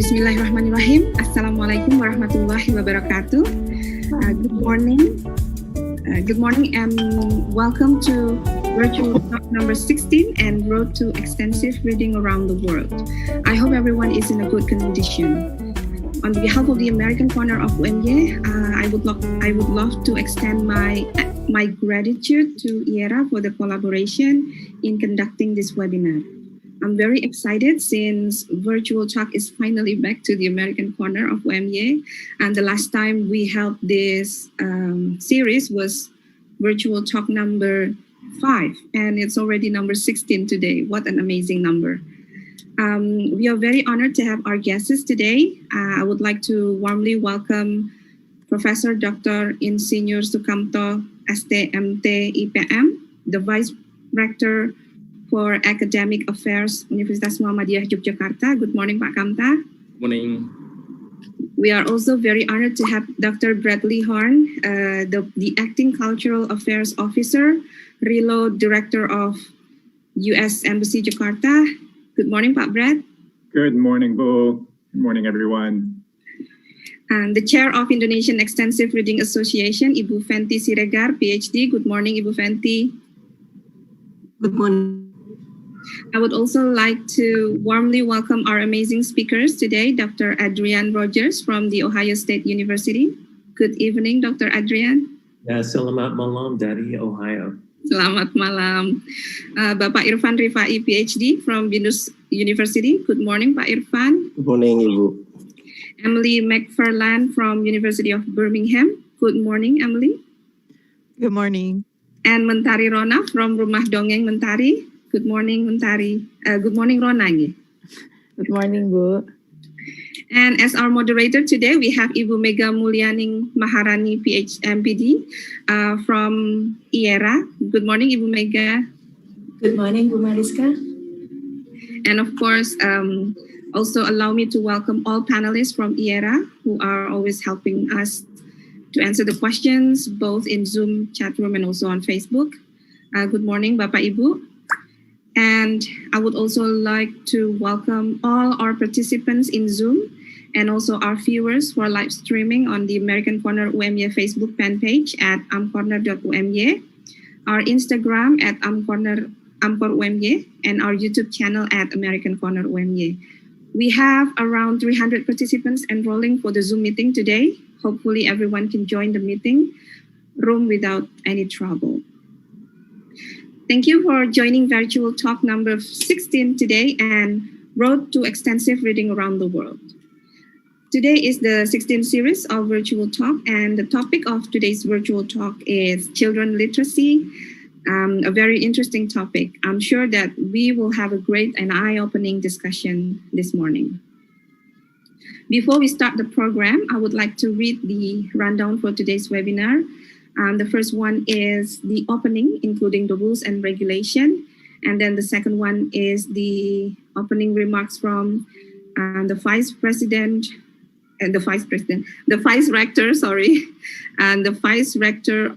Bismillahirrahmanirrahim. Assalamualaikum warahmatullahi wabarakatuh. Good morning. Good morning and welcome to Virtual Talk number 16 and Road to Extensive Reading Around the World. I hope everyone is in a good condition. On behalf of the American corner of UMY, I would love to extend my gratitude to IERA for the collaboration in conducting this webinar. I'm very excited since Virtual Talk is finally back to the American corner of UMY. And the last time we held this series was Virtual Talk number 5. And it's already number 16 today. What an amazing number. We are very honored to have our guests today. I would like to warmly welcome Professor Dr. Insinyur Sukamto, STMT IPM, the Vice Rector for Academic Affairs, Universitas Muhammadiyah Yogyakarta. Good morning, Pak Kamta. Morning. We are also very honored to have Dr. Bradley Horn, the Acting Cultural Affairs Officer, RILO Director of U.S. Embassy Jakarta. Good morning, Pak Brad. Good morning, Bu. Good morning, everyone. And the Chair of Indonesian Extensive Reading Association, Ibu Fenty Siregar, PhD. Good morning, Ibu Fenty. Good morning. I would also like to warmly welcome our amazing speakers today, Dr. Adrian Rogers from the Ohio State University. Good evening, Dr. Adrian. Ya, selamat malam dari Ohio. Selamat malam. Bapak Irfan Rifai, PhD from Binus University. Good morning, Pak Irfan. Good morning, Ibu. Emily McFarland from University of Birmingham. Good morning, Emily. Good morning. And Mentari Rona from Rumah Dongeng Mentari. Good morning, Mentari. Good morning, Rona. Good morning, Bu. And as our moderator today, we have Ibu Mega Mulyaning Maharani, MPD, from IERA. Good morning, Ibu Mega. Good morning, Bu Mariska. And of course, also allow me to welcome all panelists from IERA who are always helping us to answer the questions, both in Zoom chat room and also on Facebook. Good morning, Bapak Ibu. And I would also like to welcome all our participants in Zoom and also our viewers who are live streaming on the American Corner UMY Facebook fan page at amcorner.umy, our Instagram at amcorUMY, and our YouTube channel at American Corner UMY. We have around 300 participants enrolling for the Zoom meeting today. Hopefully everyone can join the meeting room without any trouble. Thank you for joining Virtual Talk number 16 today and Road to Extensive Reading Around the World. Today is the 16th series of Virtual Talk, and the topic of today's Virtual Talk is children literacy, a very interesting topic. I'm sure that we will have a great and eye-opening discussion this morning. Before we start the program, I would like to read the rundown for today's webinar. The first one is the opening, including the rules and regulation. And then the second one is the opening remarks from the Vice Rector, and the Vice Rector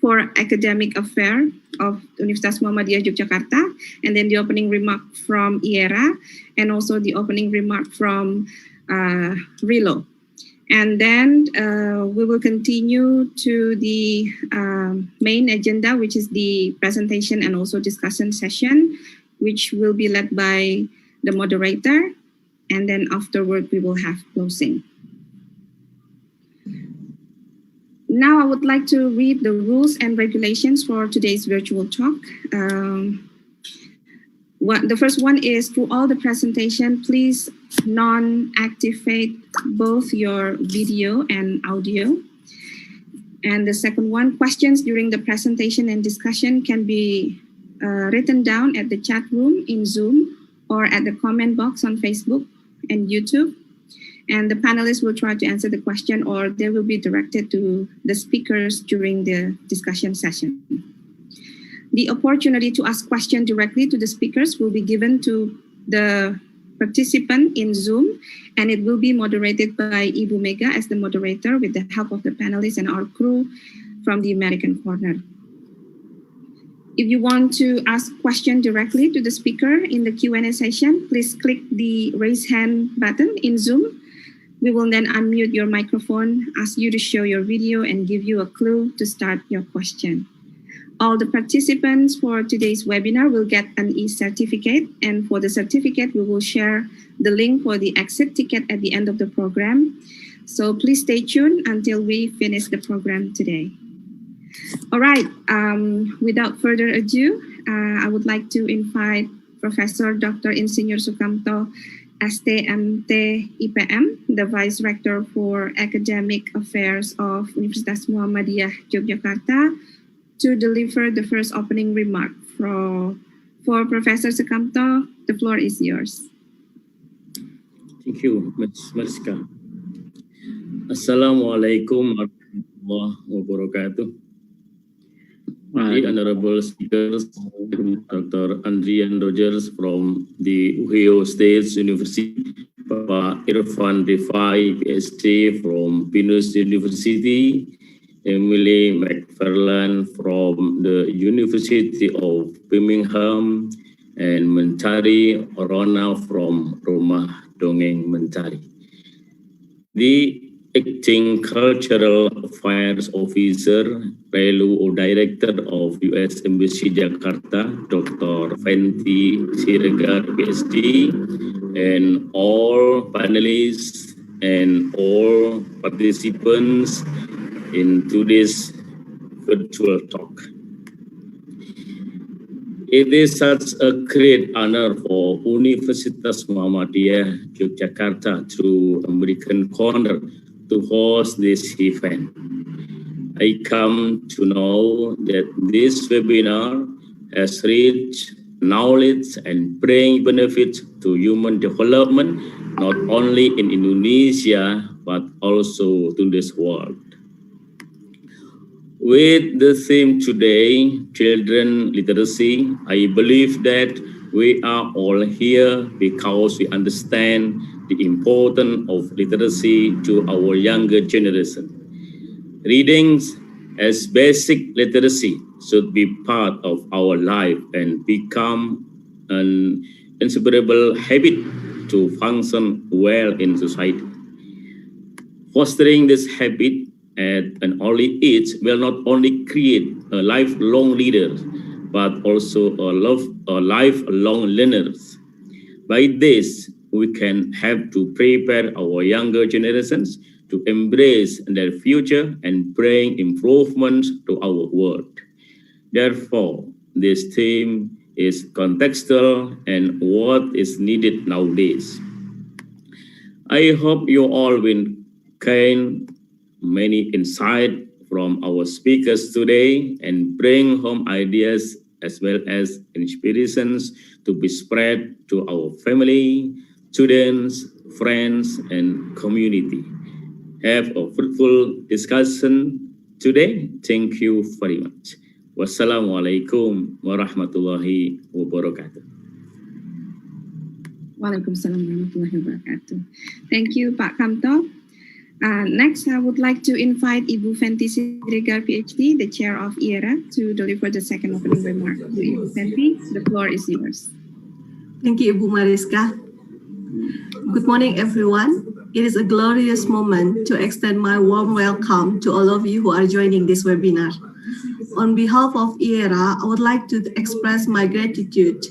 for Academic Affairs of Universitas Muhammadiyah Yogyakarta, and then the opening remark from IERA, and also the opening remark from RILO. And then we will continue to the main agenda, which is the presentation and also discussion session, which will be led by the moderator. And then afterward, we will have closing. Now I would like to read the rules and regulations for today's virtual talk. The first one is, through all the presentation, please non-activate both your video and audio. And the second one, questions during the presentation and discussion can be written down at the chat room in Zoom or at the comment box on Facebook and YouTube. And the panelists will try to answer the question, or they will be directed to the speakers during the discussion session. The opportunity to ask questions directly to the speakers will be given to the participant in Zoom, and it will be moderated by Ibu Mega as the moderator with the help of the panelists and our crew from the American corner. If you want to ask questions directly to the speaker in the Q&A session, please click the raise hand button in Zoom. We will then unmute your microphone, ask you to show your video, and give you a clue to start your question. All the participants for today's webinar will get an e-certificate, and for the certificate, we will share the link for the exit ticket at the end of the program. So please stay tuned until we finish the program today. All right, without further ado, I would like to invite Professor Dr. Insinyur Sukamto, STMT IPM, the Vice Rector for Academic Affairs of Universitas Muhammadiyah Yogyakarta, to deliver the first opening remark. For Professor Sukamto, the floor is yours. Thank you, Ms. Mariska. Assalamualaikum warahmatullahi wabarakatuh. The honorable speakers, Dr. Andrian Rogers from the Ohio State University, Pak Irfan Rifai, PhD from Pinus University, Emily McFarlane from the University of Birmingham, and Mentari Orona from Rumah Dongeng Mentari. The Acting Cultural Affairs Officer, Relu or Director of U.S. Embassy Jakarta, Dr. Fenty Siregar, PhD, and all panelists and all participants in today's virtual talk. It is such a great honor for Universitas Muhammadiyah Yogyakarta through American Corner to host this event. I come to know that this webinar has rich knowledge and bring benefits to human development, not only in Indonesia, but also to this world. With the theme today, children literacy, I believe that we are all here because we understand the importance of literacy to our younger generation. Readings as basic literacy should be part of our life and become an inseparable habit to function well in society. Fostering this habit at an early age will not only create a lifelong leader, but also a lifelong learners. By this, we can help to prepare our younger generations to embrace their future and bring improvements to our world. Therefore, this theme is contextual and what is needed nowadays. I hope you all will gain many insights from our speakers today and bring home ideas as well as inspirations to be spread to our family, students, friends, and community. Have a fruitful discussion today. Thank you very much. Wassalamualaikum warahmatullahi wabarakatuh. Waalaikumsalam warahmatullahi wabarakatuh. Thank you, Pak Kamto. Next, I would like to invite Ibu Fenty Siregar, PhD, the chair of IERA, to deliver the second opening remark. Ibu Fenty, the floor is yours. Thank you, Ibu Mariska. Good morning, everyone. It is a glorious moment to extend my warm welcome to all of you who are joining this webinar. On behalf of IERA, I would like to express my gratitude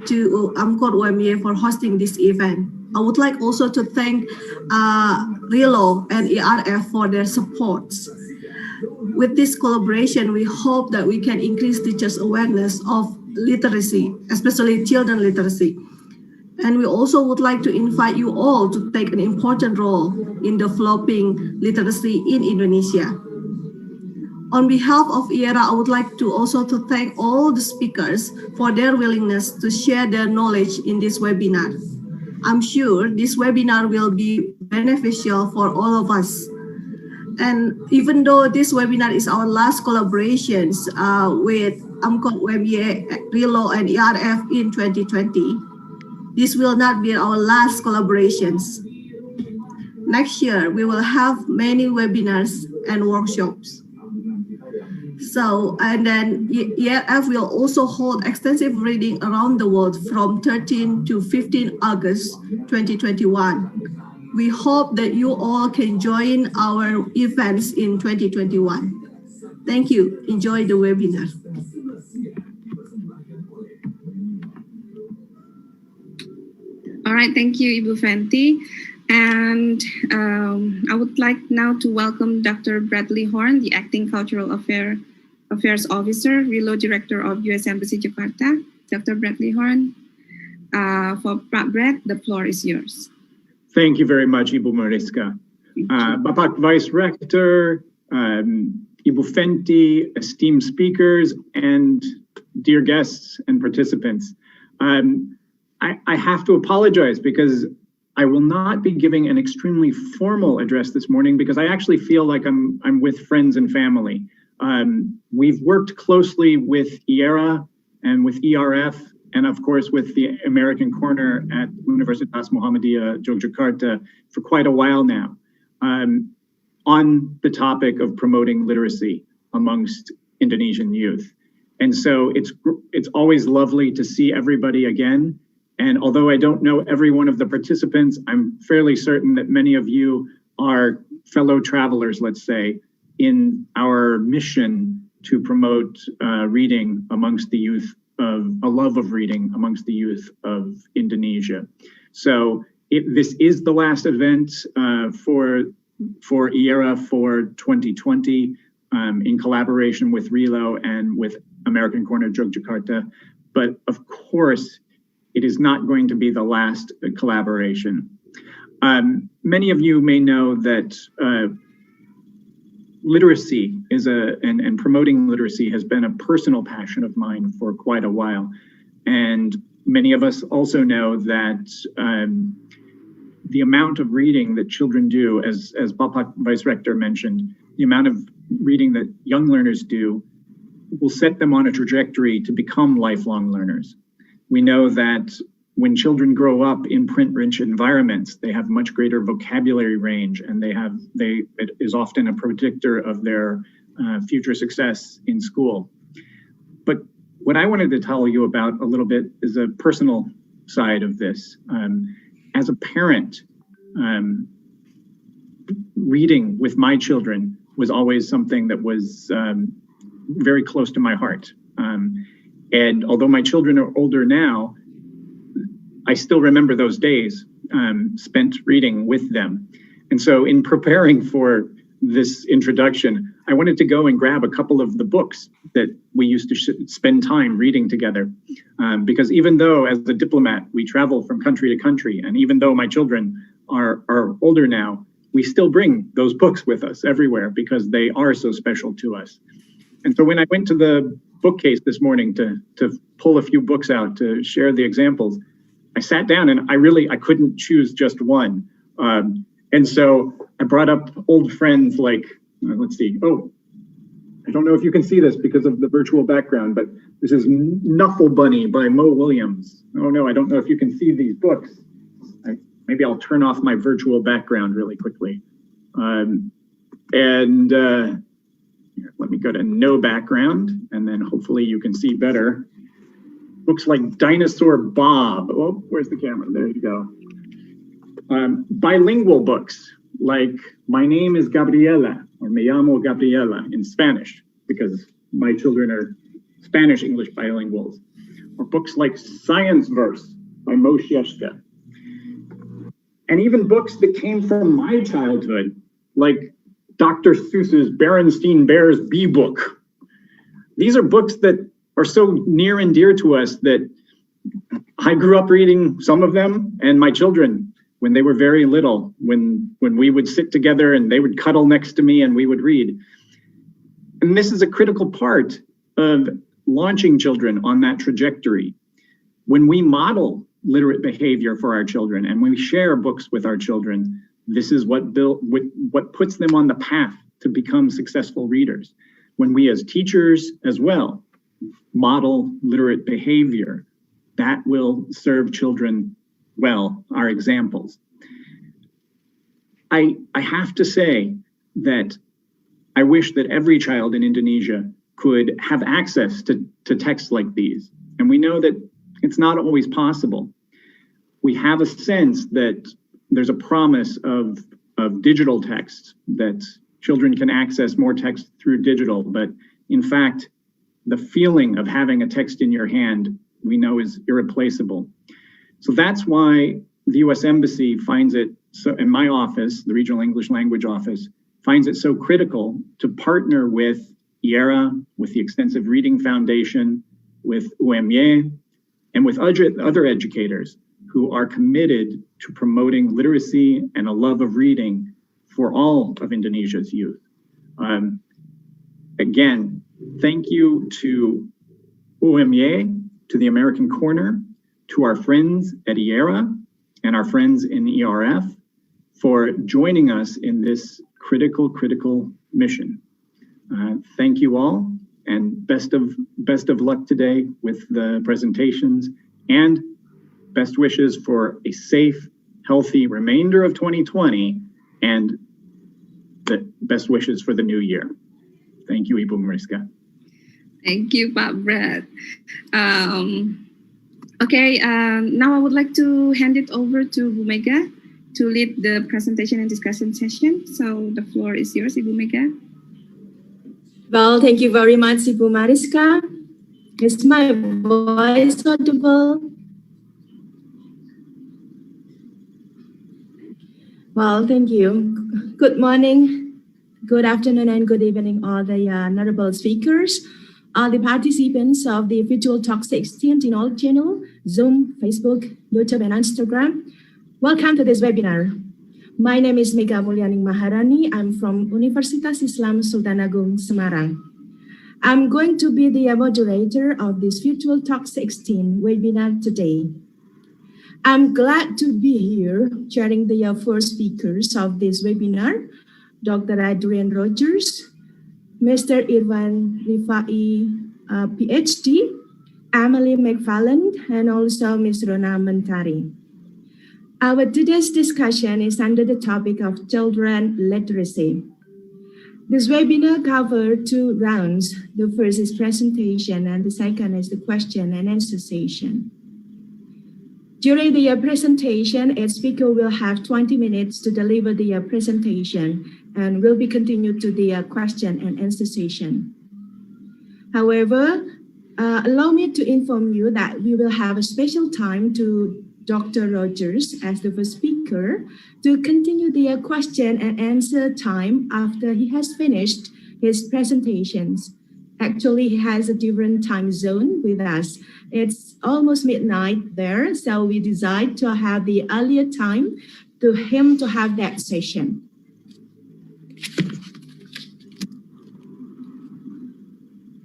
to AMCOR UMY for hosting this event. I would like also to thank RILO and ERF for their supports. With this collaboration, we hope that we can increase teachers' awareness of literacy, especially children literacy. And we also would like to invite you all to take an important role in developing literacy in Indonesia. On behalf of IERA, I would like to also to thank all the speakers for their willingness to share their knowledge in this webinar. I'm sure this webinar will be beneficial for all of us. And even though this webinar is our last collaborations with AMCOT WebE, RILO, and ERF in 2020, this will not be our last collaborations. Next year, we will have many webinars and workshops. So, and then ERF will also hold extensive reading around the world from 13 to 15 August 2021. We hope that you all can join our events in 2021. Thank you. Enjoy the webinar. All right, thank you, Ibu Fenty. And I would like now to welcome Dr. Bradley Horn, the Acting Cultural Affairs Officer, RILO Director of U.S. Embassy Jakarta. Dr. Bradley Horn, for Brad, the floor is yours. Thank you very much, Ibu Mariska. Bapak Vice Rector, Ibu Fenty, esteemed speakers, and dear guests and participants. I have to apologize because I will not be giving an extremely formal address this morning because I actually feel like I'm with friends and family. We've worked closely with IERA and with ERF, and of course with the American Corner at Universitas Muhammadiyah Yogyakarta for quite a while now, on the topic of promoting literacy amongst Indonesian youth. And so it's always lovely to see everybody again. And although I don't know every one of the participants, I'm fairly certain that many of you are fellow travelers, let's say, in our mission to promote reading amongst the youth, of a love of reading amongst the youth of Indonesia. So this is the last event for IERA for 2020 in collaboration with RILO and with American Corner Yogyakarta. But of course, it is not going to be the last collaboration. Many of you may know that literacy is and promoting literacy has been a personal passion of mine for quite a while. And many of us also know that the amount of reading that children do, as Bapak Vice Rector mentioned, the amount of reading that young learners do will set them on a trajectory to become lifelong learners. We know that when children grow up in print-rich environments, they have much greater vocabulary range, and it is often a predictor of their future success in school. But what I wanted to tell you about a little bit is a personal side of this. As a parent, reading with my children was always something that was very close to my heart. And although my children are older now, I still remember those days spent reading with them. And so in preparing for this introduction, I wanted to go and grab a couple of the books that we used to spend time reading together. Because even though as a diplomat, we travel from country to country, and even though my children are older now, we still bring those books with us everywhere because they are so special to us. And so when I went to the bookcase this morning to pull a few books out to share the examples, I sat down and I couldn't choose just one. And so I brought up old friends like, let's see, oh, I don't know if you can see this because of the virtual background, but this is Knuffle Bunny by Mo Williams. Oh no, I don't know if you can see these books. Maybe I'll turn off my virtual background really quickly. Let me go to no background, and then hopefully you can see better. Books like Dinosaur Bob. Oh, where's the camera? There you go. Bilingual books like My Name is Gabriela, or Me llamo Gabriela in Spanish, because my children are Spanish-English bilinguals. Or books like Science Verse by Mo Sheshka. And even books that came from my childhood, like Dr. Seuss's Berenstain Bears Bee Book. These are books that are so near and dear to us that I grew up reading some of them, and my children, when they were very little, when we would sit together and they would cuddle next to me and we would read. And this is a critical part of launching children on that trajectory. When we model literate behavior for our children and when we share books with our children, this is what puts them on the path to become successful readers. When we as teachers as well model literate behavior, that will serve children well, our examples. I have to say that I wish that every child in Indonesia could have access to texts like these. And we know that it's not always possible. We have a sense that there's a promise of digital text, that children can access more text through digital. But in fact, the feeling of having a text in your hand, we know is irreplaceable. So that's why the US Embassy finds it, so in my office, the Regional English Language Office, finds it so critical to partner with IERA, with the Extensive Reading Foundation, with UMY, and with other educators who are committed to promoting literacy and a love of reading for all of Indonesia's youth. Again, thank you to UMY, to the American Corner, to our friends at IERA and our friends in ERF for joining us in this critical mission. Thank you all, and best of luck today with the presentations, and best wishes for a safe, healthy remainder of 2020, and the best wishes for the new year. Thank you, Ibu Mariska. Thank you, Pak Brad. Okay, now I would like to hand it over to Bu Mega to lead the presentation and discussion session. So the floor is yours, Ibu Mega. Well, thank you very much, Ibu Mariska. Is my voice audible? Well, thank you. Good morning, good afternoon, and good evening, all the honorable speakers, all the participants of the virtual talk 16 in all channels, Zoom, Facebook, YouTube, and Instagram. Welcome to this webinar. My name is Mega Mulyaning Maharani. I'm from Universitas Islam Sultan Agung, Semarang. I'm going to be the moderator of this virtual talk 16 webinar today. I'm glad to be here sharing the first speakers of this webinar, Dr. Adrian Rogers, Mr. Irwan Rifai, PhD, Emily McFarland, and also Ms. Rona Mentari. Our today's discussion is under the topic of children literacy. This webinar covers two rounds. The first is presentation, and the second is the question and answer session. During the presentation, each speaker will have 20 minutes to deliver the presentation, and will be continued to the question and answer session. However, allow me to inform you that we will have a special time to Dr. Rogers as the first speaker to continue the question and answer time after he has finished his presentations. Actually, he has a different time zone with us. It's almost midnight there, so we decided to have the earlier time to him to have that session.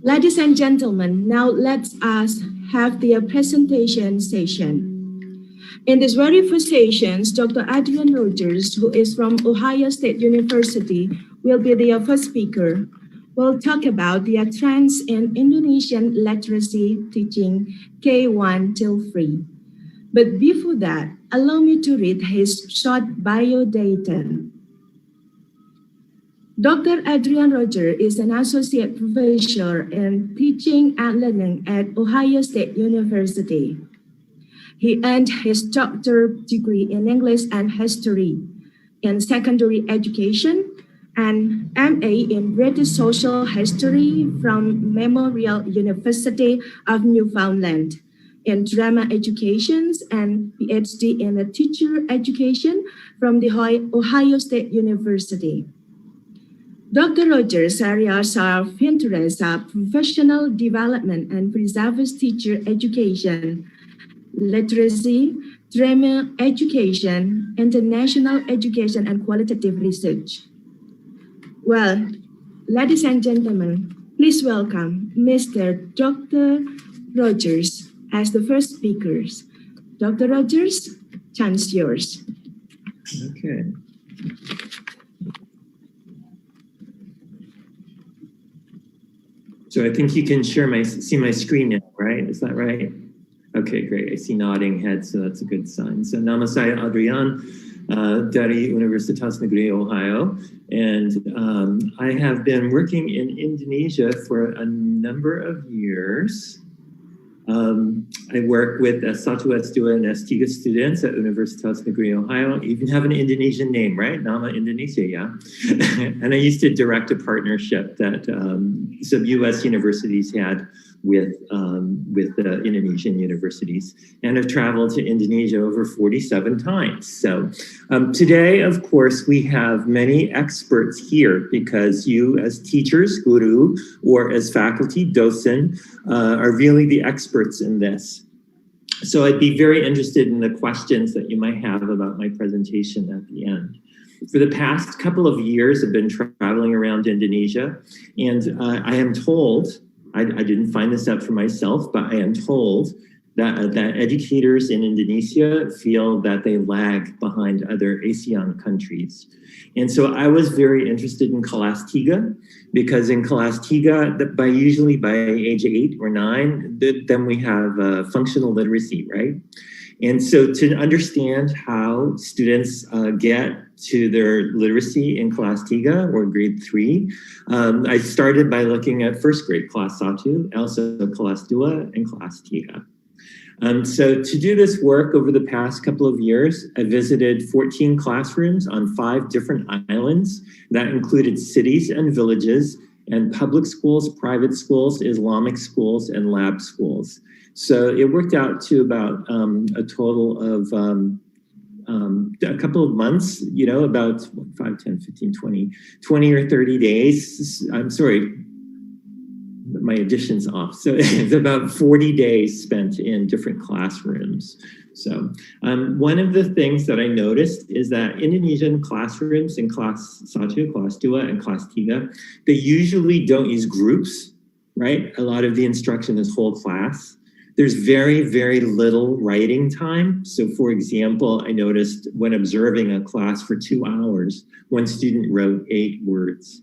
Ladies and gentlemen, now let us have the presentation session. In this very first session, Dr. Adrian Rogers, who is from Ohio State University, will be the first speaker. We'll talk about the trends in Indonesian literacy teaching K1 till 3. But before that, allow me to read his short bio data. Dr. Adrian Rogers is an associate professor in teaching and learning at Ohio State University. He earned his doctorate degree in English and history in secondary education and MA in British Social History from Memorial University of Newfoundland, in drama education, and PhD in teacher education from the Ohio State University. Dr. Rogers' areas of interest are professional development and preservist teacher education, literacy, drama education, international education, and qualitative research. Well, Ladies and gentlemen, please welcome Mr. Dr. Rogers as the first speakers. Dr. Rogers, chance yours. Okay. So I think you can see my screen now, right? Is that right? Okay, great. I see nodding heads, so that's a good sign. So nama saya Adrian dari Universitas Negeri Ohio, and I have been working in Indonesia for a number of years. I work with S1, S2, and S3 students at Universitas Negeri Ohio. You even have an Indonesian name, right? Nama Indonesia, yeah. And I used to direct a partnership that some U.S. universities had with the Indonesian universities, and I've traveled to Indonesia over 47 times. So today, of course, we have many experts here because you as teachers, guru, or as faculty, dosen, are really the experts in this. So I'd be very interested in the questions that you might have about my presentation at the end. For the past couple of years, I've been traveling around Indonesia, and I am told, I didn't find this out for myself, but I am told that educators in Indonesia feel that they lag behind other ASEAN countries. And so I was very interested in Kelas 3, because in Kelas 3, usually by age 8 or 9, then we have functional literacy, right? And so to understand how students get to their literacy in Kelas 3 or grade 3, I started by looking at first grade, Kelas 1, also Kelas 2, and Kelas 3. So to do this work over the past couple of years, I visited 14 classrooms on 5 different islands that included cities and villages, and public schools, private schools, Islamic schools, and lab schools. So it worked out to about a total of a couple of months, you know, about 5, 10, 15, 20 or 30 days. I'm sorry, my addition's off. So it's about 40 days spent in different classrooms. So one of the things that I noticed is that Indonesian classrooms in Kelas 1, Kelas 2, and Kelas 3, they usually don't use groups, right? A lot of the instruction is whole class. There's very, very little writing time. So for example, I noticed when observing a class for 2 hours, one student wrote 8 words.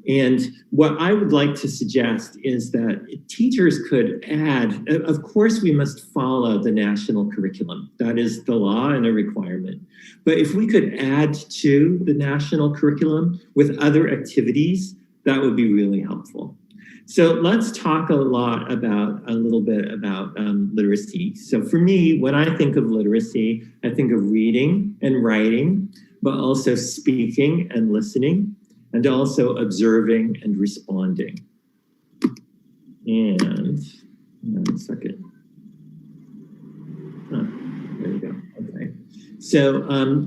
And what I would like to suggest is that teachers could add, of course, we must follow the national curriculum. That is the law and a requirement. But if we could add to the national curriculum with other activities, that would be really helpful. So let's talk a little bit about literacy. So for me, when I think of literacy, I think of reading and writing, but also speaking and listening, and also observing and responding. And hang on a second. There we go. Okay. So,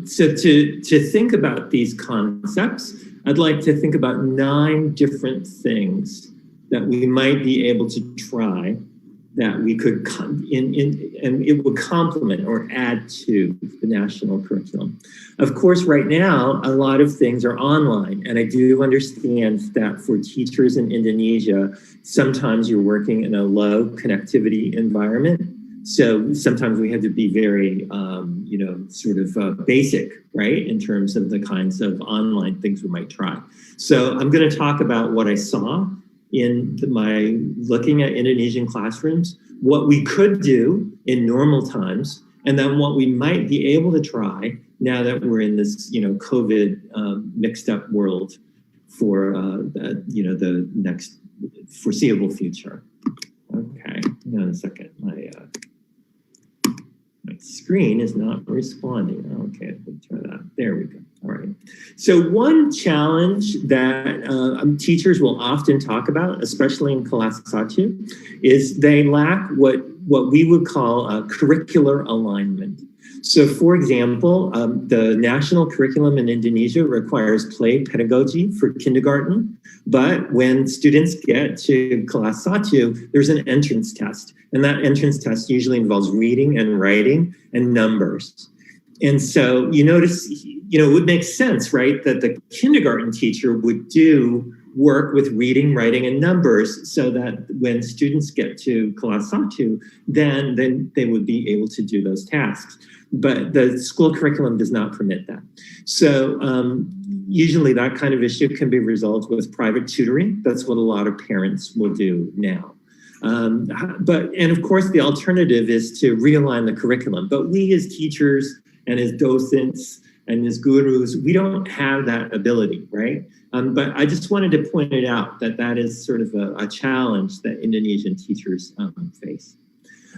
to think about these concepts, I'd like to think about 9 different things that we might be able to try that we could, and it would complement or add to the national curriculum. Of course, right now, a lot of things are online, and I do understand that for teachers in Indonesia, sometimes you're working in a low connectivity environment. So sometimes we have to be very, basic, right, in terms of the kinds of online things we might try. So I'm going to talk about what I saw in my looking at Indonesian classrooms, what we could do in normal times, and then what we might be able to try now that we're in this, COVID mixed up world for the next foreseeable future. Okay, hang on a second. My screen is not responding. Okay, let me try that. There we go. All right. So one challenge that teachers will often talk about, especially in Kelas 1, is they lack what we would call a curricular alignment. So for example, the national curriculum in Indonesia requires play pedagogy for kindergarten, but when students get to Kelas 1, there's an entrance test. And that entrance test usually involves reading and writing and numbers. And so you notice, it would make sense, right, that the kindergarten teacher would do work with reading, writing, and numbers so that when students get to kelas 1, then they would be able to do those tasks. But the school curriculum does not permit that. So usually that kind of issue can be resolved with private tutoring. That's what a lot of parents will do now. And of course, the alternative is to realign the curriculum. But we as teachers and as docents and as gurus, we don't have that ability, right? But I just wanted to point it out that that is sort of a challenge that Indonesian teachers face.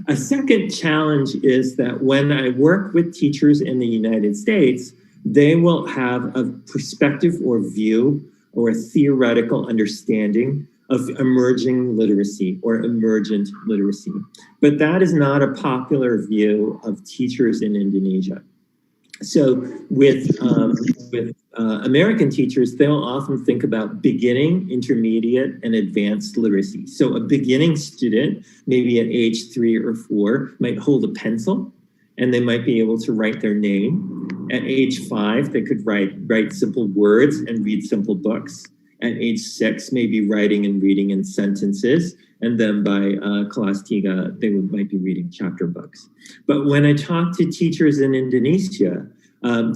A second challenge is that when I work with teachers in the United States, they will have a perspective or view or a theoretical understanding of emerging literacy or emergent literacy. But that is not a popular view of teachers in Indonesia. So with American teachers, they'll often think about beginning, intermediate, and advanced literacy. So a beginning student, maybe at age 3 or 4, might hold a pencil and they might be able to write their name. At age 5, they could write simple words and read simple books. At age 6, maybe writing and reading in sentences. And then by kelas 3, they might be reading chapter books. But when I talk to teachers in Indonesia,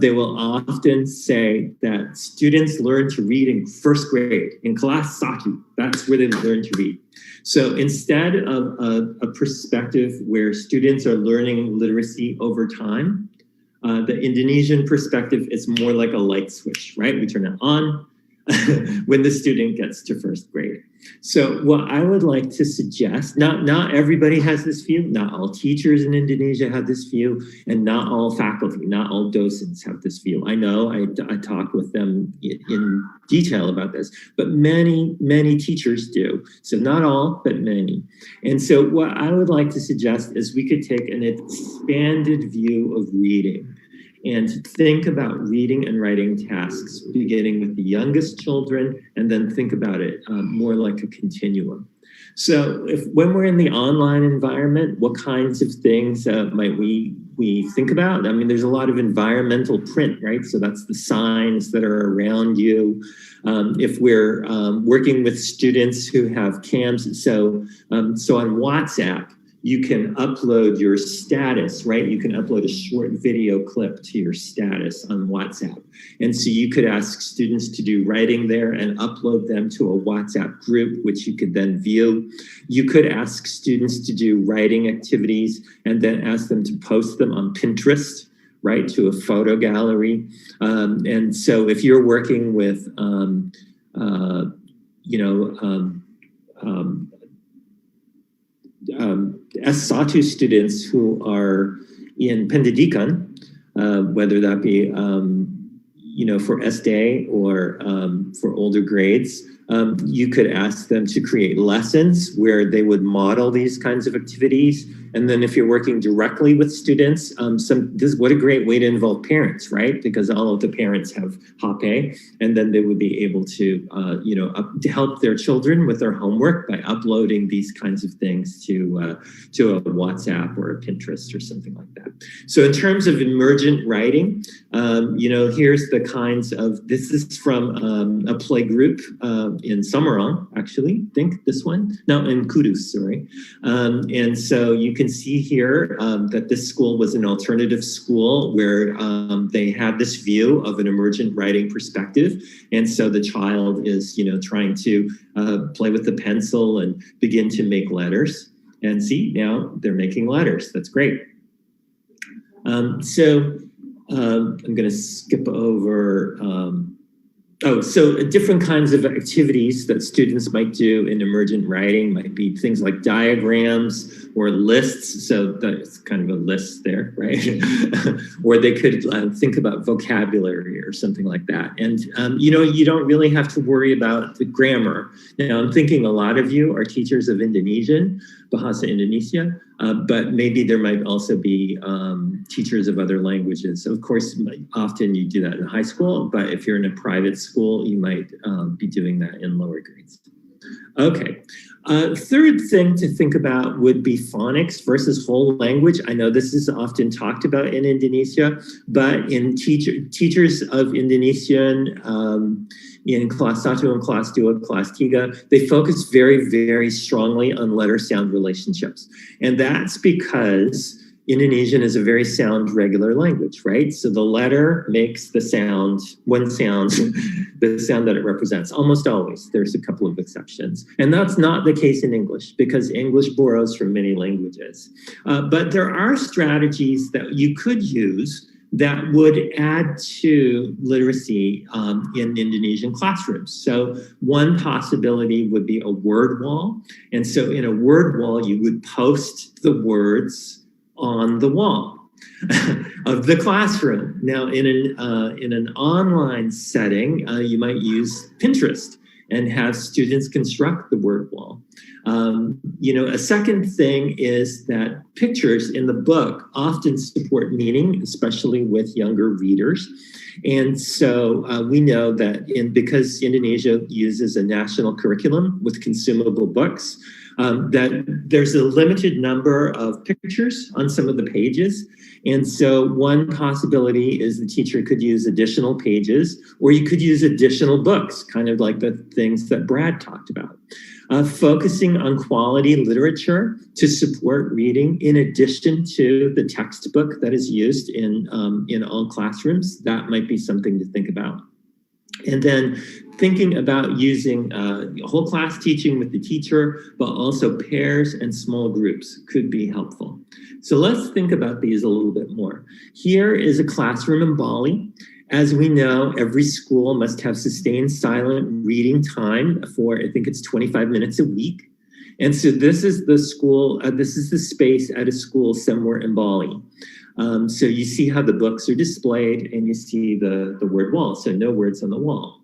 they will often say that students learn to read in first grade, in kelas 1. That's where they learn to read. So instead of a perspective where students are learning literacy over time, the Indonesian perspective is more like a light switch, right? We turn it on when the student gets to first grade. So what I would like to suggest, not everybody has this view, not all teachers in Indonesia have this view, and not all faculty, not all docents have this view. I know I talk with them in detail about this, but many teachers do. So not all, but many. And so what I would like to suggest is we could take an expanded view of reading and think about reading and writing tasks, beginning with the youngest children, and then think about it more like a continuum. So when we're in the online environment, what kinds of things might we think about? I mean, there's a lot of environmental print, right? So that's the signs that are around you. If we're working with students who have cams, so on WhatsApp, you can upload your status, right? You can upload a short video clip to your status on WhatsApp. And so you could ask students to do writing there and upload them to a WhatsApp group, which you could then view. You could ask students to do writing activities and then ask them to post them on Pinterest, right, to a photo gallery. And so if you're working with, S1 students who are in pendidikan, whether that be for SD or for older grades, you could ask them to create lessons where they would model these kinds of activities. And then if you're working directly with students, what a great way to involve parents, right? Because all of the parents have HP, and then they would be able to, to help their children with their homework by uploading these kinds of things to a WhatsApp or a Pinterest or something like that. So in terms of emergent writing, here's the kinds of, this is from a play group in Samarang, actually, I think this one, no, in Kudus, sorry. And so you can see here that this school was an alternative school where they had this view of an emergent writing perspective. And so the child is, trying to play with the pencil and begin to make letters. And see, now they're making letters. That's great. I'm going to skip over. So different kinds of activities that students might do in emergent writing might be things like diagrams or lists. So that's kind of a list there, right? Or they could think about vocabulary or something like that. And, you don't really have to worry about the grammar. Now, I'm thinking a lot of you are teachers of Indonesian, Bahasa Indonesia, but maybe there might also be teachers of other languages. So of course, often you do that in high school, but if you're in a private school, you might be doing that in lower grades. Okay. Third thing to think about would be phonics versus whole language. I know this is often talked about in Indonesia, but in teachers of Indonesian in Kelas 1 and Kelas 2, Kelas 3, they focus very, very strongly on letter-sound relationships. And that's because Indonesian is a very sound regular language, right? So the letter makes the sound, one sound, the sound that it represents, almost always. There's a couple of exceptions. And that's not the case in English because English borrows from many languages. But there are strategies that you could use that would add to literacy in Indonesian classrooms. So one possibility would be a word wall. And so in a word wall, you would post the words on the wall of the classroom. Now, in an online setting, you might use Pinterest and have students construct the word wall. A second thing is that pictures in the book often support meaning, especially with younger readers. And so we know that because Indonesia uses a national curriculum with consumable books, that there's a limited number of pictures on some of the pages. And so one possibility is the teacher could use additional pages, or you could use additional books, kind of like the things that Brad talked about. Focusing on quality literature to support reading in addition to the textbook that is used in all classrooms, that might be something to think about. And then thinking about using whole class teaching with the teacher, but also pairs and small groups could be helpful. So let's think about these a little bit more. Here is a classroom in Bali. As we know, every school must have sustained silent reading time for, I think it's 25 minutes a week. And so this is the school, this is the space at a school somewhere in Bali. So you see how the books are displayed and you see the word wall, so no words on the wall.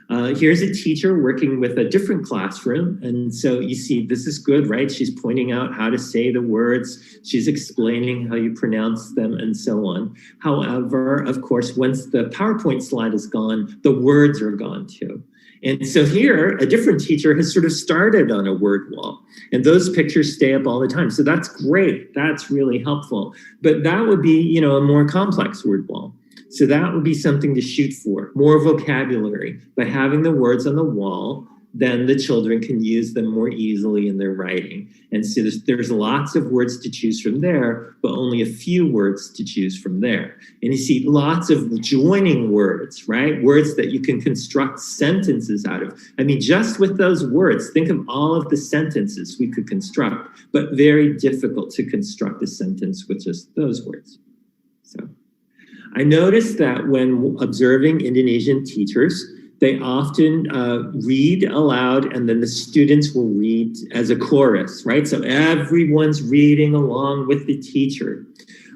Here's a teacher working with a different classroom. And so you see, this is good, right? She's pointing out how to say the words. She's explaining how you pronounce them and so on. However, of course, once the PowerPoint slide is gone, the words are gone too. And so here, a different teacher has sort of started on a word wall, and those pictures stay up all the time. So that's great. That's really helpful. But that would be, a more complex word wall. So that would be something to shoot for, more vocabulary. By having the words on the wall, then the children can use them more easily in their writing. And so there's lots of words to choose from there, but only a few words to choose from there. And you see lots of joining words, right? Words that you can construct sentences out of. I mean, just with those words, think of all of the sentences we could construct, but very difficult to construct a sentence with just those words. So I noticed that when observing Indonesian teachers, they often read aloud and then the students will read as a chorus, right? So everyone's reading along with the teacher.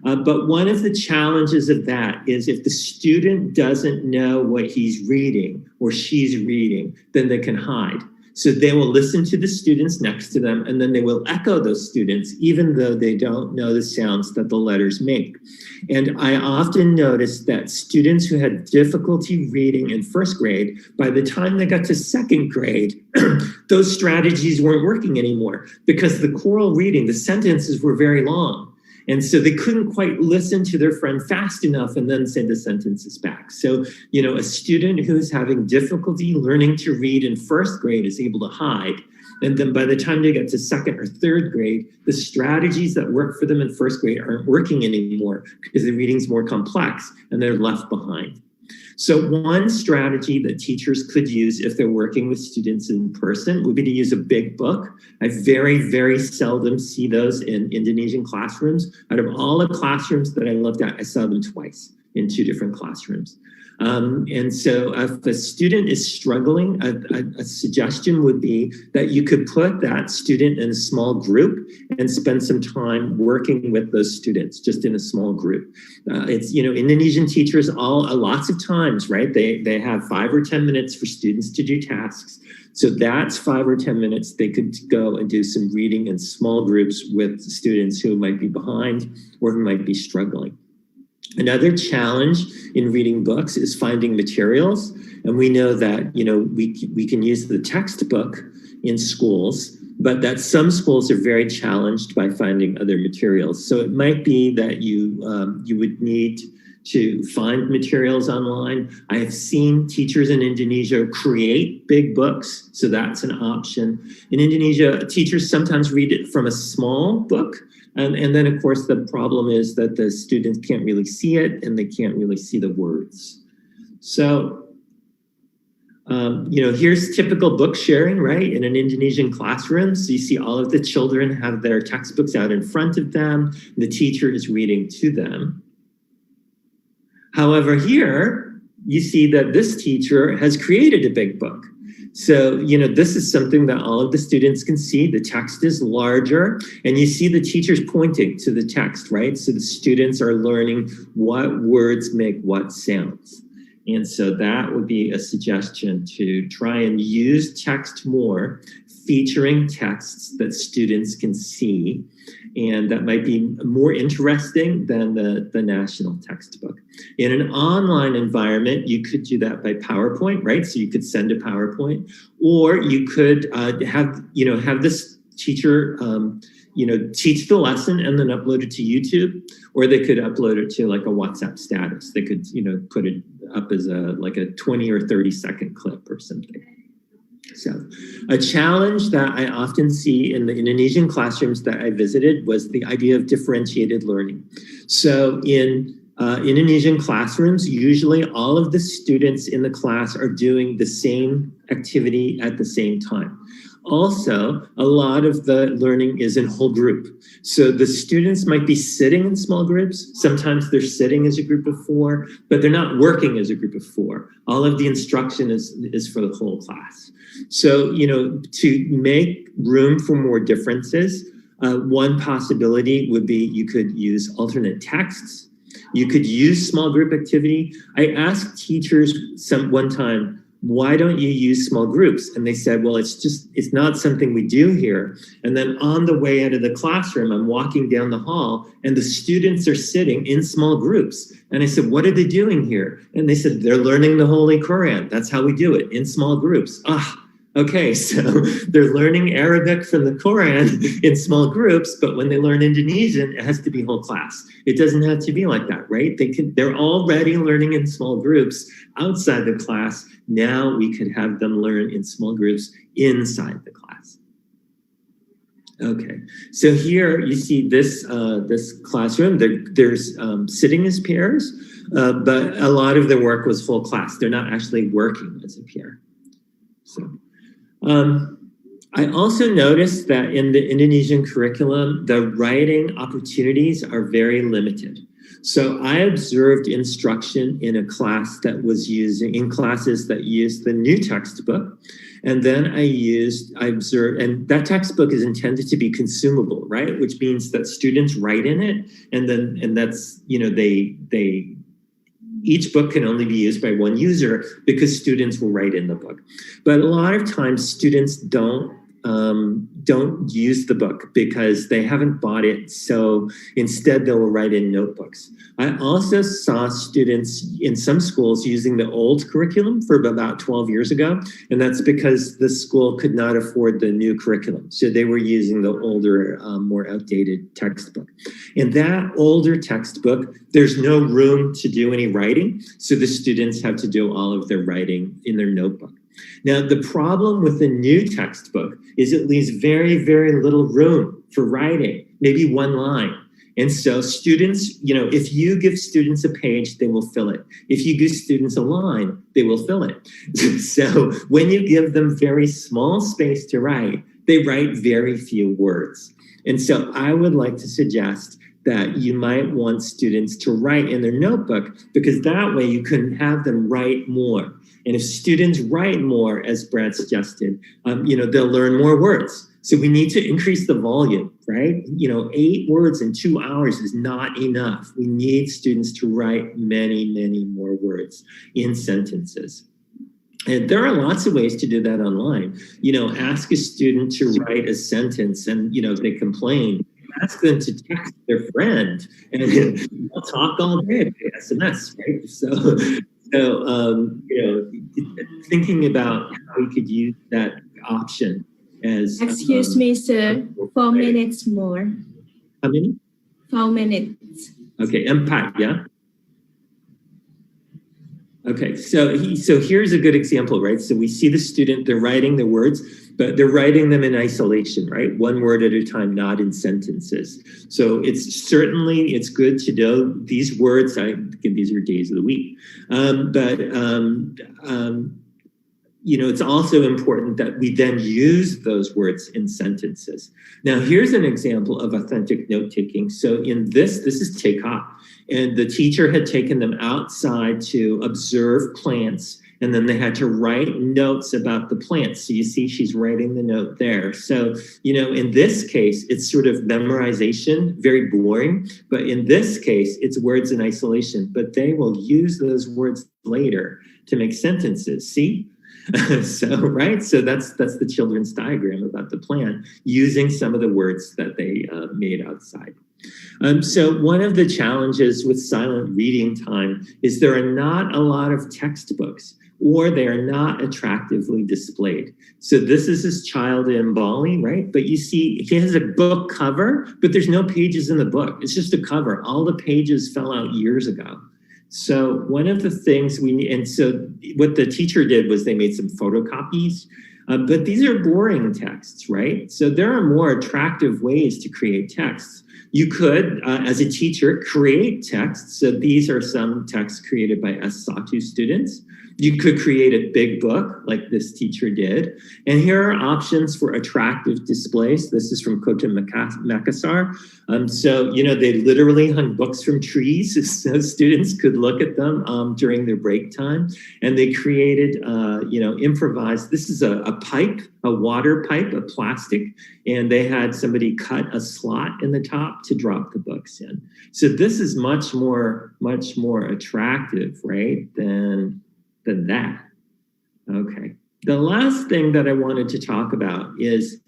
But one of the challenges of that is if the student doesn't know what he's reading or she's reading, then they can hide. So they will listen to the students next to them and then they will echo those students even though they don't know the sounds that the letters make. And I often noticed that students who had difficulty reading in first grade, by the time they got to second grade, those strategies weren't working anymore because the choral reading, the sentences were very long. And so they couldn't quite listen to their friend fast enough and then say the sentences back. So, a student who is having difficulty learning to read in first grade is able to hide. And then by the time they get to second or third grade, the strategies that work for them in first grade aren't working anymore because the reading's more complex and they're left behind. So one strategy that teachers could use if they're working with students in person would be to use a big book. I very, very seldom see those in Indonesian classrooms. Out of all the classrooms that I looked at, I saw them twice in 2 different classrooms. And so if a student is struggling, a suggestion would be that you could put that student in a small group and spend some time working with those students just in a small group. It's, Indonesian teachers lots of times, right? They have 5 or 10 minutes for students to do tasks. So that's 5 or 10 minutes they could go and do some reading in small groups with students who might be behind or who might be struggling. Another challenge in reading books is finding materials. And we know that, we can use the textbook in schools, but that some schools are very challenged by finding other materials. So it might be that you would need to find materials online. I have seen teachers in Indonesia create big books, so that's an option. In Indonesia, teachers sometimes read it from a small book, and then of course the problem is that the students can't really see it and they can't really see the words. So, here's typical book sharing, right? In an Indonesian classroom. So you see all of the children have their textbooks out in front of them. The teacher is reading to them. However, here you see that this teacher has created a big book. So, this is something that all of the students can see. The text is larger, and you see the teachers pointing to the text, right? So the students are learning what words make what sounds. And so that would be a suggestion to try and use text more, featuring texts that students can see. And that might be more interesting than the national textbook. In an online environment, you could do that by PowerPoint, right? So you could send a PowerPoint, or you could have this teacher, teach the lesson and then upload it to YouTube, or they could upload it to like a WhatsApp status. They could, put it up as a 20 or 30 second clip or something. So a challenge that I often see in the Indonesian classrooms that I visited was the idea of differentiated learning. So in Indonesian classrooms, usually all of the students in the class are doing the same activity at the same time. Also, a lot of the learning is in whole group. So the students might be sitting in small groups. Sometimes they're sitting as a group of 4, but they're not working as a group of 4. All of the instruction is for the whole class. So, to make room for more differences, one possibility would be you could use alternate texts. You could use small group activity. I asked teachers one time, why don't you use small groups? And they said, well, it's not something we do here. And then on the way out of the classroom, I'm walking down the hall and the students are sitting in small groups. And I said, what are they doing here? And they said, they're learning the Holy Quran. That's how we do it, in small groups. Okay, so they're learning Arabic from the Quran in small groups, but when they learn Indonesian, it has to be whole class. It doesn't have to be like that, right? They're already learning in small groups outside the class. Now we could have them learn in small groups inside the class. Okay, so here you see this classroom. There's sitting as pairs, but a lot of their work was full class. They're not actually working as a pair. So. I also noticed that in the Indonesian curriculum, the writing opportunities are very limited. So I observed instruction in a class that was in classes that used the new textbook. And then I observed, and that textbook is intended to be consumable, right? Which means that students write in it. And that's, each book can only be used by one user because students will write in the book. But a lot of times students don't use the book because they haven't bought it. So instead they will write in notebooks. I also saw students in some schools using the old curriculum for about 12 years ago. And that's because the school could not afford the new curriculum. So they were using the older, more outdated textbook. In that older textbook, there's no room to do any writing. So the students have to do all of their writing in their notebook. Now, the problem with the new textbook is it leaves very, very little room for writing, maybe one line. And so students, if you give students a page, they will fill it. If you give students a line, they will fill it. So when you give them very small space to write, they write very few words. And so I would like to suggest that you might want students to write in their notebook, because that way you can have them write more. And if students write more, as Brad suggested, they'll learn more words. So we need to increase the volume, right? 8 words in 2 hours is not enough. We need students to write many, many more words in sentences. And there are lots of ways to do that online. Ask a student to write a sentence and, if they complain, ask them to text their friend and they'll talk all day by SMS, right? So thinking about how we could use that option as Excuse me, sir. 4 minutes more. How many? 4 minutes. Okay, empat, yeah. Okay, so here's a good example, right? So we see the student, they're writing the words, but they're writing them in isolation, right? One word at a time, not in sentences. So it's good to know these words. These are days of the week, it's also important that we then use those words in sentences. Now, here's an example of authentic note-taking. So in this is take-off, and the teacher had taken them outside to observe plants, and then they had to write notes about the plants. So you see she's writing the note there. So, in this case, it's sort of memorization, very boring, but in this case, it's words in isolation, but they will use those words later to make sentences, see? So that's the children's diagram about the plant using some of the words that they made outside. So one of the challenges with silent reading time is there are not a lot of textbooks, or they are not attractively displayed. So this is his child in Bali, right? But you see, he has a book cover, but there's no pages in the book. It's just a cover. All the pages fell out years ago. So one of the things so what the teacher did was they made some photocopies, but these are boring texts, right? So there are more attractive ways to create texts. You could, as a teacher, create texts. So these are some texts created by S.Satu students. You could create a big book like this teacher did. And here are options for attractive displays. This is from Kota Makassar. They literally hung books from trees so students could look at them during their break time. And they created, improvised. This is a pipe, a water pipe, a plastic. And they had somebody cut a slot in the top to drop the books in. So this is much more attractive, right, than that. Okay. The last thing that I wanted to talk about is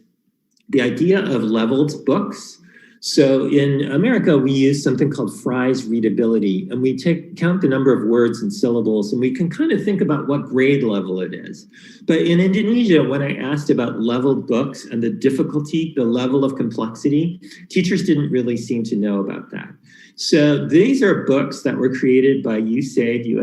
the idea of leveled books. So in America, we use something called Fry's readability, and we count the number of words and syllables, and we can kind of think about what grade level it is. But in Indonesia, when I asked about leveled books and the difficulty, the level of complexity, teachers didn't really seem to know about that. So these are books that were created by USAID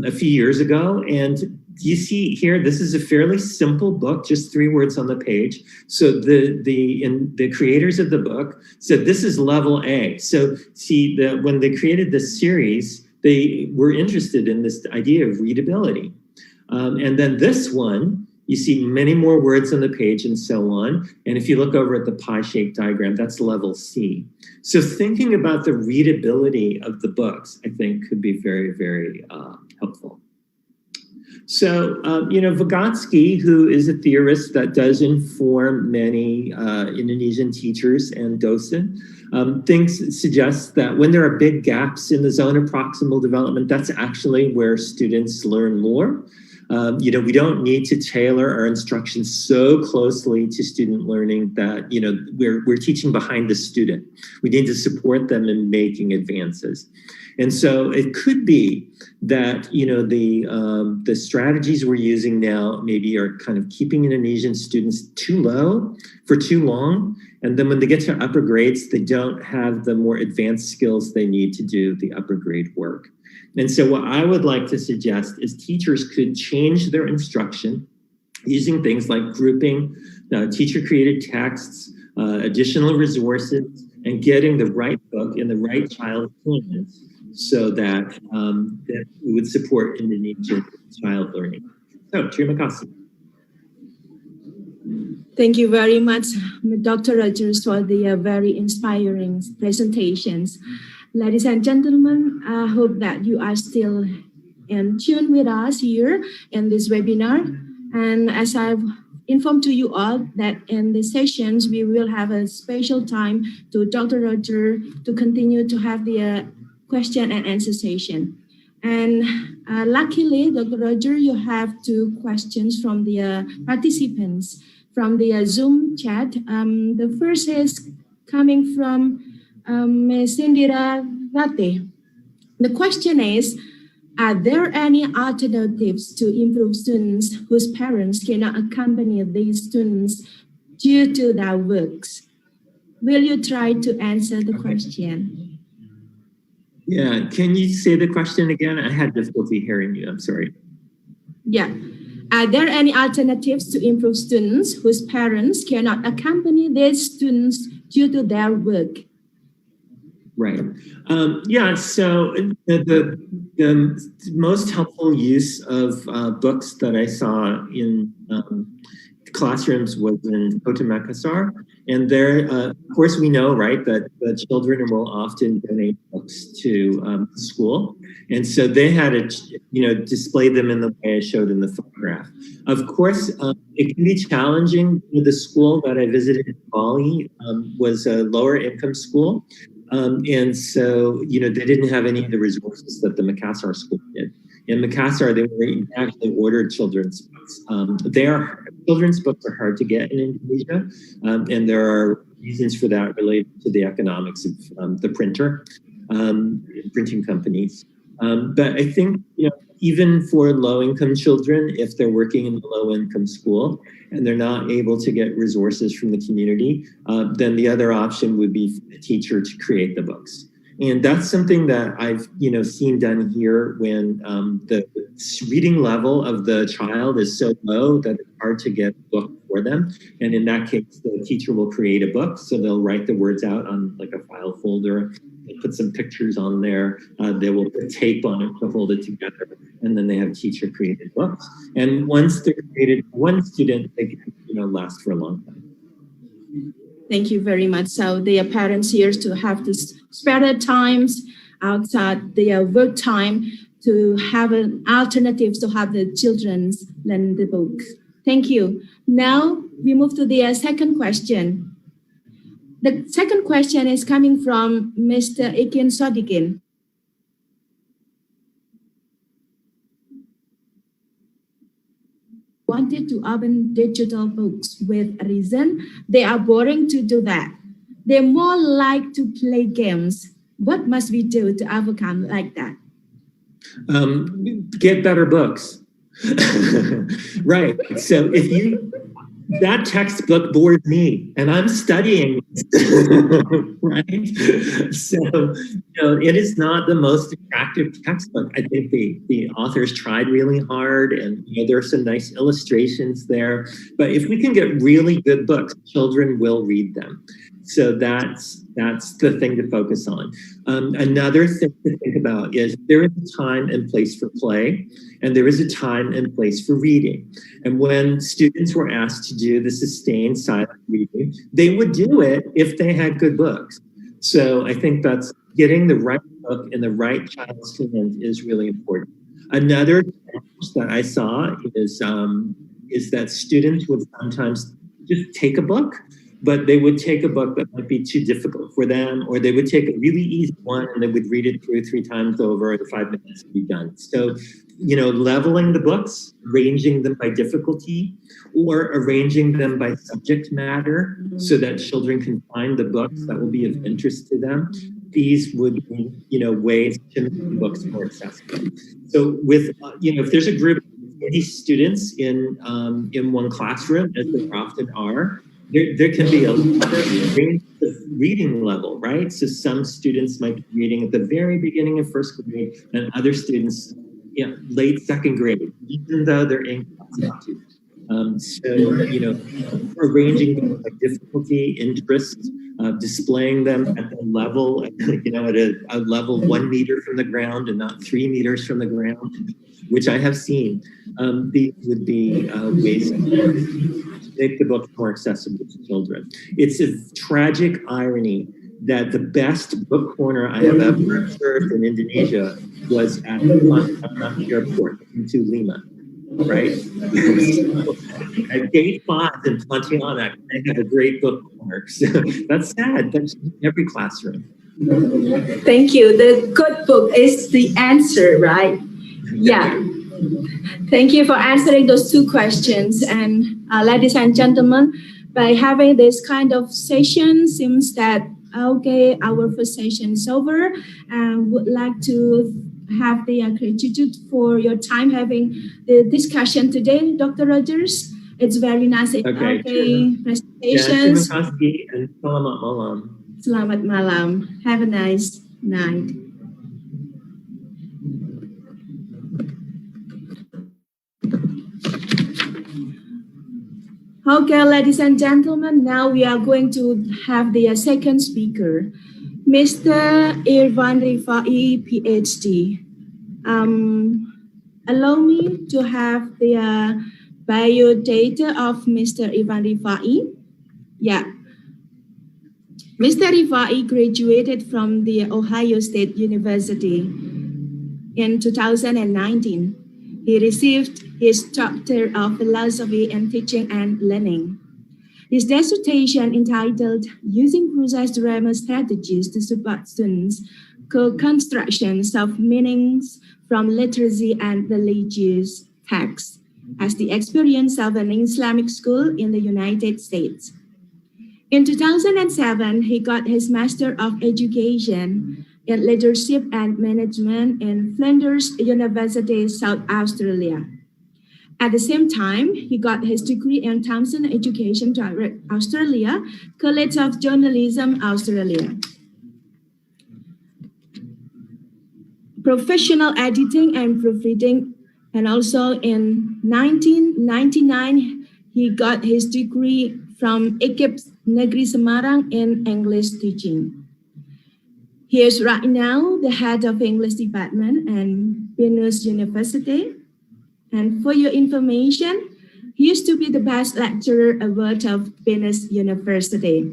a few years ago. And you see here, this is a fairly simple book, just 3 words on the page. So the creators of the book said this is level A. So see, when they created this series, they were interested in this idea of readability. And then this one, you see many more words on the page and so on. And if you look over at the pie-shaped diagram, that's level C. So thinking about the readability of the books, I think could be very, very helpful. So, Vygotsky, who is a theorist that does inform many Indonesian teachers and docents, suggests that when there are big gaps in the zone of proximal development, that's actually where students learn more. We don't need to tailor our instruction so closely to student learning that, we're teaching behind the student. We need to support them in making advances. And so it could be that, the strategies we're using now maybe are kind of keeping Indonesian students too low for too long. And then when they get to upper grades, they don't have the more advanced skills they need to do the upper grade work. And so what I would like to suggest is teachers could change their instruction using things like grouping, teacher-created texts, additional resources, and getting the right book in the right child's hands so that it would support Indonesian child learning. So, terima kasih. Thank you very much, Dr. Rogers, for the very inspiring presentations. Ladies and gentlemen, I hope that you are still in tune with us here in this webinar. And as I've informed to you all that in the sessions, we will have a special time to Dr. Roger to continue to have the question and answer session. And luckily, Dr. Roger, you have 2 questions from the participants from the Zoom chat. The first is coming from Ms. Indira Rate. The question is, Are there any alternatives to improve students whose parents cannot accompany these students due to their works? Will you try to answer the question? Yeah, can you say the question again? I had difficulty hearing you. I'm sorry. Yeah. Are there any alternatives to improve students whose parents cannot accompany their students due to their work? Right. Yeah, so the most helpful use of books that I saw in classrooms was in Kota Makassar. And there, of course, we know, right, that the children will often donate books to school. And so they had to, display them in the way I showed in the photograph. Of course, it can be challenging. The school that I visited in Bali was a lower income school. And so, they didn't have any of the resources that the Makassar school did. In Makassar, they actually ordered children's books. Children's books are hard to get in Indonesia, and there are reasons for that related to the economics of the printing companies. But I think, even for low-income children, if they're working in a low-income school and they're not able to get resources from the community, then the other option would be for the teacher to create the books. And that's something that I've, seen done here when the reading level of the child is so low that it's hard to get a book for them. And in that case, the teacher will create a book. So they'll write the words out on like a file folder, put some pictures on there. They will put tape on it to hold it together. And then they have teacher created books. And once they're created, one student, they can, last for a long time. Thank you very much. So their parents here to have this spare times outside their work time to have an alternative to have the children learn the book. Thank you. Now we move to the second question. The second question is coming from Mr. Ikin Sodikin. Wanted to open digital books with a reason. They are boring to do that. They more like to play games. What must we do to overcome like that? Get better books. Right. So that textbook bored me and I'm studying, right? So, it is not the most attractive textbook. I think the authors tried really hard and there are some nice illustrations there, but if we can get really good books, children will read them. So that's the thing to focus on. Another thing to think about is there is a time and place for play, and there is a time and place for reading. And when students were asked to do the sustained silent reading, they would do it if they had good books. So I think that's getting the right book in the right child's hands is really important. Another challenge that I saw is that students would sometimes just take a book, but they would take a book that might be too difficult for them, or they would take a really easy one and they would read it 2 or 3 times over in 5 minutes to be done. So, leveling the books, arranging them by difficulty, or arranging them by subject matter so that children can find the books that will be of interest to them. These would be, ways to make the books more accessible. So with, if there's a group of 80 students in one classroom, as there often are, there can be a lot of range of reading level, right? So some students might be reading at the very beginning of first grade, and other students, late second grade, even though they're in class. So, arranging them by difficulty, interest, displaying them at the level, at a level 1 meter from the ground and not 3 meters from the ground, which I have seen. These would be ways to make the book more accessible to children. It's a tragic irony that the best book corner I have ever observed in Indonesia was at the airport into Lima, right? At Gate 5 in Pontianak, they have a great book corner. So that's sad. That's every classroom. Thank you. The good book is the answer, right? Yeah. Thank you for answering those 2 questions. And ladies and gentlemen, by having this kind of session, seems that, okay, our first session is over. And would like to have the gratitude for your time having the discussion today, Dr. Rogers. It's very nice. Okay. Okay, Ya, presentations. terima kasih dan selamat malam. Selamat malam. Have a nice night. Okay, ladies and gentlemen, now we are going to have the second speaker, Mr. Irfan Rifai, PhD. Allow me to have the biodata of Mr. Irfan Rifai. Yeah. Mr. Rifai graduated from the Ohio State University in 2019. He received his Doctor of Philosophy in Teaching and Learning. His dissertation entitled Using Process-Driven Strategies to Support Students' Co-Constructions of Meanings from Literacy and Religious Texts as the Experience of an Islamic School in the United States. In 2007, he got his Master of Education in Leadership and Management in Flinders University, South Australia. At the same time, he got his degree in Thomson Education Direct Australia, College of Journalism Australia. Professional editing and proofreading, and also in 1999, he got his degree from IKIP Negeri Semarang in English teaching. He is right now the head of English department at Venus University. And for your information, he used to be the best lecturer award of Venus University.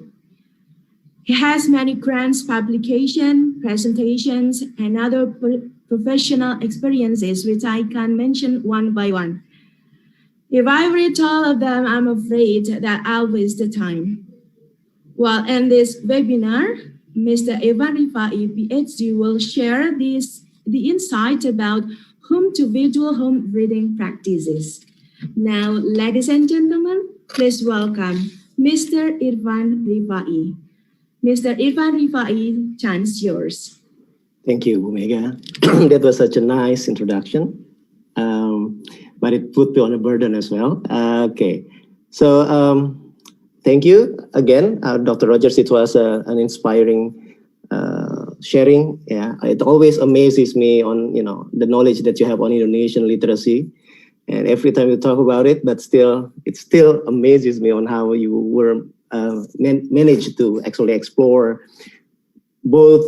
He has many grants, publications, presentations, and other professional experiences, which I can mention one by one. If I read all of them, I'm afraid that I'll waste the time. Well, in this webinar, Mr. Irfan Rifai, PhD, will share the insight about home to visual home reading practices. Now, ladies and gentlemen, please welcome Mr. Irfan Rifai. Mr. Irfan Rifai, chance yours. Thank you, Omega. That was such a nice introduction, but it put me on a burden as well. Okay, so thank you again, Dr. Rogers. It was an inspiring sharing. Yeah, it always amazes me on the knowledge that you have on Indonesian literacy, and every time you talk about it, but it still amazes me on how you were managed to actually explore both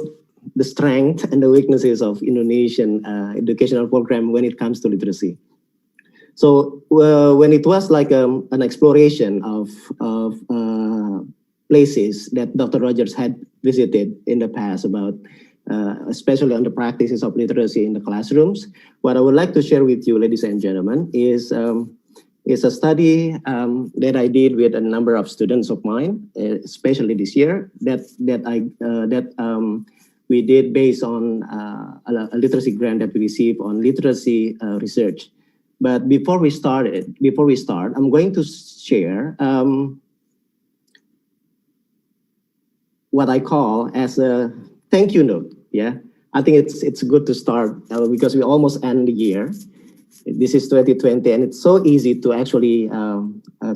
the strength and the weaknesses of Indonesian educational program when it comes to literacy. So when it was like an exploration of places that Dr. Rogers had visited in the past about, especially on the practices of literacy in the classrooms, what I would like to share with you, ladies and gentlemen, is a study that I did with a number of students of mine, especially this year, that we did based on a literacy grant that we received on literacy research. But before we start, I'm going to share what I call as a thank you note. Yeah, I think it's good to start because we almost end the year. This is 2020, and it's so easy to actually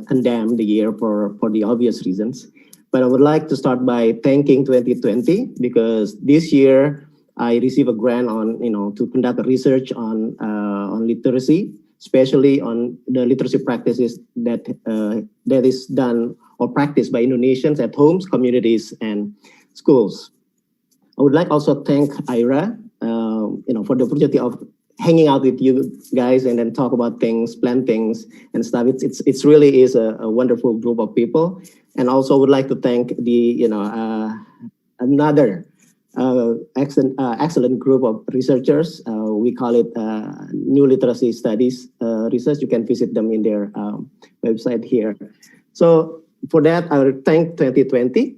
condemn the year for the obvious reasons. But I would like to start by thanking 2020 because this year I received a grant on to conduct a research on literacy, especially on the literacy practices that is done or practiced by Indonesians at homes, communities, and schools. I would like also thank Ira, for the opportunity of hanging out with you guys and then talk about things, plan things and stuff. It's really is a wonderful group of people. And also would like to thank the another excellent group of researchers. We call it New Literacy Studies Research. You can visit them in their website here. So for that, I will thank 2020.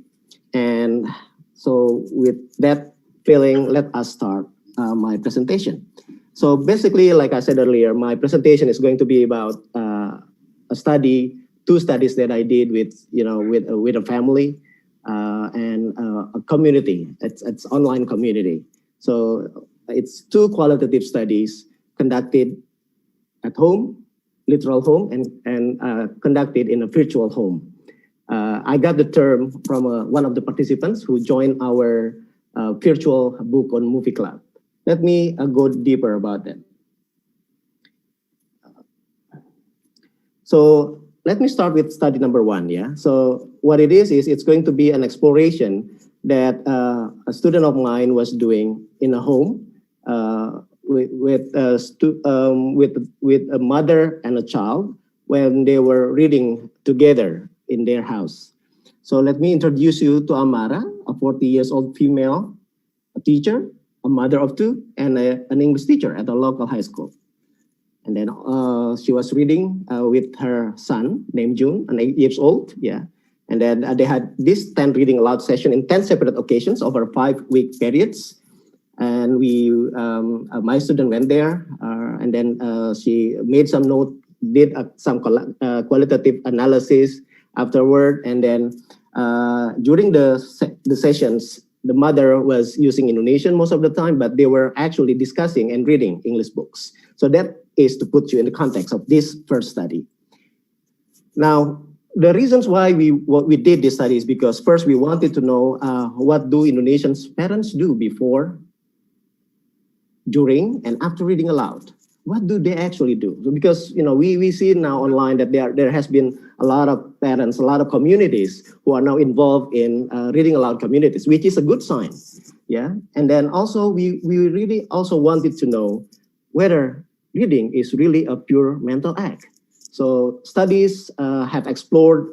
And so with that feeling, let us start my presentation. So basically, like I said earlier, my presentation is going to be about two studies that I did with a family and a community. It's online community. So it's 2 qualitative studies conducted at home, literal home, and conducted in a virtual home. I got the term from one of the participants who joined our virtual book on movie club. Let me go deeper about that. So let me start with study number 1. Yeah. So what it is it's going to be an exploration that a student of mine was doing in a home with a mother and a child when they were reading together in their house. So let me introduce you to Amara, a 40-year-old female teacher, a mother of 2, and an English teacher at a local high school. And then she was reading with her son named June, an 8 years old. Yeah. And then they had this 10 reading aloud session in 10 separate occasions over 5-week periods. And my student went there, and then she made some note, did some qualitative analysis afterward. And then during the sessions, the mother was using Indonesian most of the time, but they were actually discussing and reading English books. So that is to put you in the context of this first study. Now, the reasons why we did this study is because first we wanted to know what do Indonesian parents do before, during, and after reading aloud. What do they actually do? Because we see now online that there has been a lot of parents, a lot of communities who are now involved in reading aloud communities, which is a good sign. Yeah, and then also we really also wanted to know whether reading is really a pure mental act. So studies have explored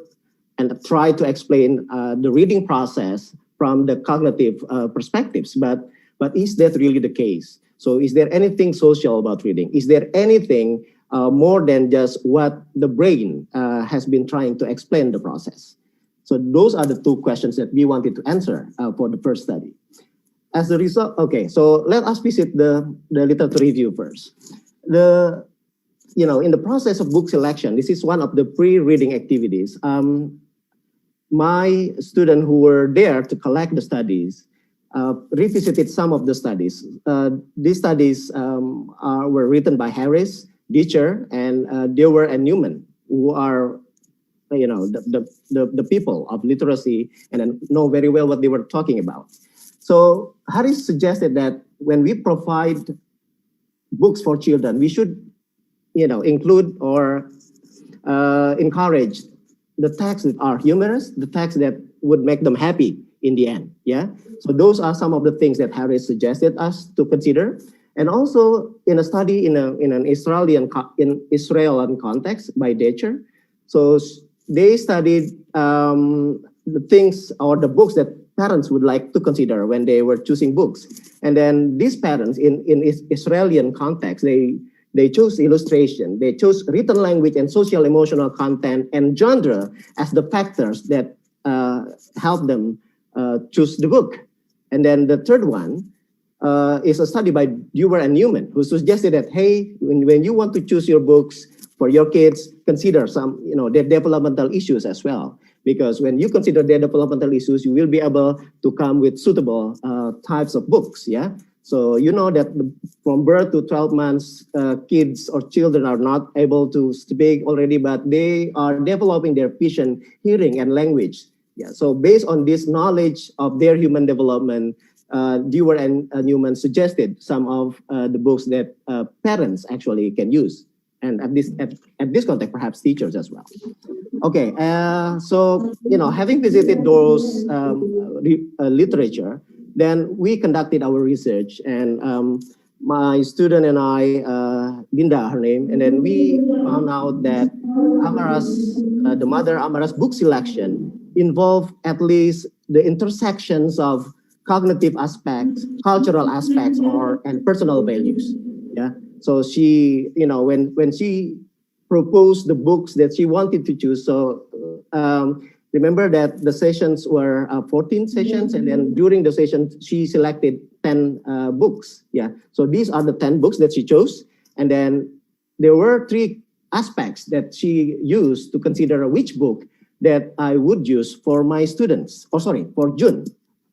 and tried to explain the reading process from the cognitive perspectives, but is that really the case? So is there anything social about reading? Is there anything more than just what the brain has been trying to explain the process? So those are the 2 questions that we wanted to answer for the first study. As a result, okay, so let us visit the literature review first. In the process of book selection, this is one of the pre-reading activities. My students who were there to collect the studies revisited some of the studies. These studies were written by Harris, Ditcher, and Dewar and Newman, who are the people of literacy and know very well what they were talking about. So Harris suggested that when we provide books for children, we should include or encourage the texts that are humorous, the texts that would make them happy in the end. Yeah. So those are some of the things that Harris suggested us to consider. And also in a study in an Israeli context by Ditcher. So they studied the things or the books that parents would like to consider when they were choosing books. And then these parents in Israeli context, they chose illustration, they chose written language and social emotional content and genre as the factors that help them choose the book. And then the third one is a study by Dewar and Newman, who suggested that, hey, when you want to choose your books for your kids, consider some, their developmental issues as well. Because when you consider their developmental issues, you will be able to come with suitable types of books, yeah? So you know that from birth to 12 months, kids or children are not able to speak already, but they are developing their vision, hearing, and language. Yeah. So based on this knowledge of their human development, Dewar and Newman suggested some of the books that parents actually can use, and at this context, perhaps teachers as well. Okay. So having visited those literature, then we conducted our research, and my student and I, Linda, her name, and then we found out that the mother Amara's book selection involved at least the intersections of cognitive aspects, cultural aspects, and personal values. Yeah. So she, when she proposed the books that she wanted to choose, so remember that the sessions were 14 sessions, and then during the session, she selected 10 books. Yeah. So these are the 10 books that she chose. And then there were 3 aspects that she used to consider which book that I would use for my students, for June,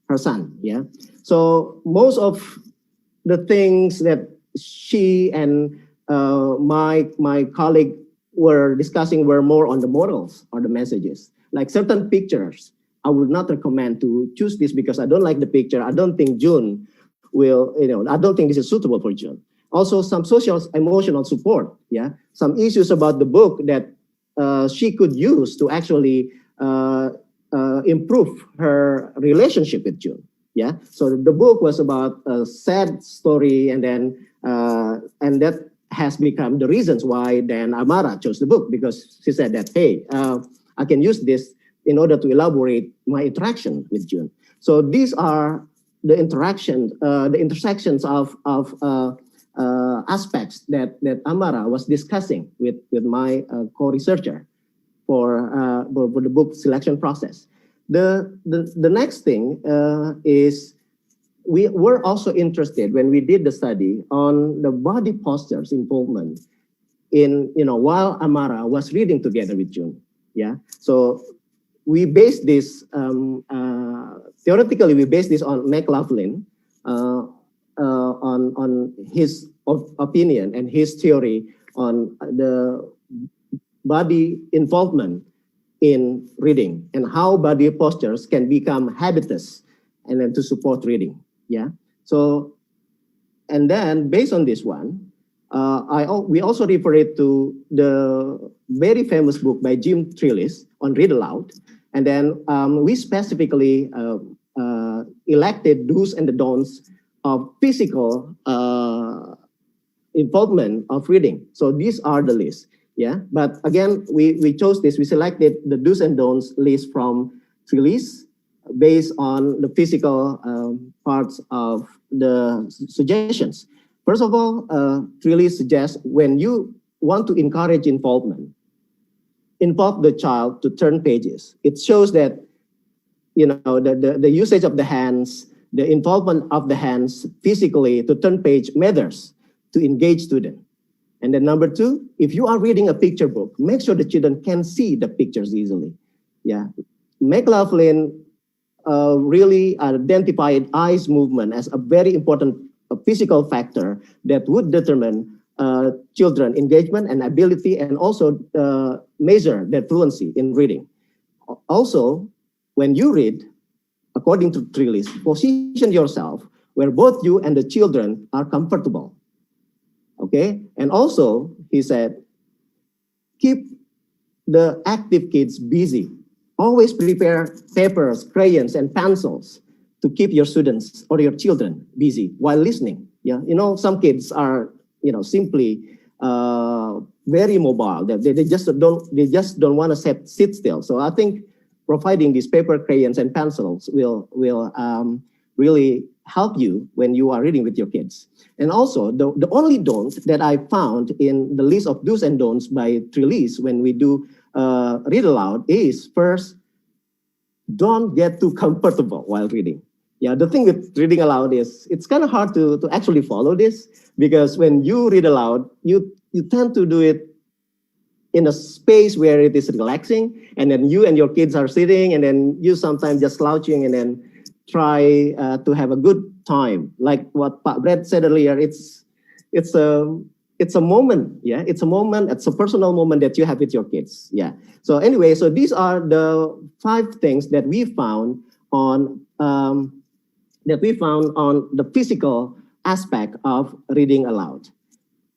her son. Yeah. So most of the things that she and my colleague were discussing were more on the morals or the messages. Like certain pictures, I would not recommend to choose this because I don't like the picture. I don't think June will, I don't think this is suitable for June. Also, some social emotional support, yeah, some issues about the book that she could use to actually improve her relationship with June. Yeah, so the book was about a sad story, and then and that has become the reasons why then Amara chose the book, because she said that, hey, I can use this in order to elaborate my interaction with June. So these are the intersections of aspects that Amara was discussing with my co-researcher for the book selection process. The next thing is we were also interested when we did the study on the body postures involvement in, while Amara was reading together with June. Yeah, so we based this, theoretically, we based this on McLaughlin, on his opinion and his theory on the body involvement in reading and how body postures can become habitus and then to support reading. Yeah. So, and then based on this one, we also refer it to the very famous book by Jim Trillis on Read Aloud. And then we specifically elected do's and the don'ts of physical involvement of reading. So these are the lists. Yeah, but again, we chose this. We selected the do's and don'ts list from Trillis based on the physical parts of the suggestions. First of all, Trillis suggests when you want to encourage involvement, involve the child to turn pages. It shows that, the usage of the hands, the involvement of the hands physically to turn page matters to engage students. And then number two, if you are reading a picture book, make sure the children can see the pictures easily. Yeah, McLaughlin really identified eyes movement as a very important physical factor that would determine children engagement and ability, and also measure their fluency in reading. Also, when you read, according to Trillis, position yourself where both you and the children are comfortable. Okay, and also he said, keep the active kids busy. Always prepare papers, crayons, and pencils to keep your students or your children busy while listening. Yeah, some kids are, simply very mobile. They just don't want to sit still. So I think providing these paper, crayons, and pencils will really help you when you are reading with your kids. And also, the only don't that I found in the list of do's and don'ts by Trillis when we do read aloud is, first, don't get too comfortable while reading. Yeah, the thing with reading aloud is it's kind of hard to actually follow this, because when you read aloud, you tend to do it in a space where it is relaxing, and then you and your kids are sitting, and then you sometimes just slouching and then try to have a good time. Like what Pak Brett said earlier, it's a moment. Yeah, it's a moment. It's a personal moment that you have with your kids. Yeah. So anyway, so these are the 5 things that we found on the physical aspect of reading aloud.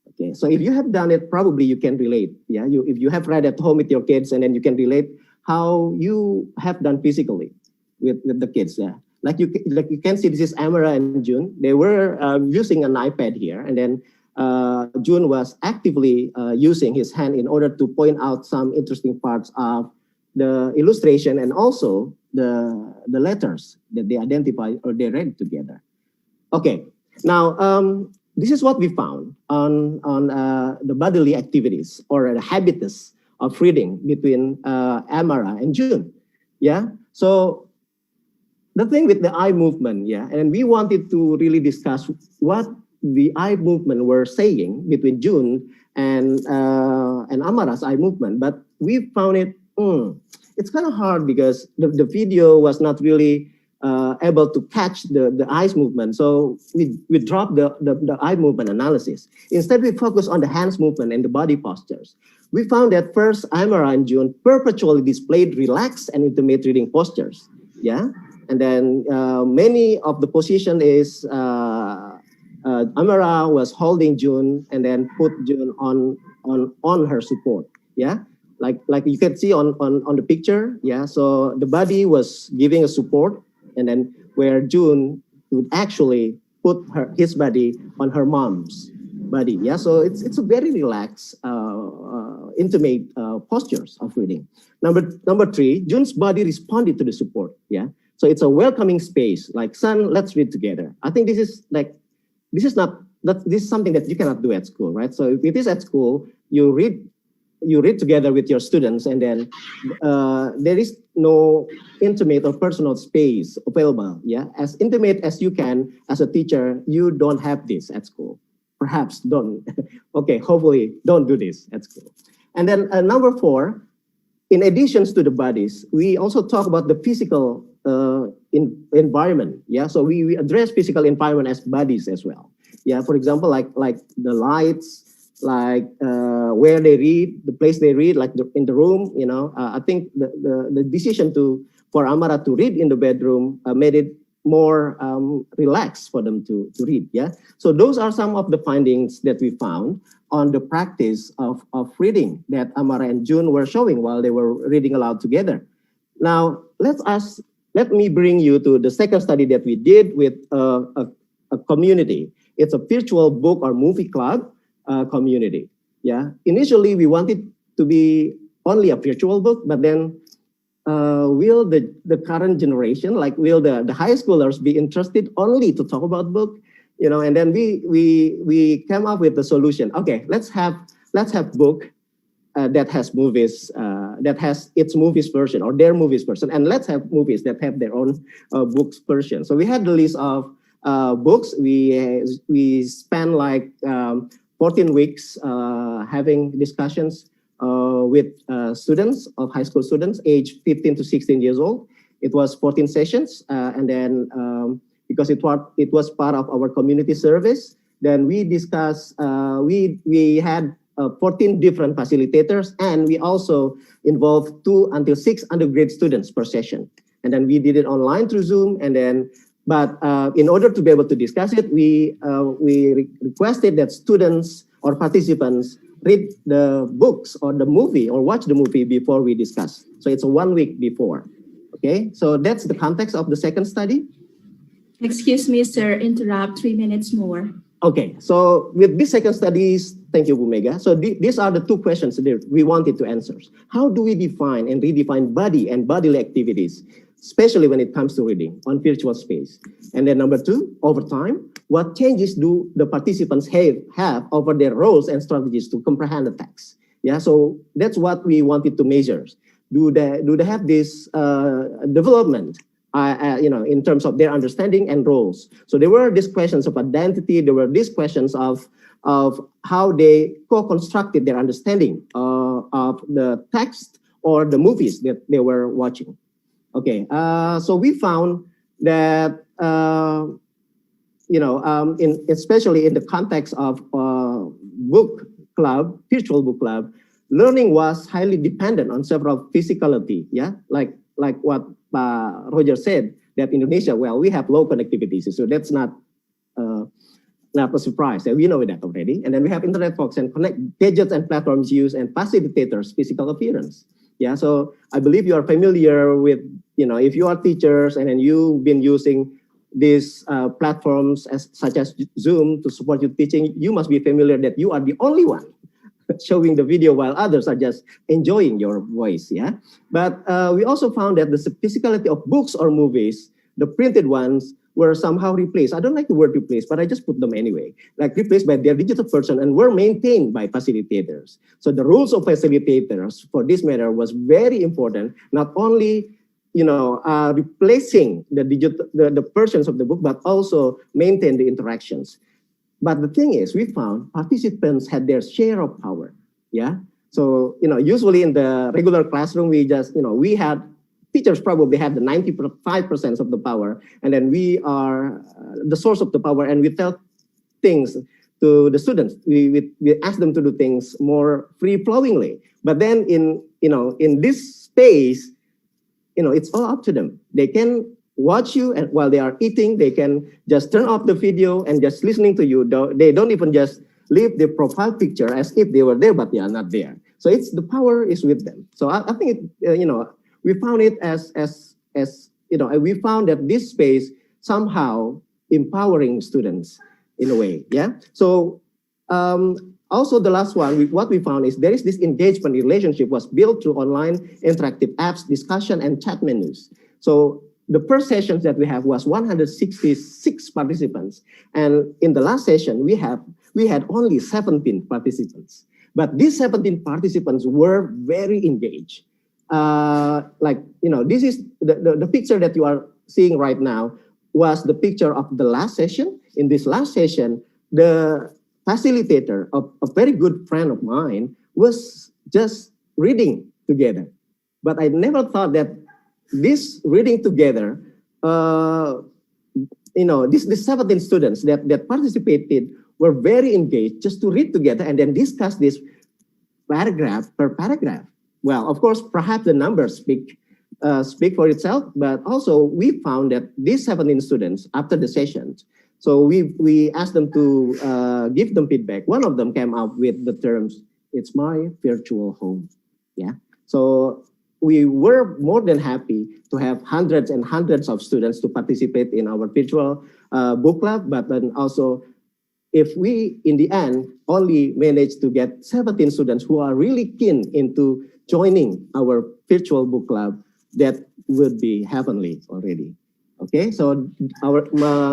Okay, so if you have done it, probably you can relate. Yeah, if you have read at home with your kids, and then you can relate how you have done physically with the kids. Yeah, like you can see, this is Amara and June. They were using an iPad here, and then June was actively using his hand in order to point out some interesting parts of the illustration, and also the letters that they identified or they read together. Okay, now this is what we found on the bodily activities or the habitus of reading between Amara and June. Yeah, so the thing with the eye movement, yeah, and we wanted to really discuss what the eye movement were saying between June and Amara's eye movement, but we found it it's kind of hard because the video was not really able to catch the eyes movement. So we dropped the eye movement analysis. Instead, we focus on the hands movement and the body postures. We found that first, Amara and June perpetually displayed relaxed and intimate reading postures. Yeah, and then many of the position is Amara was holding June and then put June on her support. Yeah, like you can see on the picture. Yeah, so the body was giving a support, and then where June would actually put his body on her mom's body. Yeah, so it's a very relaxed, intimate postures of reading. Number three, June's body responded to the support. Yeah, so it's a welcoming space. Like, son, let's read together. I think this is something that you cannot do at school, right? So if it is at school, you read together with your students, and then there is no intimate or personal space available. Yeah, as intimate as you can as a teacher, you don't have this at school. Perhaps don't. Okay, hopefully don't do this at school. And then number four, in addition to the bodies, we also talk about the physical environment. Yeah, so we address physical environment as bodies as well. Yeah, for example, like the lights, like where they read, the place they read, like in the room. You know, I think the decision for Amara to read in the bedroom made it more relaxed for them to read. Yeah, so those are some of the findings that we found on the practice of reading that Amara and June were showing while they were reading aloud together. Now let me bring you to the second study that we did with a community. It's a virtual book or movie club community. Yeah, initially we wanted to be only a virtual book, but then will the current generation, like will the high schoolers be interested only to talk about book? You know, and then we came up with the solution. Okay, let's have book that has movies, that has its movies version or their movies version, and let's have movies that have their own books version. So we had the list of books. We spent like 14 weeks having discussions with students of high school students aged 15 to 16 years old. It was 14 sessions, and then because it was part of our community service, then we discussed. We had 14 different facilitators, and we also involved 2 until 6 undergrad students per session. And then we did it online through Zoom, and then. But in order to be able to discuss it, we requested that students or participants read the books or the movie or watch the movie before we discuss. So it's a 1 week before. Okay, so that's the context of the second study. Excuse me, sir, interrupt 3 minutes more. Okay, so with this second studies, thank you, Bumega. So these are the 2 questions that we wanted to answer. How do we define and redefine body and bodily activities, especially when it comes to reading on virtual space? And then number 2, over time, what changes do the participants have over their roles and strategies to comprehend the text? Yeah, so that's what we wanted to measure. Do they have this development, in terms of their understanding and roles? So there were these questions of identity. There were these questions of how they co-constructed their understanding of the text or the movies that they were watching. Okay, so we found that especially in the context of book club, virtual book club, learning was highly dependent on several physicality. Yeah, like what Roger said, that Indonesia, well, we have low connectivity, so that's not a surprise. We know that already. And then we have internet folks and connect gadgets and platforms used and facilitators' physical appearance. Yeah, so I believe you are familiar with, if you are teachers and then you've been using these platforms such as Zoom to support your teaching, you must be familiar that you are the only one showing the video while others are just enjoying your voice. Yeah, but we also found that the physicality of books or movies, the printed ones, were somehow replaced. I don't like the word replaced, but I just put them anyway, like replaced by their digital version and were maintained by facilitators. So the rules of facilitators for this matter was very important, not only replacing the versions of the book, but also maintain the interactions. But the thing is, we found participants had their share of power. Yeah. So, usually in the regular classroom, we just, we had teachers probably have the 95% of the power, and then we are the source of the power, and we tell things to the students. We ask them to do things more free-flowingly. But then in this space, it's all up to them. They can watch you, and while they are eating, they can just turn off the video and just listening to you. They don't even just leave the profile picture as if they were there, but they are not there. So the power is with them. So I think we found it as we found that this space somehow empowering students in a way. Yeah. So also the last one, what we found is there is this engagement relationship was built through online interactive apps, discussion, and chat menus. So the first sessions that we have was 166 participants, and in the last session we had only 17 participants. But these 17 participants were very engaged. This is the picture that you are seeing right now was the picture of the last session. In this last session, the facilitator, a very good friend of mine, was just reading together. But I never thought that this reading together, these 17 students that participated were very engaged just to read together and then discuss this paragraph per paragraph. Well, of course, perhaps the numbers speak for itself, but also we found that these 17 students, after the sessions, so we asked them to give them feedback. One of them came up with the terms, "It's my virtual home." Yeah. So we were more than happy to have hundreds and hundreds of students to participate in our virtual book club, but then also if we, in the end, only managed to get 17 students who are really keen into joining our virtual book club, that would be heavenly already. Okay, so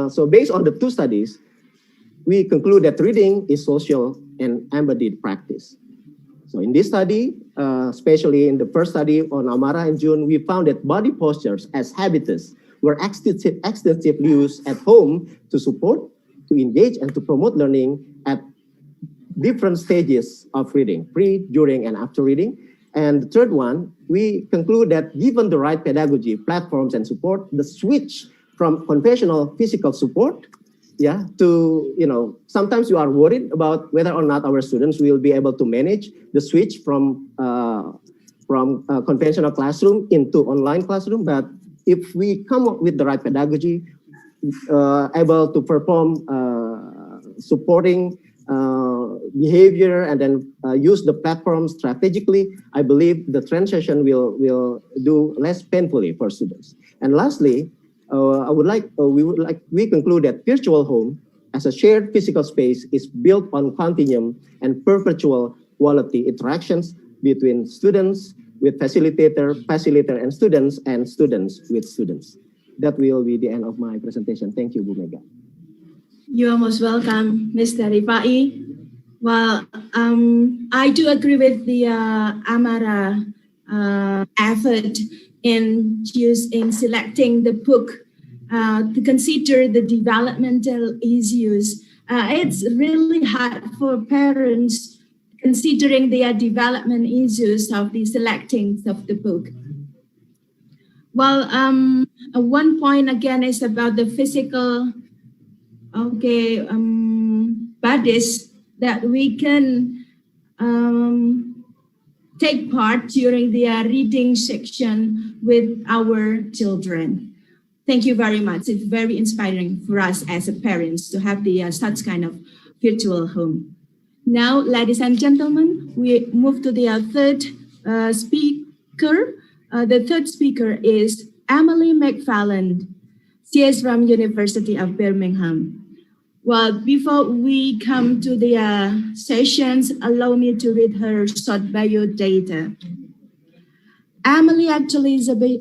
so based on the two studies, we conclude that reading is social and embodied practice. So in this study, especially in the first study on Amara in June, we found that body postures as habitus were extensively used at home to support, to engage, and to promote learning at different stages of reading, pre, during, and after reading. And the third one, we conclude that given the right pedagogy, platforms, and support, the switch from conventional physical support, to, sometimes you are worried about whether or not our students will be able to manage the switch from conventional classroom into online classroom. But if we come up with the right pedagogy, able to perform supporting behavior and then use the platform strategically, I believe the transition will do less painfully for students. And lastly, we conclude that virtual home as a shared physical space is built on continuum and perpetual quality interactions between students with facilitator, and students with students. That will be the end of my presentation. Thank you, Bu Mega. You are most welcome, Mr. Rifai. Well, I do agree with the Amara effort in selecting the book to consider the developmental issues. It's really hard for parents considering their development issues of the selecting of the book. Well, one point again is about the physical bodies that we can take part during the reading section with our children. Thank you very much. It's very inspiring for us as a parents to have the such kind of virtual home. Now, ladies and gentlemen, we move to the third speaker. The third speaker is Emily McFarland. She is from University of Birmingham. Well, before we come to the sessions, allow me to read her short bio data. Emily actually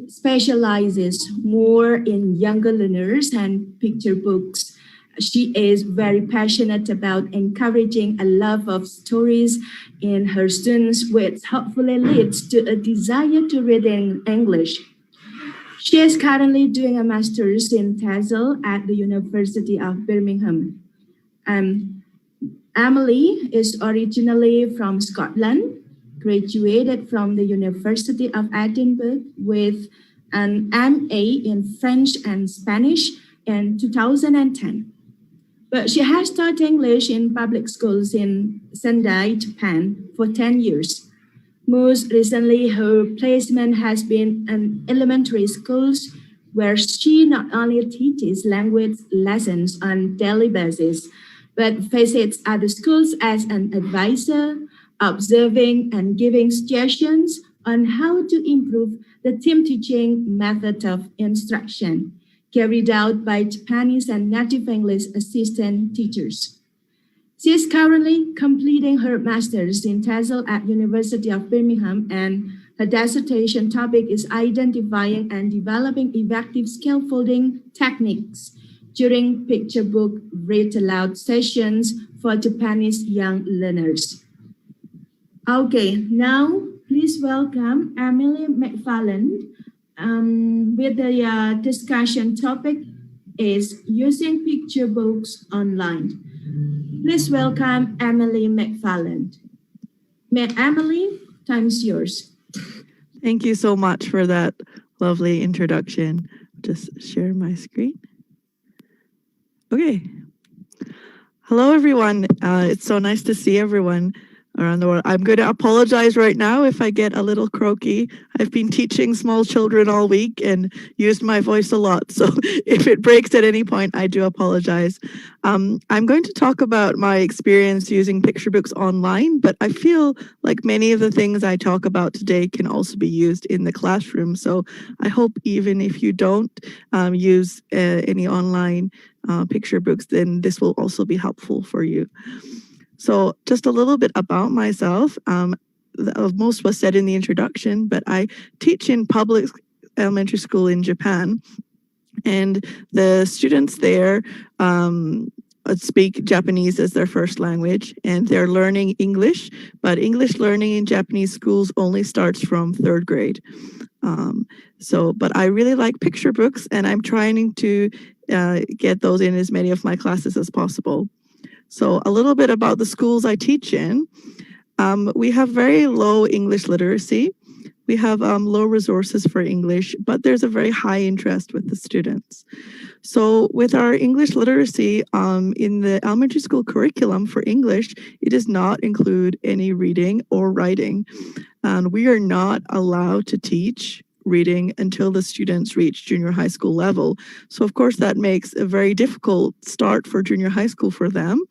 specializes more in younger learners and picture books. She is very passionate about encouraging a love of stories in her students, which hopefully leads to a desire to read in English. She is currently doing a master's in TESOL at the University of Birmingham. Emily is originally from Scotland, graduated from the University of Edinburgh with an MA in French and Spanish in 2010. But she has taught English in public schools in Sendai, Japan for 10 years. Most recently, her placement has been in elementary schools where she not only teaches language lessons on daily basis, but visits other schools as an advisor, observing and giving suggestions on how to improve the team teaching method of instruction carried out by Japanese and native English assistant teachers. She is currently completing her master's in TESOL at University of Birmingham, and her dissertation topic is identifying and developing effective scaffolding techniques during picture book read aloud sessions for Japanese young learners. Okay, now please welcome Emily McFarland with the discussion topic is using picture books online. Please welcome Emily McFarland. Emily, time's yours. Thank you so much for that lovely introduction. Just share my screen. Okay. Hello, everyone. It's so nice to see everyone around the world. I'm going to apologize right now if I get a little croaky. I've been teaching small children all week and used my voice a lot. So if it breaks at any point, I do apologize. I'm going to talk about my experience using picture books online, but I feel like many of the things I talk about today can also be used in the classroom. So I hope even if you don't use any online picture books, then this will also be helpful for you. So just a little bit about myself. Most was said in the introduction, but I teach in public elementary school in Japan. And the students there speak Japanese as their first language, and they're learning English, but English learning in Japanese schools only starts from 3rd grade. But I really like picture books, and I'm trying to get those in as many of my classes as possible. So a little bit about the schools I teach in. We have very low English literacy. We have low resources for English, but there's a very high interest with the students. So with our English literacy in the elementary school curriculum for English, it does not include any reading or writing. And we are not allowed to teach reading until the students reach junior high school level. So of course that makes a very difficult start for junior high school for them.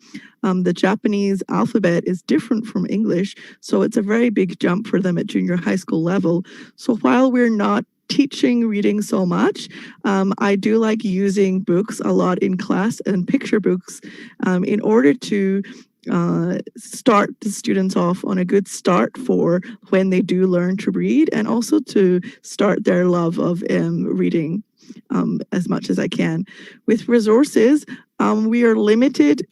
The Japanese alphabet is different from English, so it's a very big jump for them at junior high school level. So while we're not teaching reading so much, I do like using books a lot in class and picture books in order to start the students off on a good start for when they do learn to read, and also to start their love of reading as much as I can. With resources, we are limited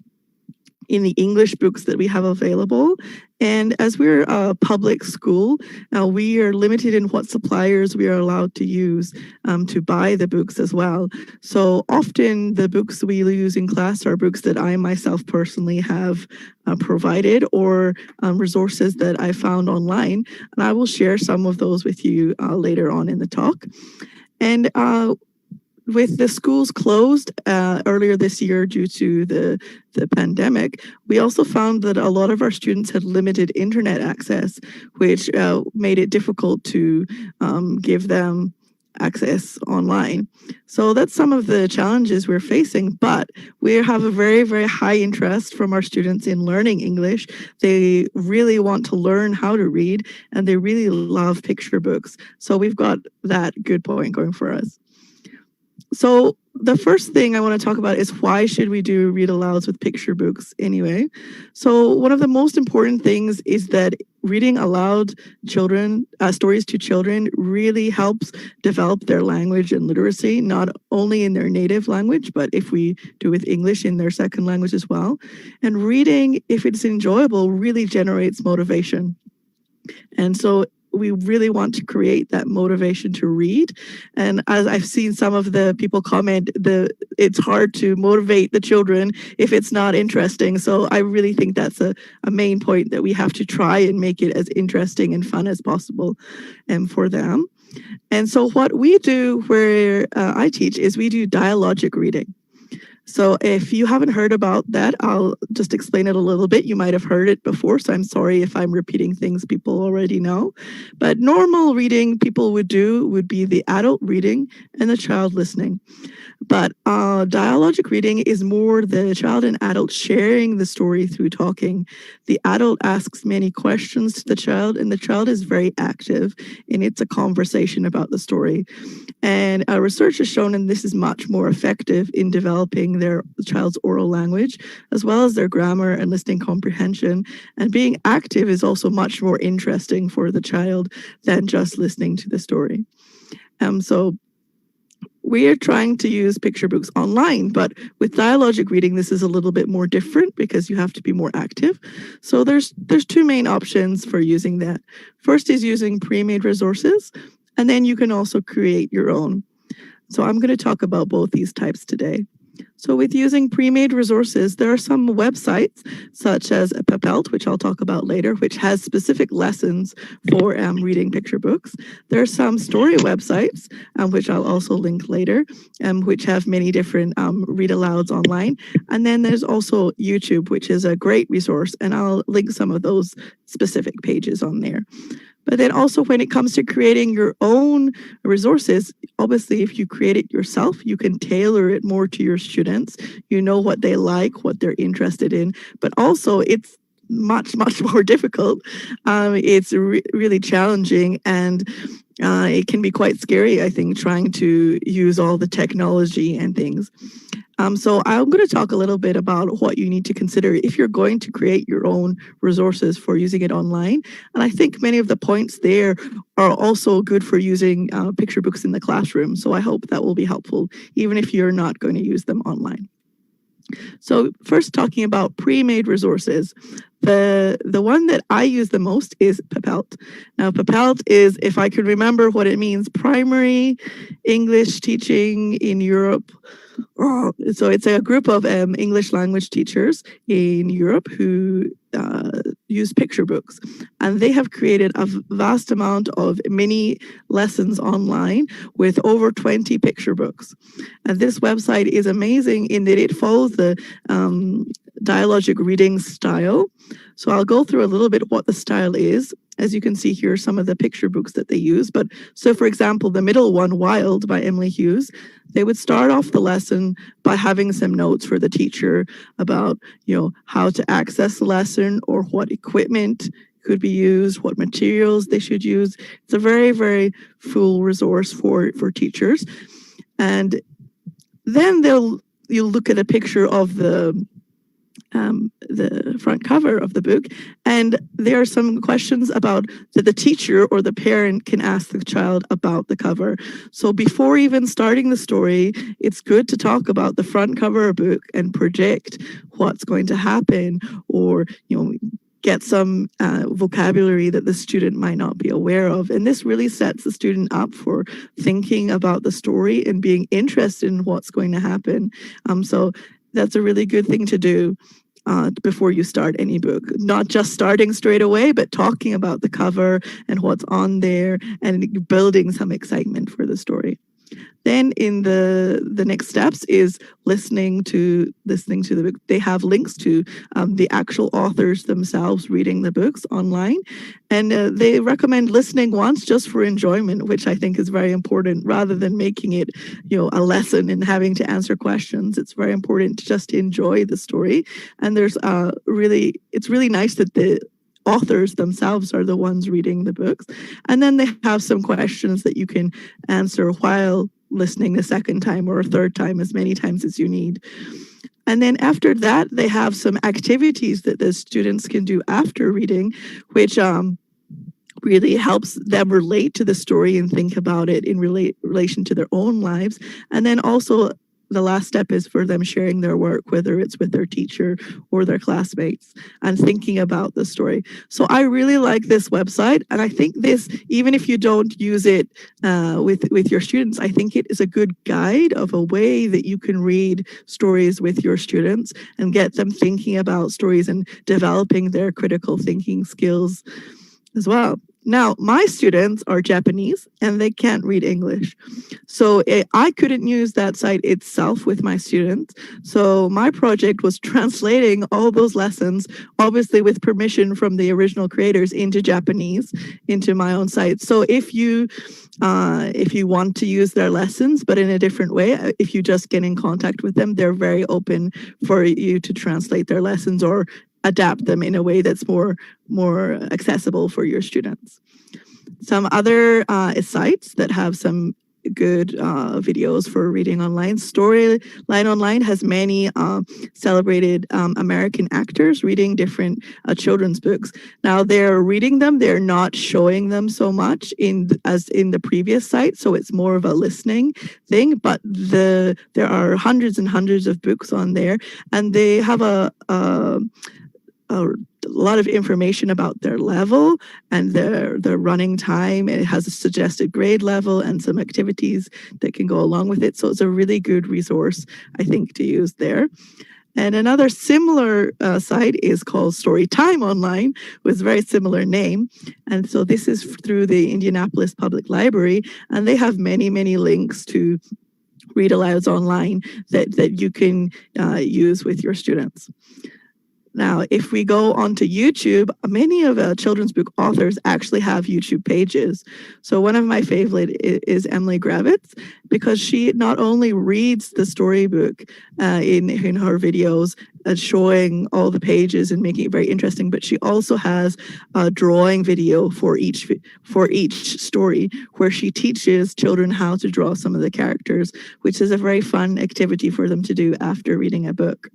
in the English books that we have available. And as we're a public school, we are limited in what suppliers we are allowed to use to buy the books as well. So often the books we use in class are books that I myself personally have provided, or resources that I found online. And I will share some of those with you later on in the talk. And with the schools closed earlier this year due to the pandemic, we also found that a lot of our students had limited internet access, which made it difficult to give them access online. So that's some of the challenges we're facing, but we have a very, very high interest from our students in learning English. They really want to learn how to read, and they really love picture books. So we've got that good point going for us. So the first thing I want to talk about is why should we do read alouds with picture books anyway? So one of the most important things is that reading aloud stories to children really helps develop their language and literacy, not only in their native language, but if we do with English, in their second language as well. And reading, if it's enjoyable, really generates motivation. And so we really want to create that motivation to read. And as I've seen some of the people comment, it's hard to motivate the children if it's not interesting. So I really think that's a main point, that we have to try and make it as interesting and fun as possible for them. And so what we do where I teach is we do dialogic reading. So if you haven't heard about that, I'll just explain it a little bit. You might have heard it before, so I'm sorry if I'm repeating things people already know. But normal reading people would do would be the adult reading and the child listening. But dialogic reading is more the child and adult sharing the story through talking. The adult asks many questions to the child, and the child is very active, and it's a conversation about the story. And research has shown, and this is much more effective in developing their child's oral language, as well as their grammar and listening comprehension. And being active is also much more interesting for the child than just listening to the story. So we are trying to use picture books online, but with dialogic reading, this is a little bit more different because you have to be more active. So there's two main options for using that. First is using pre-made resources, and then you can also create your own. So I'm going to talk about both these types today. So with using pre-made resources, there are some websites such as Papelt, which I'll talk about later, which has specific lessons for reading picture books. There are some story websites, which I'll also link later, which have many different read alouds online. And then there's also YouTube, which is a great resource, and I'll link some of those specific pages on there. But then also when it comes to creating your own resources, obviously if you create it yourself, you can tailor it more to your students. You know what they like, what they're interested in, but also it's much more difficult. It's really challenging, and it can be quite scary, I think, trying to use all the technology and things. So I'm going to talk a little bit about what you need to consider if you're going to create your own resources for using it online. And I think many of the points there are also good for using picture books in the classroom. So I hope that will be helpful, even if you're not going to use them online. So first, talking about pre-made resources, the one that I use the most is Papelt. Now, Papelt is, if I can remember what it means, primary English teaching in Europe. So it's a group of English language teachers in Europe who use picture books, and they have created a vast amount of mini lessons online with over 20 picture books. And this website is amazing in that it follows the dialogic reading style. So I'll go through a little bit what the style is. As you can see here, some of the picture books that they use. But so, for example, the middle one, Wild by Emily Hughes, they would start off the lesson by having some notes for the teacher about, how to access the lesson or what equipment could be used, what materials they should use. It's a very, very full resource for teachers. And then you'll look at a picture of the front cover of the book, and there are some questions about that the teacher or the parent can ask the child about the cover. So before even starting the story, it's good to talk about the front cover of a book and predict what's going to happen, or get some vocabulary that the student might not be aware of. And this really sets the student up for thinking about the story and being interested in what's going to happen. So that's a really good thing to do before you start any book. Not just starting straight away, but talking about the cover and what's on there and building some excitement for the story. Then in the next steps is listening to the book. They have links to the actual authors themselves reading the books online. And they recommend listening once just for enjoyment, which I think is very important, rather than making it, a lesson and having to answer questions. It's very important to just enjoy the story. And it's really nice that the authors themselves are the ones reading the books. And then they have some questions that you can answer while listening the second time or a third time, as many times as you need. And then after that, they have some activities that the students can do after reading, which really helps them relate to the story and think about it in relation to their own lives. And then also the last step is for them sharing their work, whether it's with their teacher or their classmates, and thinking about the story. So I really like this website, and I think this, even if you don't use it with your students, I think it is a good guide of a way that you can read stories with your students and get them thinking about stories and developing their critical thinking skills as well. Now, my students are Japanese and they can't read English. So I couldn't use that site itself with my students. So my project was translating all those lessons, obviously with permission from the original creators, into Japanese, into my own site. So if you want to use their lessons, but in a different way, if you just get in contact with them, they're very open for you to translate their lessons or adapt them in a way that's more accessible for your students. Some other sites that have some good videos for reading online. Storyline Online has many celebrated American actors reading different children's books. Now they're reading them, they're not showing them so much as in the previous site, so it's more of a listening thing, but there are hundreds and hundreds of books on there, and they have a lot of information about their level and their running time. It has a suggested grade level and some activities that can go along with it. So it's a really good resource, I think, to use there. And another similar site is called Storytime Online with a very similar name. And so this is through the Indianapolis Public Library, and they have many, many links to read alouds online that you can use with your students. Now, if we go onto YouTube, many of children's book authors actually have YouTube pages. So one of my favorite is Emily Gravitz, because she not only reads the storybook in her videos, showing all the pages and making it very interesting, but she also has a drawing video for each story where she teaches children how to draw some of the characters, which is a very fun activity for them to do after reading a book.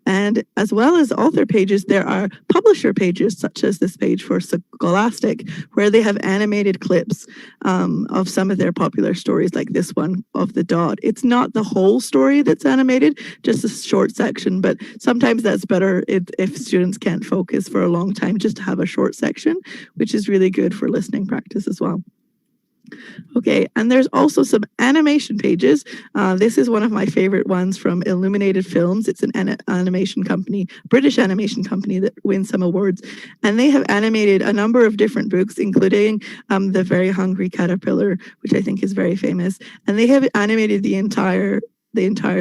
And as well as author pages, there are publisher pages, such as this page for Scholastic, where they have animated clips of some of their popular stories, like this one of the Dot. It's not the whole story that's animated, just a short section, but sometimes that's better if students can't focus for a long time, just to have a short section, which is really good for listening practice as well. Okay, and there's also some animation pages. This is one of my favorite ones from Illuminated Films. It's an animation company, British animation company that wins some awards. And they have animated a number of different books, including The Very Hungry Caterpillar, which I think is very famous. And they have animated the entire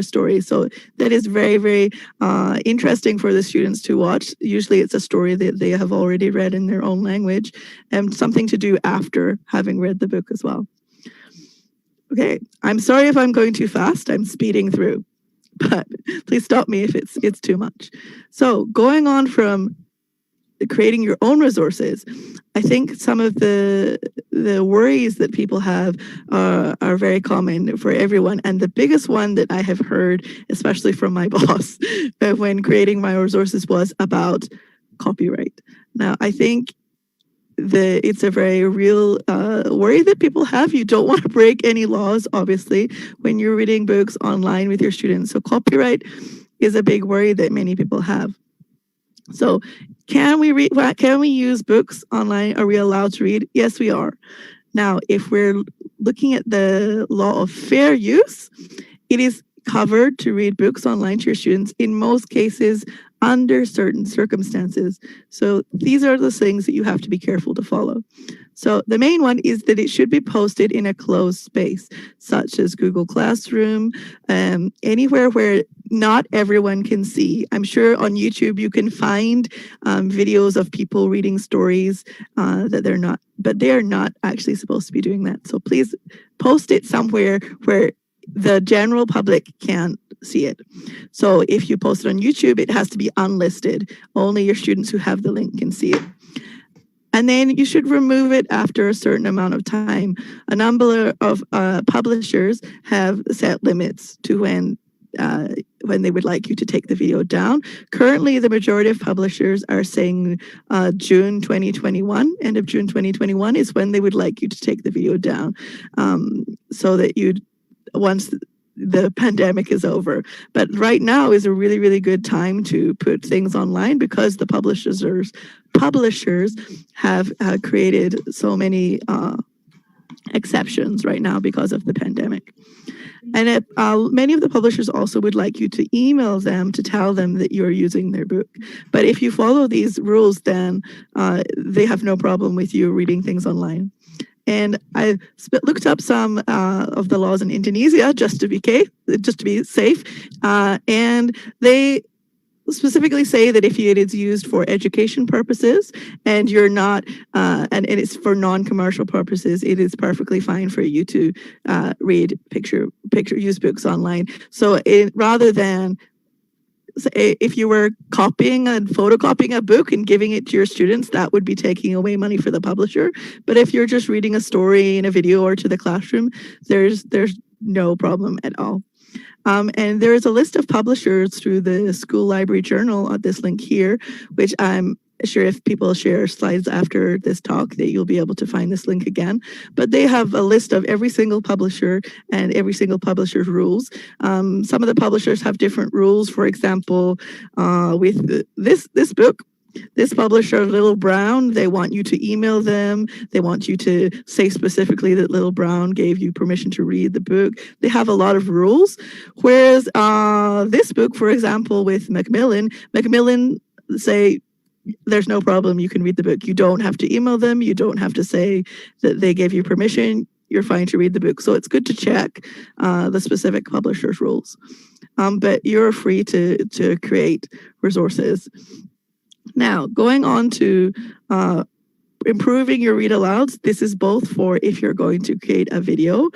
story. So that is very, very interesting for the students to watch. Usually it's a story that they have already read in their own language, and something to do after having read the book as well. Okay, I'm sorry if I'm going too fast. I'm speeding through, but please stop me if it's too much. So going on from creating your own resources, I think some of the worries that people have are very common for everyone. And the biggest one that I have heard, especially from my boss, when creating my resources, was about copyright. Now, I think it's a very real worry that people have. You don't want to break any laws, obviously, when you're reading books online with your students. So copyright is a big worry that many people have. So can we use books online? Are we allowed to read? Yes, we are. Now, if we're looking at the law of fair use, it is covered to read books online to your students in most cases under certain circumstances. So these are the things that you have to be careful to follow. So the main one is that it should be posted in a closed space, such as Google Classroom, anywhere where not everyone can see. I'm sure on YouTube you can find videos of people reading stories that they are not actually supposed to be doing that. So please post it somewhere where the general public can't see it. So if you post it on YouTube, it has to be unlisted. Only your students who have the link can see it. And then you should remove it after a certain amount of time. A number of publishers have set limits to when they would like you to take the video down. Currently, the majority of publishers are saying June 2021, end of June 2021 is when they would like you to take the video down, so that once the pandemic is over. But right now is a really, really good time to put things online because the publishers have created so many exceptions right now because of the pandemic. And many of the publishers also would like you to email them to tell them that you're using their book. But if you follow these rules, then they have no problem with you reading things online. And I looked up some of the laws in Indonesia just to be safe, and they specifically say that if it is used for education purposes and you're not, and it's for non-commercial purposes, it is perfectly fine for you to use books online. So rather than if you were copying and photocopying a book and giving it to your students, that would be taking away money for the publisher. But if you're just reading a story in a video or to the classroom, there's no problem at all. And there is a list of publishers through the School Library Journal at this link here, which I'm sure if people share slides after this talk that you'll be able to find this link again. But they have a list of every single publisher and every single publisher's rules. Some of the publishers have different rules. For example, with this book, this publisher, Little Brown, they want you to email them. They want you to say specifically that Little Brown gave you permission to read the book. They have a lot of rules. Whereas this book, for example, with Macmillan say, there's no problem, you can read the book. You don't have to email them. You don't have to say that they gave you permission. You're fine to read the book. So it's good to check the specific publisher's rules. But you're free to create resources. Now, going on to improving your read alouds, this is both for if you're going to create a video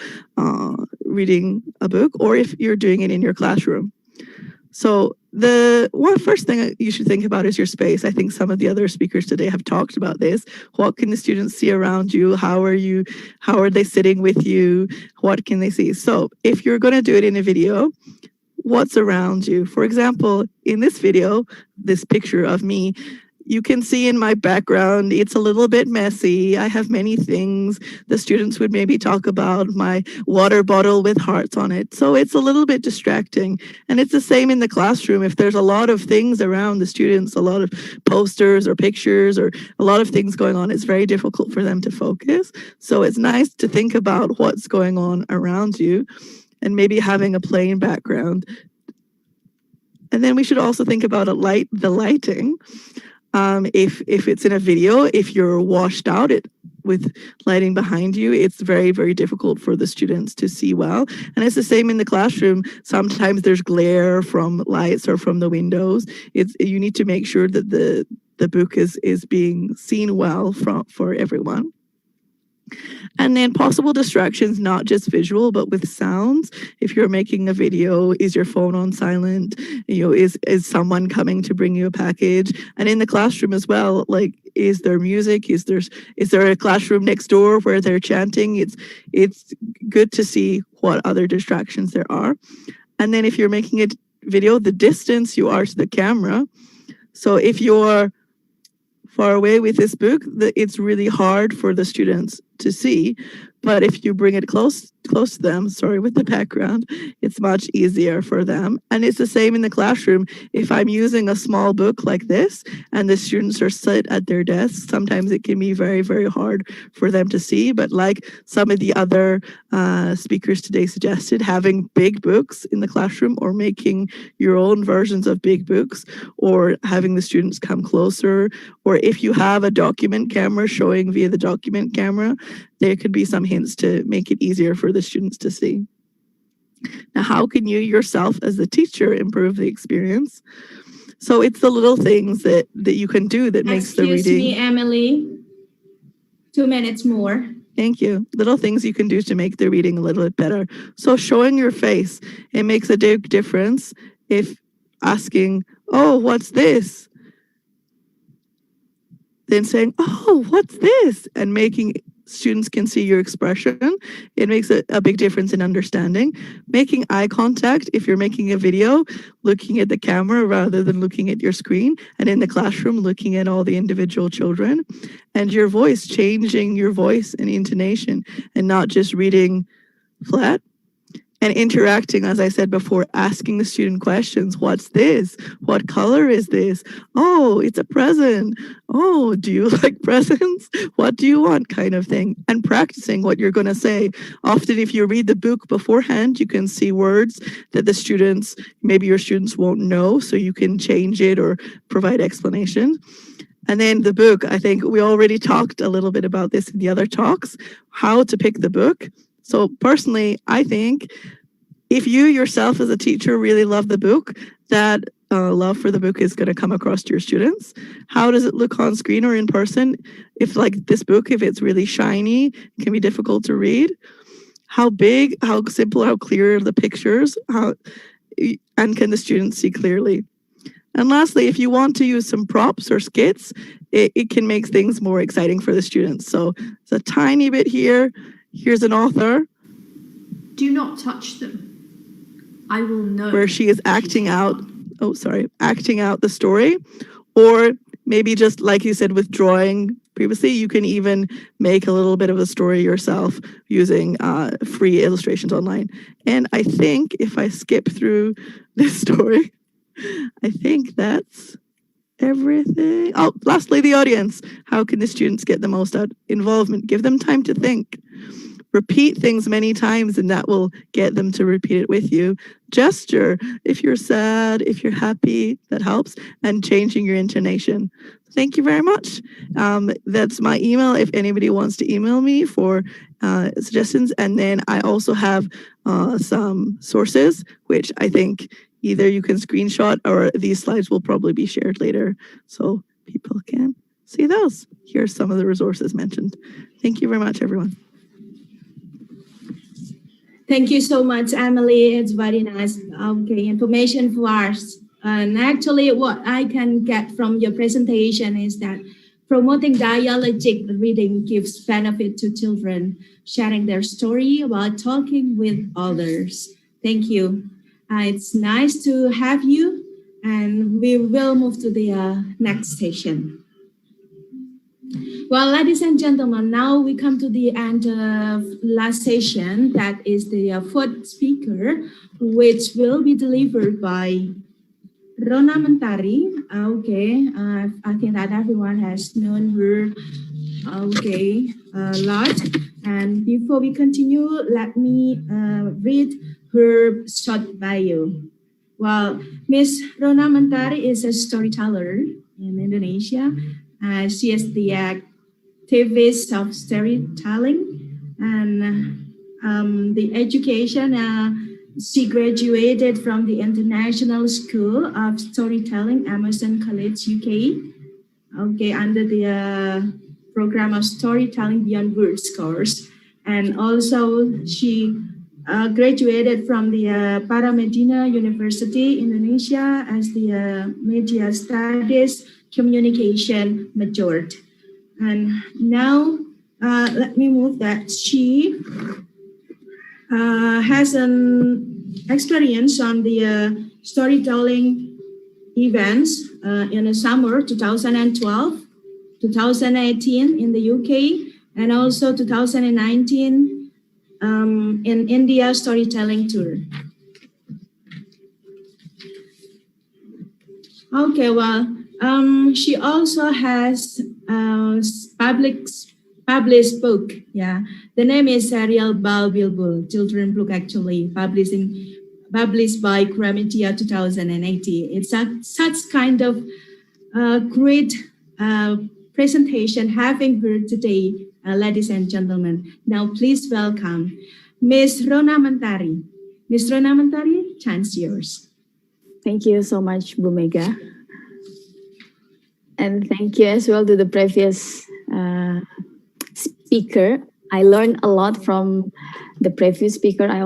reading a book or if you're doing it in your classroom. So the first thing you should think about is your space. I think some of the other speakers today have talked about this. What can the students see around you? How are they sitting with you? What can they see? So if you're going to do it in a video, what's around you? For example, in this video, this picture of me, you can see in my background, it's a little bit messy. I have many things. The students would maybe talk about my water bottle with hearts on it. So it's a little bit distracting. And it's the same in the classroom. If there's a lot of things around the students, a lot of posters or pictures or a lot of things going on, it's very difficult for them to focus. So it's nice to think about what's going on around you and maybe having a plain background. And then we should also think about the lighting. If it's in a video, if you're washed out with lighting behind you, it's very, very difficult for the students to see well. And it's the same in the classroom. Sometimes there's glare from lights or from the windows. You need to make sure that the book is being seen well for everyone. And then possible distractions, not just visual, but with sounds. If you're making a video, is your phone on silent? Is someone coming to bring you a package? And in the classroom as well, like, is there music? Is there a classroom next door where they're chanting? It's good to see what other distractions there are. And then if you're making a video, the distance you are to the camera. So if you're far away with this book, it's really hard for the students to see. But if you bring it close to them, sorry, with the background, it's much easier for them. And it's the same in the classroom. If I'm using a small book like this and the students are sit at their desks, sometimes it can be very, very hard for them to see. But like some of the other speakers today suggested, having big books in the classroom or making your own versions of big books or having the students come closer, or if you have a document camera showing via the document camera, there could be some hints to make it easier for the students to see. Now, how can you yourself as the teacher improve the experience? So it's the little things that you can do that makes the reading. Excuse me, Emily. 2 minutes more. Thank you. Little things you can do to make the reading a little bit better. So showing your face, it makes a big difference. If asking, oh, what's this? Then saying, oh, what's this? And making students can see your expression. It makes a big difference in understanding. Making eye contact, if you're making a video, looking at the camera rather than looking at your screen, and in the classroom, looking at all the individual children, and your voice, changing your voice and intonation, and not just reading flat. and interacting, as I said before, asking the student questions. What's this? What color is this? Oh, it's a present. Oh, do you like presents? What do you want? Kind of thing. And practicing what you're going to say. Often, if you read the book beforehand, you can see words that the students, maybe your students won't know, so you can change it or provide explanation. And then the book, I think we already talked a little bit about this in the other talks, how to pick the book. So personally, I think if you yourself as a teacher really love the book, that love for the book is going to come across to your students. How does it look on screen or in person? If like this book, if it's really shiny, it can be difficult to read. How big, how simple, how clear are the pictures? And can the students see clearly? And lastly, if you want to use some props or skits, it can make things more exciting for the students. So it's a tiny bit here. Here's an author. Do not touch them. I will know. Where she is acting out, acting out the story. Or maybe just like you said with drawing previously, you can even make a little bit of a story yourself using free illustrations online. And I think if I skip through this story, I think that's everything. Oh, lastly, the audience. How can the students get the most out? Involvement. Give them time to think. Repeat things many times and that will get them to repeat it with you. Gesture. If you're sad, if you're happy, that helps. And changing your intonation. Thank you very much. That's my email if anybody wants to email me for suggestions. And then I also have some sources, which I think either you can screenshot or these slides will probably be shared later so people can see those. Here's some of the resources mentioned. Thank you very much, everyone. Thank you so much, Emily. It's very nice. Okay, information for us. And actually, what I can get from your presentation is that promoting dialogic reading gives benefit to children, sharing their story while talking with others. Thank you. It's nice to have you, and we will move to the next session. Well, ladies and gentlemen, now we come to the end of last session. That is the fourth speaker, which will be delivered by Rona Mentari. Okay, I think that everyone has known her. Okay, a lot. And before we continue, let me read her short bio. Well, Miss Rona Mentari is a storyteller in Indonesia. She is the activist of storytelling and the education. She graduated from the International School of Storytelling, Emerson College, UK. Okay, under the program of Storytelling Beyond Words course. And also she graduated from the Paramedina University, Indonesia as the Media Studies Communication major. And now let me move that she has an experience on the storytelling events in the summer 2012, 2018 in the UK, and also 2019 in India storytelling tour. Okay, well, she also has published book. Yeah, the name is Serial Bal Bilbul, Children Book actually, published by Gramedia 2018. It's such kind of great presentation having her today, ladies and gentlemen. Now please welcome Ms. Rona Mentari. Ms. Rona Mentari, chance yours. Thank you so much, Bu Mega. And thank you as well to the previous speaker. I learned a lot from the previous speaker. I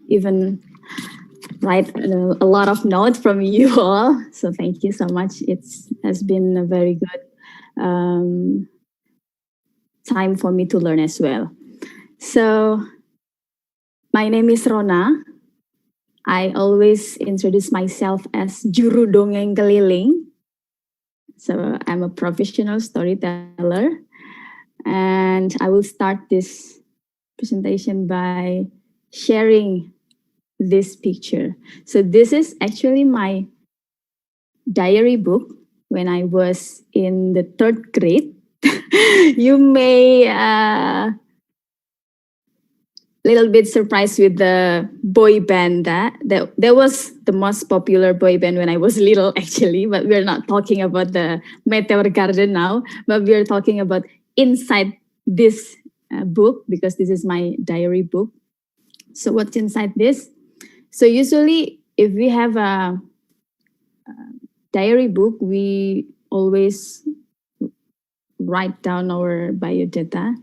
even write a lot of notes from you all. So thank you so much. It has been a very good time for me to learn as well. So my name is Rona. I always introduce myself as Juru Dongeng Keliling. So I'm a professional storyteller. And I will start this presentation by sharing this picture. So this is actually my diary book when I was in the 3rd grade. You may little bit surprised with the boy band that was the most popular boy band when I was little actually, but we're not talking about the Meteor Garden now, but we're talking about inside this book, because this is my diary book. So what's inside this? So usually if we have a diary book, we always write down our biodata,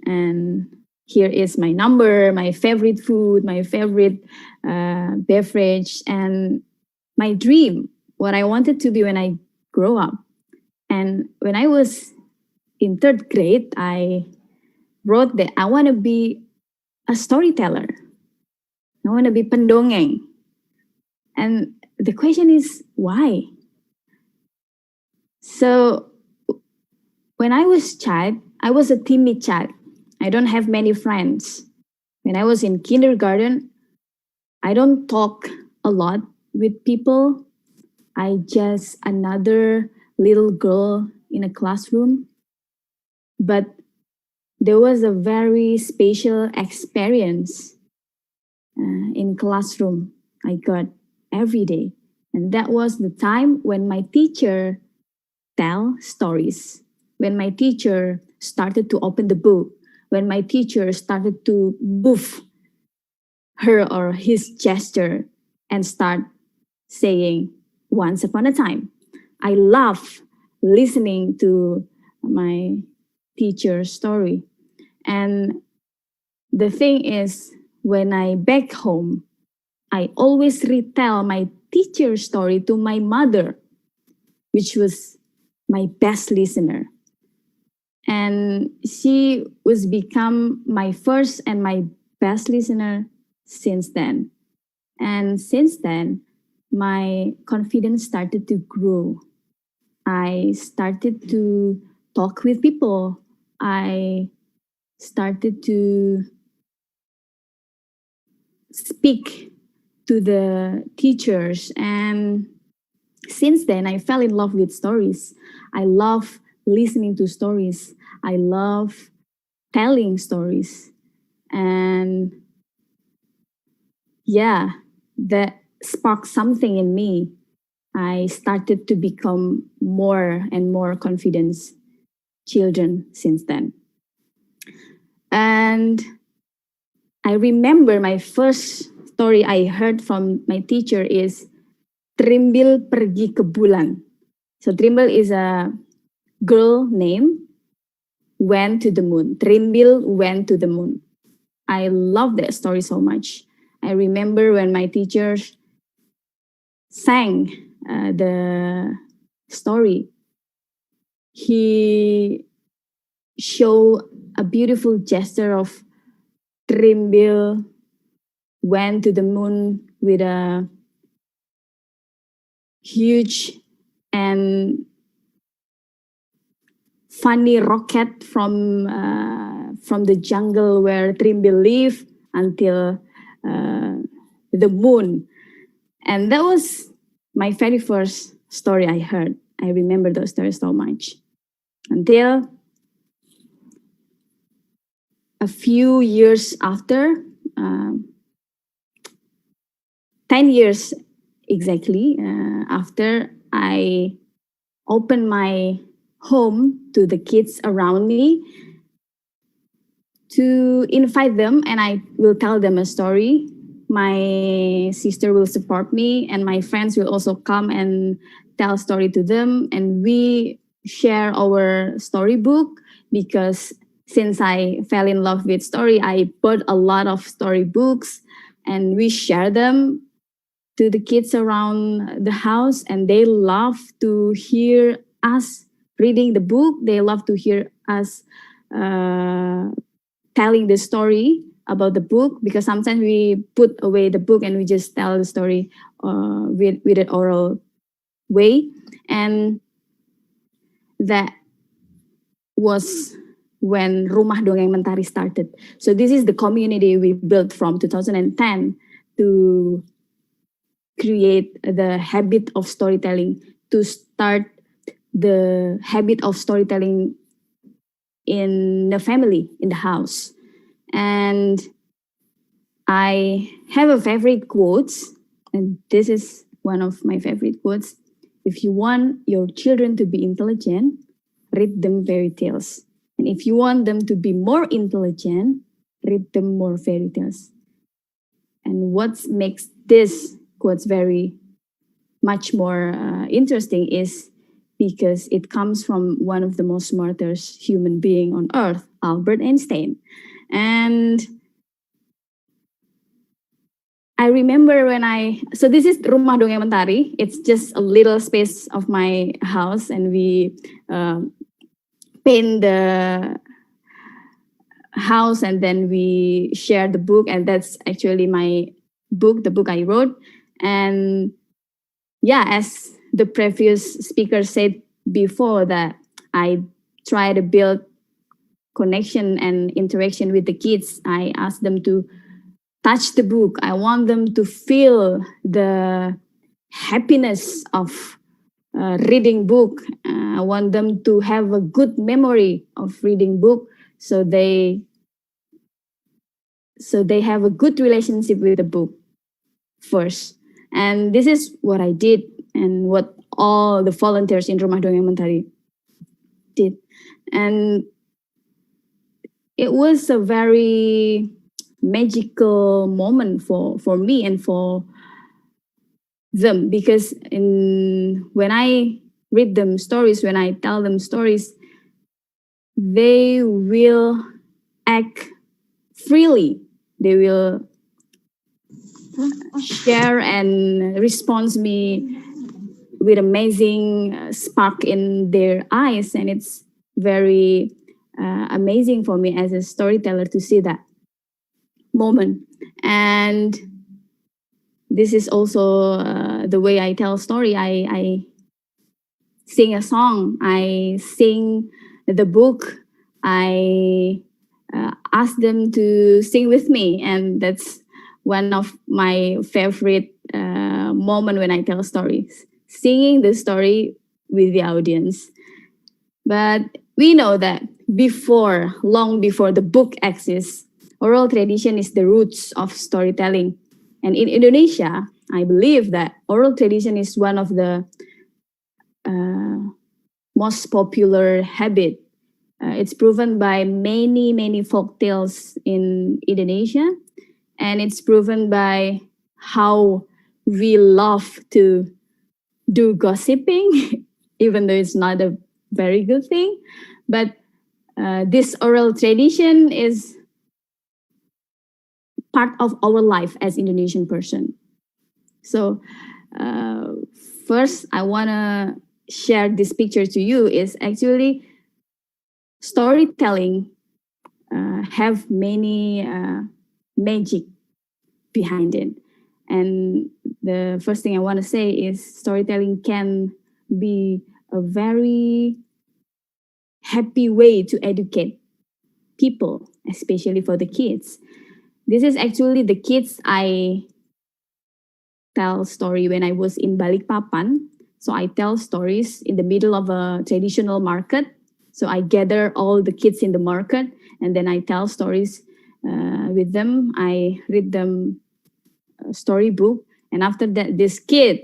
and here is my number, my favorite food, my favorite beverage, and my dream, what I wanted to be when I grow up. And when I was in 3rd grade, I wrote that I want to be a storyteller. I want to be pendongeng. And the question is, why? So when I was a child, I was a timid child. I don't have many friends. When I was in kindergarten, I don't talk a lot with people. I just another little girl in a classroom. But there was a very special experience in classroom I got every day. And that was the time when my teacher tell stories, when my teacher started to open the book, when my teacher started to move her or his gesture and start saying, once upon a time. I love listening to my teacher's story. And the thing is, when I back home, I always retell my teacher's story to my mother, which was my best listener. And she was become my first and my best listener since then. And since then, my confidence started to grow. I started to talk with people. I started to speak to the teachers. And since then, I fell in love with stories. I love listening to stories. I love telling stories. And yeah, that sparked something in me. I started to become more and more confident children since then. And I remember my first story I heard from my teacher is Trimbil pergi ke bulan. So Trimbil is a girl name, went to the moon. Trimbil went to the moon. I love that story so much. I remember when my teachers sang the story, he showed a beautiful gesture of Trimbil went to the moon with a huge and funny rocket from the jungle where Trimbil lived until the moon. And that was my very first story I heard. I remember those stories so much. Until a few years after, 10 years exactly, after I opened my home to the kids around me to invite them, and I will tell them a story. My sister will support me, and my friends will also come and tell a story to them, and we share our storybook, because since I fell in love with story, I bought a lot of storybooks and we share them to the kids around the house, and they love to hear us reading the book. They love to hear us telling the story about the book, because sometimes we put away the book and we just tell the story with an oral way. And that was when Rumah Dongeng Mentari started. So this is the community we built from 2010 to create the habit of storytelling, to start the habit of storytelling in the family, in the house. And I have a favorite quote, and this is one of my favorite quotes. If you want your children to be intelligent, read them fairy tales. And if you want them to be more intelligent, read them more fairy tales. And what makes this quote very much more interesting is because it comes from one of the most smartest human being on earth, Albert Einstein. And I remember so this is Rumah Dongeng Mentari. It's just a little space of my house, and we paint the house, and then we share the book, and that's actually my book, the book I wrote. And yeah, as the previous speaker said before, that I try to build connection and interaction with the kids. I ask them to touch the book. I want them to feel the happiness of reading book. I want them to have a good memory of reading book, so they have a good relationship with the book first. And this is what I did, and what all the volunteers in Rumah Dongeng Mentari did. And it was a very magical moment for me and for them, because when I read them stories, when I tell them stories, they will act freely. They will share and respond me with amazing spark in their eyes, and it's very amazing for me as a storyteller to see that moment. And this is also the way I tell story. I sing a song, I sing the book, I ask them to sing with me, and that's one of my favorite moment when I tell stories, singing the story with the audience. But we know that long before the book exists, oral tradition is the roots of storytelling. And in Indonesia, I believe that oral tradition is one of the most popular habit. It's proven by many folk tales in Indonesia, and it's proven by how we love to do gossiping, even though it's not a very good thing. But this oral tradition is part of our life as Indonesian person. So first, I want to share this picture to you. Is actually storytelling have many magic behind it. And the first thing I want to say is storytelling can be a very happy way to educate people, especially for the kids. This is actually the kids I tell story when I was in Balikpapan. So I tell stories in the middle of a traditional market. So I gather all the kids in the market, and then I tell stories with them. I read them a storybook, and after that, this kid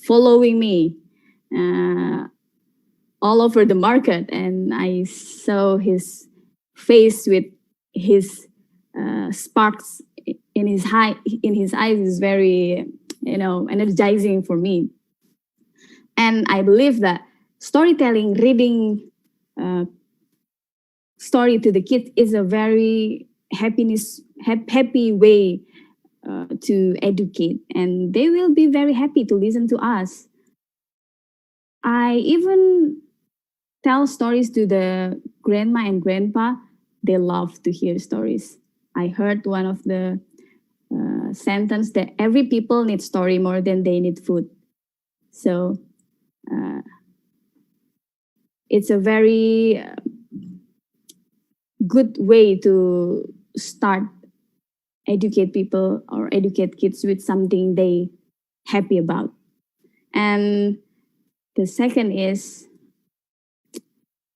following me all over the market, and I saw his face with his sparks in his eyes is very energizing for me. And I believe that storytelling, reading story to the kids is a very happy way to educate, and they will be very happy to listen to us. I even tell stories to the grandma and grandpa. They love to hear stories. I heard one of the sentence that every people need story more than they need food. So it's a very good way to start educate people or educate kids with something they happy about. And the second is,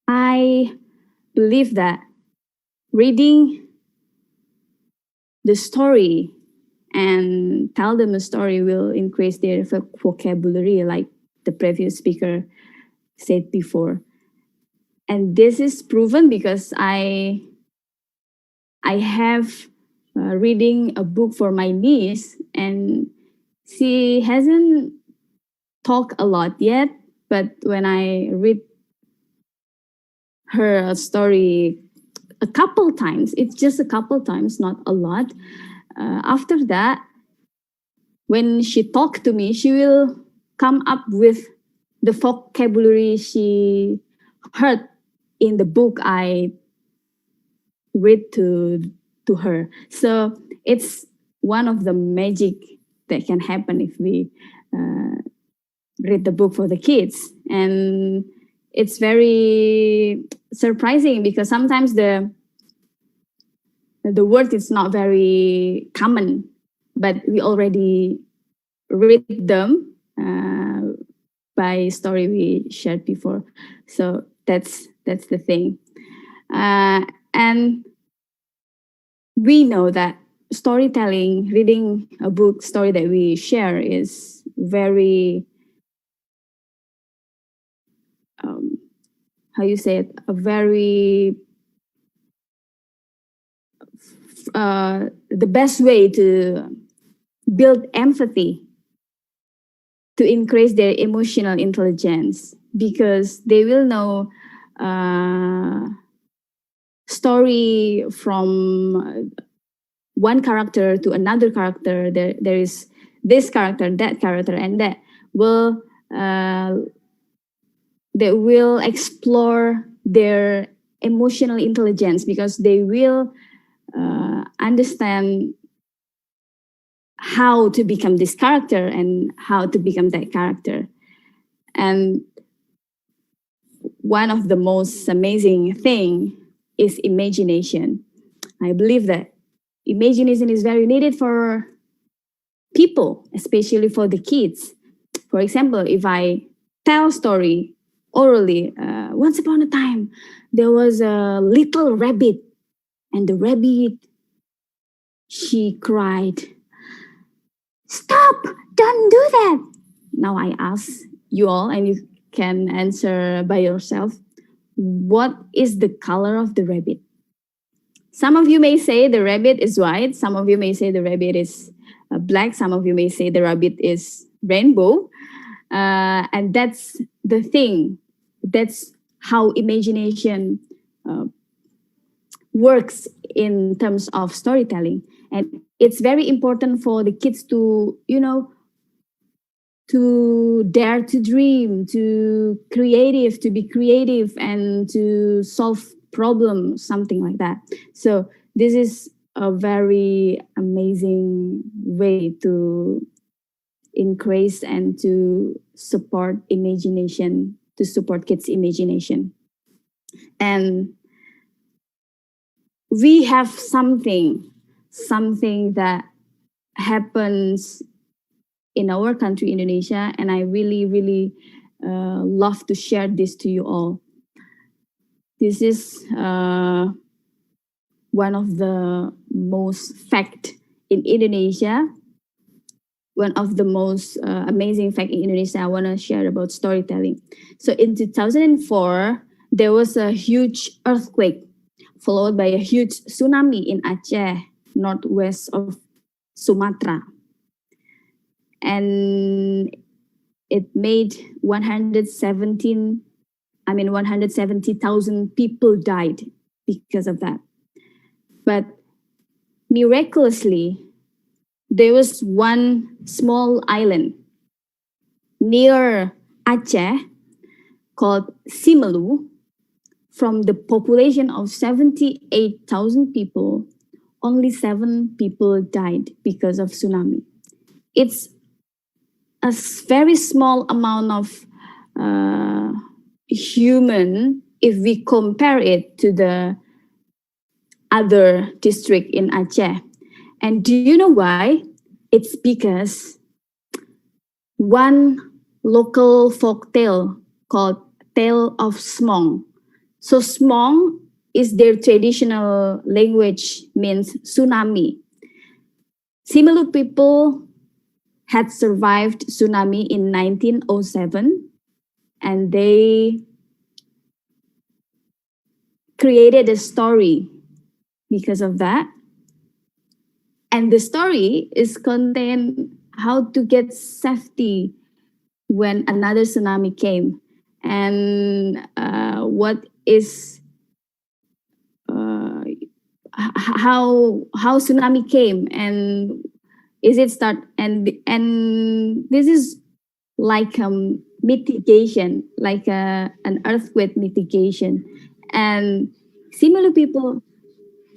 I believe that reading the story and tell them a story will increase their vocabulary, like the previous speaker said before. And this is proven because I have reading a book for my niece, and she hasn't talked a lot yet, but when I read her a story a couple times, it's just a couple times, not a lot. After that, when she talk to me, she will come up with the vocabulary she heard in the book I read to her. So it's one of the magic that can happen if we read the book for the kids. And it's very surprising because sometimes the word is not very common, but we already read them by story we shared before. So that's the thing. And we know that storytelling, reading a book story that we share is very, how you say it, a very, the best way to build empathy, to increase their emotional intelligence, because they will know story from one character to another character. There is this character, that character, and that will explore their emotional intelligence, because they will understand how to become this character and how to become that character. And one of the most amazing thing is imagination. I believe that imagination is very needed for people, especially for the kids. For example, if I tell a story orally, once upon a time, there was a little rabbit, and the rabbit, she cried, "Stop, don't do that." Now I ask you all, and you can answer by yourself, what is the color of the rabbit? Some of you may say the rabbit is white. Some of you may say the rabbit is black. Some of you may say the rabbit is rainbow. And that's the thing. That's how imagination works in terms of storytelling. And it's very important for the kids to, to dare to dream, to be creative, and to solve problems, something like that. So this is a very amazing way to increase and to support imagination, to support kids' imagination. And we have something that happens in our country, Indonesia, and I really, really love to share this to you all. This is one of the most fact in Indonesia, one of the most amazing fact in Indonesia I want to share about storytelling. So in 2004, there was a huge earthquake followed by a huge tsunami in Aceh, northwest of Sumatra. And it made 170,000 people died because of that. But miraculously, there was one small island near Aceh called Simelu. From the population of 78,000 people, only 7 people died because of tsunami. It's a very small amount of human if we compare it to the other district in Aceh. And do you know why? It's because one local folk tale called Tale of Smong. So Smong is their traditional language, means tsunami. Simelu people had survived tsunami in 1907, and they created a story because of that. And the story is contain how to get safety when another tsunami came, and what is how tsunami came, and is it start, and this is like a mitigation, like an earthquake mitigation. And similar people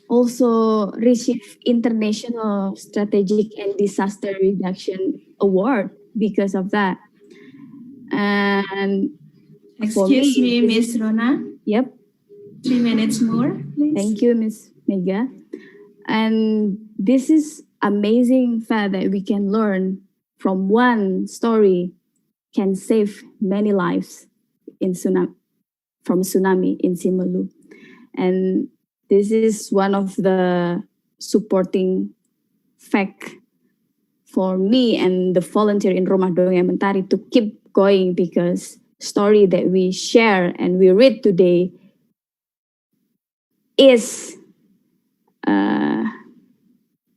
also received International Strategic and Disaster Reduction Award because of that. And for Excuse me, this Miss Rona. Yep. 3 minutes more, please. Thank you, Miss Mega. And this is amazing fact that we can learn from one story can save many lives in from tsunami in Simelu. And this is one of the supporting fact for me and the volunteer in Rumah Dongeng Mentari to keep going, because story that we share and we read today is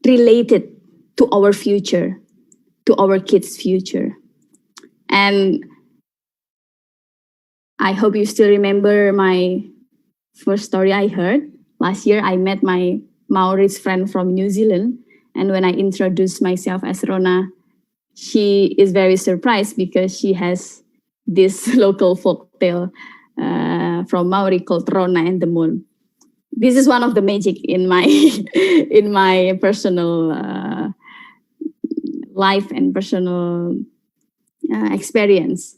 related to our future, to our kids' future. And I hope you still remember my first story I heard. Last year, I met my Maori's friend from New Zealand. And when I introduced myself as Rona, she is very surprised because she has this local folktale from Maori called Rona and the Moon. This is one of the magic in my in my personal life and personal experience.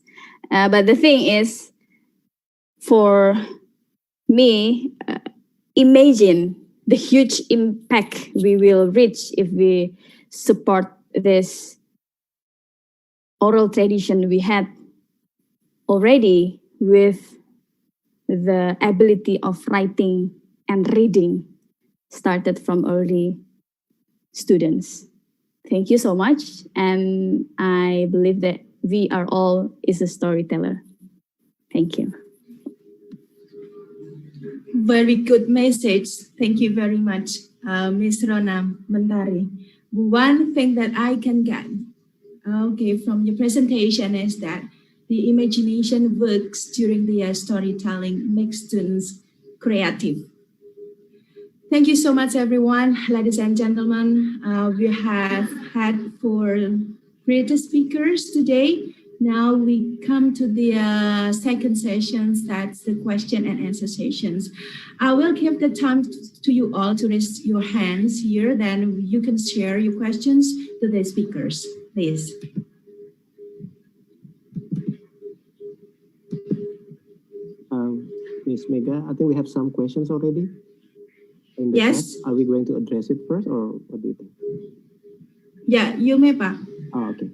But the thing is, for me, imagine the huge impact we will reach if we support this oral tradition we had already with the ability of writing and reading started from early students. Thank you so much. And I believe that we are all is a storyteller. Thank you. Very good message. Thank you very much, Ms. Rona Mentari. One thing that I can get from your presentation is that the imagination works during the storytelling makes students creative. Thank you so much, everyone. Ladies and gentlemen, we have had 4 great speakers today. Now we come to the second sessions, that's the question and answer sessions. I will give the time to you all to raise your hands here, then you can share your questions to the speakers, please. Ms. Mega, I think we have some questions already. Yes. Chat. Are we going to address it first, or what do you think? Yeah, you may, Pak. Oh, okay.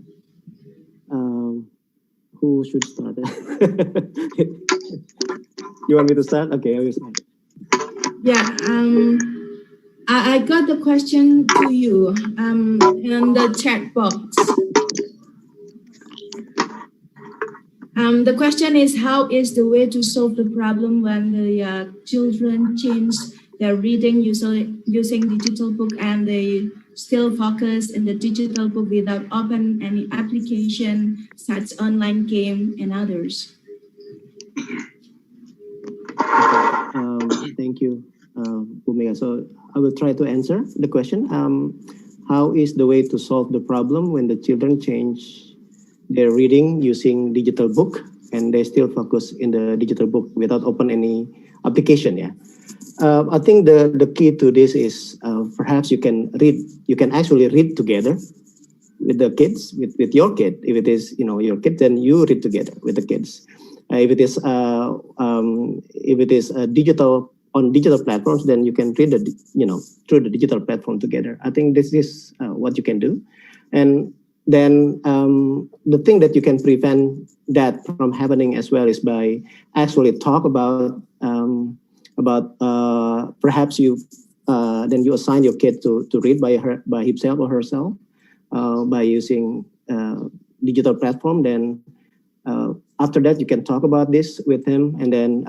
Who should start? You want me to start? Okay, I will start. Yeah, I got the question to you in the chat box. The question is, how is the way to solve the problem when the children change their reading using digital book and they still focus in the digital book without open any application such online game and others? Thank you, Bumega. So I will try to answer the question. How is the way to solve the problem when the children change their reading using digital book and they still focus in the digital book without open any application? Yeah. I think the key to this is perhaps you can actually read together with the kids, with your kid. If it is your kid, then you read together with the kids. If it is a digital on digital platforms, then you can read through the digital platform together. I think this is what you can do. And then the thing that you can prevent that from happening as well is by actually talk about perhaps then you assign your kid to read by himself or herself by using digital platform. Then after that, you can talk about this with him, and then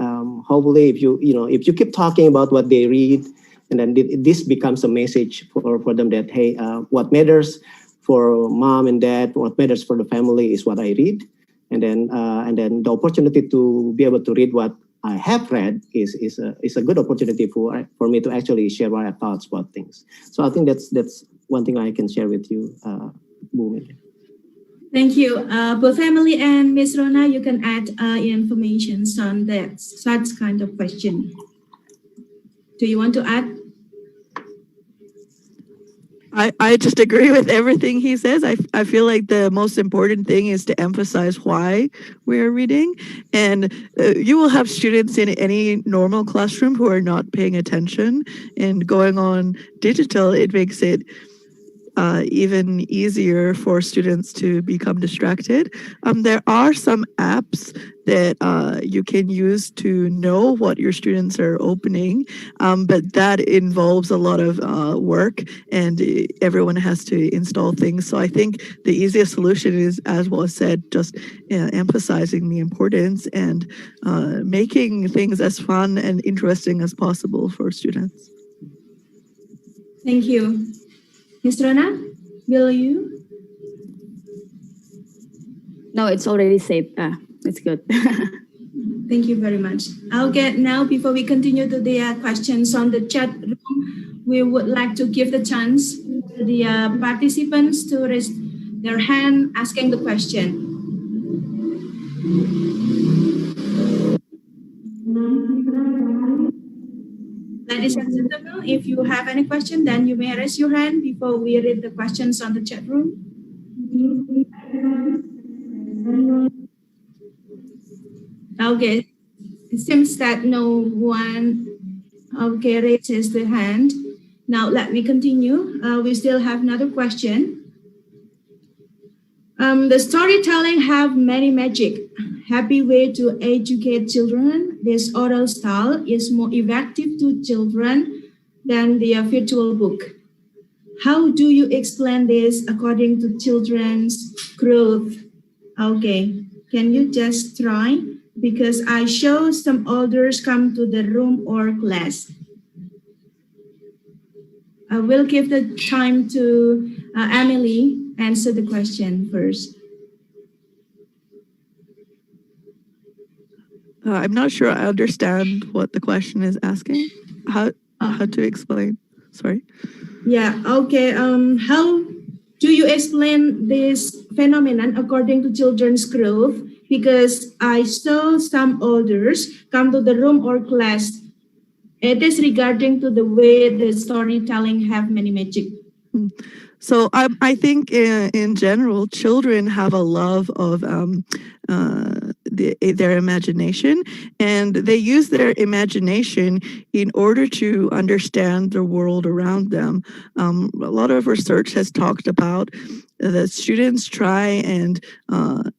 hopefully, if you keep talking about what they read, and then this becomes a message for them that, hey, what matters for mom and dad, what matters for the family is what I read, and then the opportunity to be able to read what I have read is a good opportunity for me to actually share my thoughts about things. So I think that's one thing I can share with you, Bhumi. Thank you. Both family and Ms. Rona, you can add information on that such kind of question. Do you want to add? I just agree with everything he says. I feel like the most important thing is to emphasize why we're reading. And you will have students in any normal classroom who are not paying attention, and going on digital, it makes it even easier for students to become distracted. There are some apps that you can use to know what your students are opening, but that involves a lot of work, and everyone has to install things. So I think the easiest solution is, as was said, just emphasizing the importance and making things as fun and interesting as possible for students. Thank you. Ms. Rona, will you? No, it's already said. It's good. Thank you very much. Now, before we continue to the questions on the chat room, we would like to give the chance to the participants to raise their hand asking the question. Ladies and gentlemen, if you have any question, then you may raise your hand before we read the questions on the chat room. Okay, it seems that no one raises the hand. Now let me continue. We still have another question. The storytelling have many magic. Happy way to educate children. This oral style is more effective to children than the virtual book. How do you explain this according to children's growth? Okay, can you just try? Because I show some others come to the room or class. I will give the time to Emily answer the question first. I'm not sure I understand what the question is asking. How to explain? Sorry. Yeah. Okay. How do you explain this phenomenon according to children's growth? Because I saw some others come to the room or class. It is regarding to the way the storytelling have many magic. So I think in general, children have a love of their imagination, and they use their imagination in order to understand the world around them. A lot of research has talked about that students try and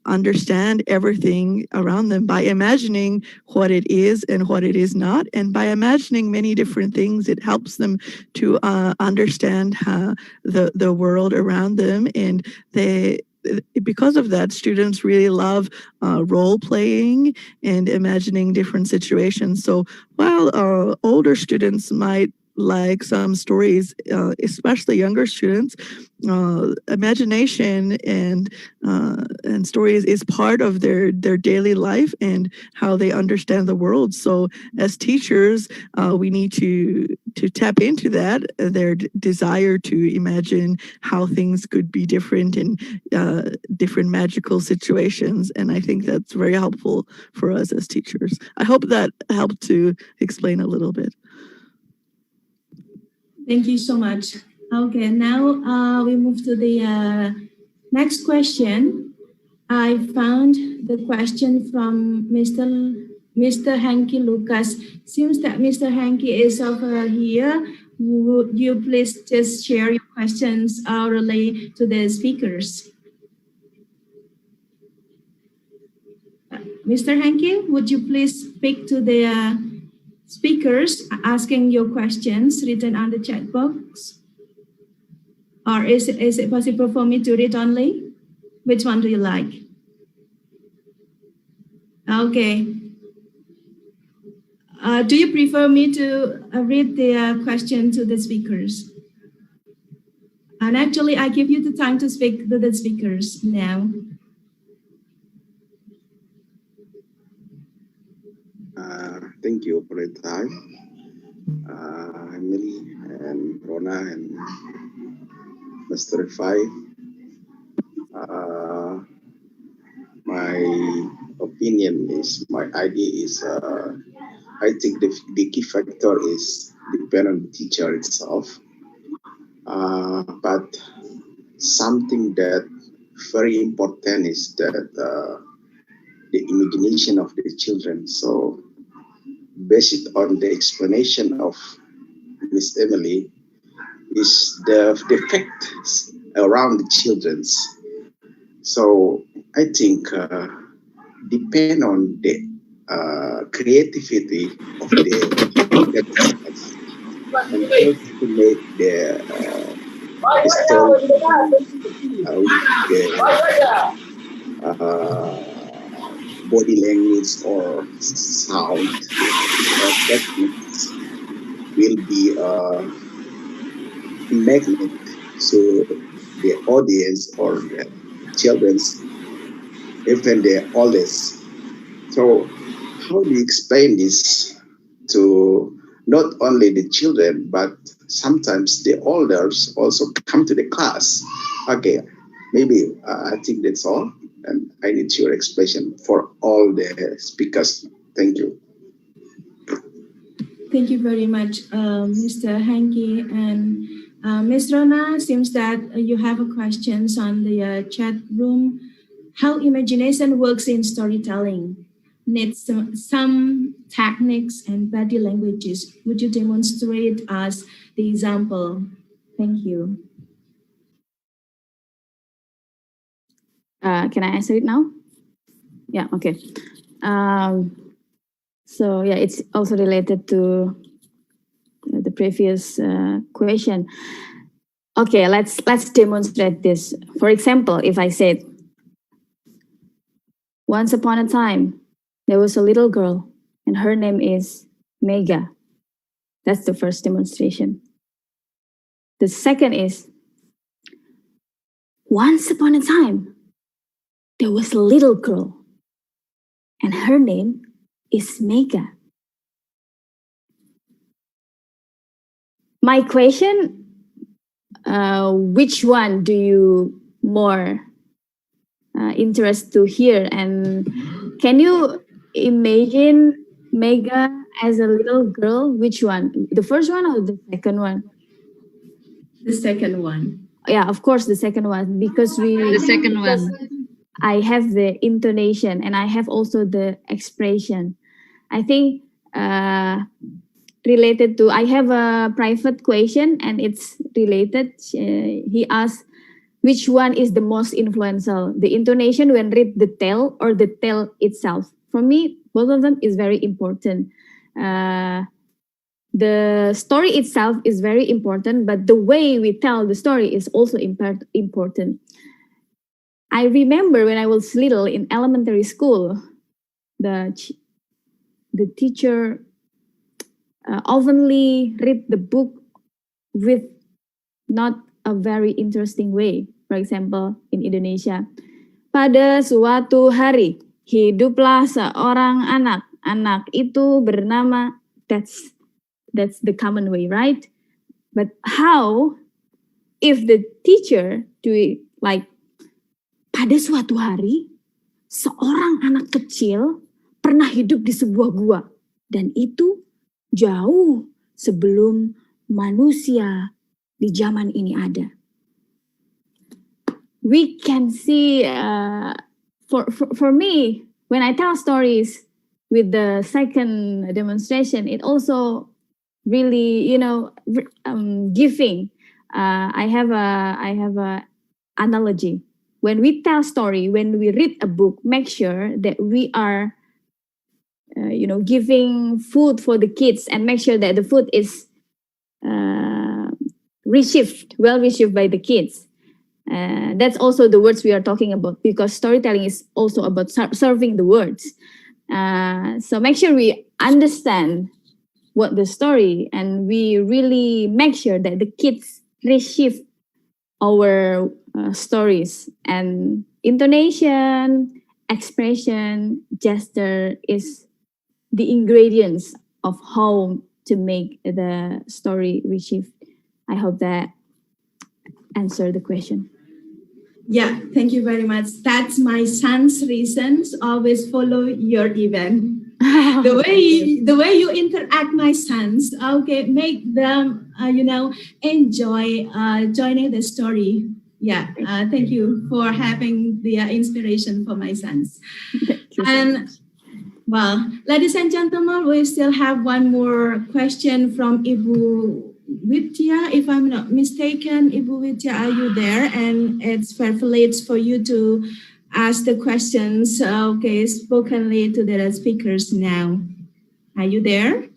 understand everything around them by imagining what it is and what it is not. And by imagining many different things, it helps them to understand the world around them. And because of that, students really love role playing and imagining different situations. So while older students might like some stories, especially younger students, imagination and stories is part of their daily life and how they understand the world. So as teachers, we need to tap into that, their desire to imagine how things could be different in different magical situations. And I think that's very helpful for us as teachers. I hope that helped to explain a little bit. Thank you so much. Okay, now we move to the next question. I found the question from Mr. Mr. Hanky Lucas. Seems that Mr. Hanky is over here. Would you please just share your questions orally to the speakers? Mr. Hanky, would you please speak to the speakers asking your questions written on the chat box? Or is it possible for me to read only? Which one do you like? Okay. Do you prefer me to read the question to the speakers? And actually, I give you the time to speak to the speakers now. Thank you for the time. Emily and Rona and Mr. Rifai. My opinion is, my idea is, I think the key factor is depend on the teacher itself. But something that very important is that the imagination of the children. So based on the explanation of Miss Emily, is the facts around the children's. So I think depend on the creativity of the parents and help to make the story with the body language or sound techniques will be magnet to the audience or the children's, even the oldest. So how do you explain this to not only the children, but sometimes the elders also come to the class? Okay, maybe I think that's all. And I need your explanation for all the speakers. Thank you. Thank you very much, Mr. Hanky. And Ms. Rona, seems that you have a questions on the chat room. How imagination works in storytelling needs some techniques and body languages. Would you demonstrate us the example? Thank you. Can I answer it now? Yeah, okay. So yeah, it's also related to the previous question. Okay, let's demonstrate this. For example, if I said, once upon a time, there was a little girl and her name is Mega. That's the first demonstration. The second is, once upon a time, there was a little girl and her name is Mega. My question, which one do you more interest to hear? And can you imagine Mega as a little girl? Which one? The first one or the second one? The second one. Yeah, of course, the second one, because The second one. I have the intonation and I have also the expression. I think related to, I have a private question and it's related. He asked, which one is the most influential? The intonation when read the tale or the tale itself? For me, both of them is very important. The story itself is very important, but the way we tell the story is also important. I remember when I was little in elementary school, the teacher oftenly read the book with not a very interesting way. For example, in Indonesia, pada suatu hari hiduplah seorang anak. Anak itu bernama. That's the common way, right? But how if the teacher do it like, pada suatu hari seorang anak kecil pernah hidup di sebuah gua dan itu jauh sebelum manusia di zaman ini ada. We can see, for me, when I tell stories with the second demonstration, it also really, giving. I have a analogy. When we tell story, when we read a book, make sure that we are, giving food for the kids, and make sure that the food is well received by the kids. That's also the words we are talking about, because storytelling is also about serving the words. So make sure we understand what the story, and we really make sure that the kids receive our stories. And intonation, expression, gesture is the ingredients of how to make the story received. I hope that answered the question. Yeah, thank you very much. That's my son's reasons. Always follow your event. The way you interact my sons, okay, make them enjoy joining the story. Yeah, thank you for having the inspiration for my sons. And well, ladies and gentlemen, we still have one more question from Ibu Widya, if I'm not mistaken. Ibu Widya, are you there? And it's privilege for you to ask the questions, okay, spokenly to the speakers now. Are you there?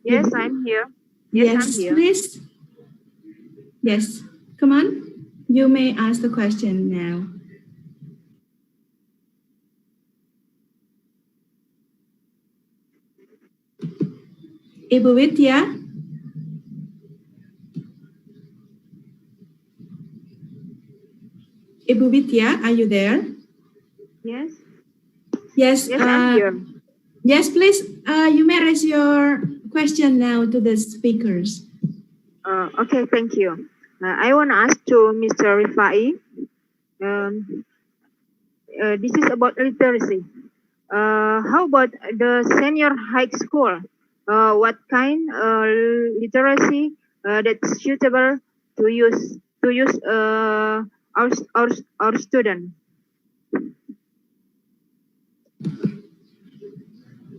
Yes, I'm here. Yes, I'm here. please. Yes, come on. You may ask the question now. Ibu Widya? Ibu Widya, are you there? Yes. Yes. Yes, I'm here. Yes, please. You may raise your question now to the speakers. Okay, thank you. I want to ask to Mr. Rifai. This is about literacy. How about the senior high school? What kind literacy that's suitable to use our student?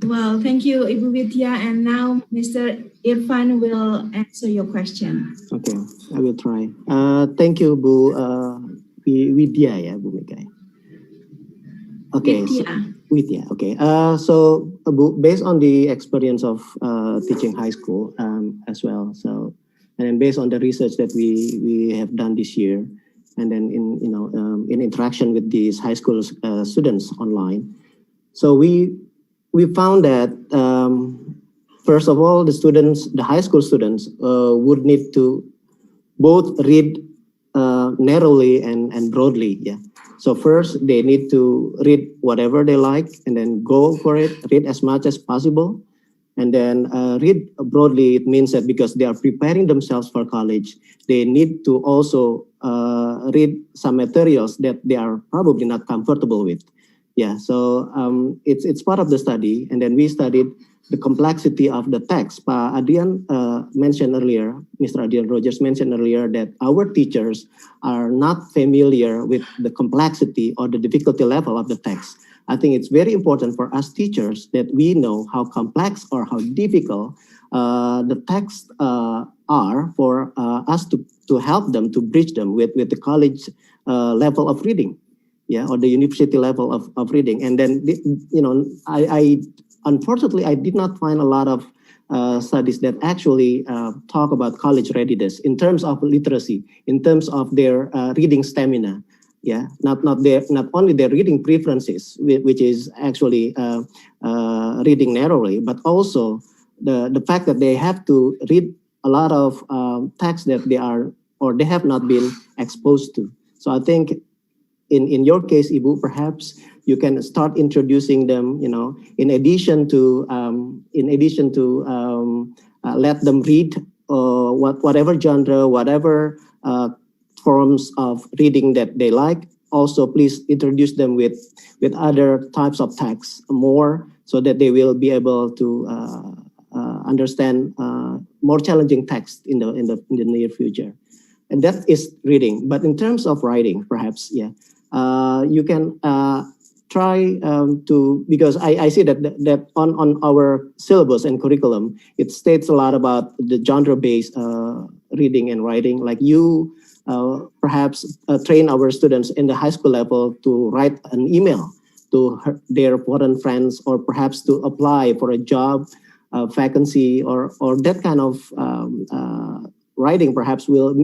Well, thank you, Ibu Widya. And now Mr. Irfan will answer your question. Okay, I will try. Thank you, Bu Widya, ya, Bu Mega. Okay, Widya. Okay. So based on the experience of teaching high school as well, so and then based on the research that we have done this year, and then in interaction with these high school students online, so we found that first of all, the high school students would need to both read narrowly and broadly. Yeah. So first they need to read whatever they like, and then go for it, read as much as possible. And then read broadly, it means that because they are preparing themselves for college, they need to also read some materials that they are probably not comfortable with. Yeah, so it's part of the study. And then we studied the complexity of the text. Adrian mentioned earlier, Mr. Adrian Rogers mentioned earlier that our teachers are not familiar with the complexity or the difficulty level of the text. I think it's very important for us teachers that we know how complex or how difficult the texts are for us to help them, to bridge them with the college level of reading, yeah, or the university level of reading. And then, I unfortunately, I did not find a lot of studies that actually talk about college readiness in terms of literacy, in terms of their reading stamina. Yeah, not only their reading preferences, which is actually reading narrowly, but also the fact that they have to read a lot of texts that they have not been exposed to. So I think in your case, Ibu, perhaps you can start introducing them, in addition to let them read whatever genre, whatever forms of reading that they like. Also, please introduce them with other types of texts more, so that they will be able to understand more challenging text in the near future. And that is reading. But in terms of writing, perhaps, yeah, you can try to, because I see that on our syllabus and curriculum, it states a lot about the genre-based reading and writing. Like you perhaps train our students in the high school level to write an email to their foreign friends, or perhaps to apply for a job vacancy, or that kind of writing perhaps will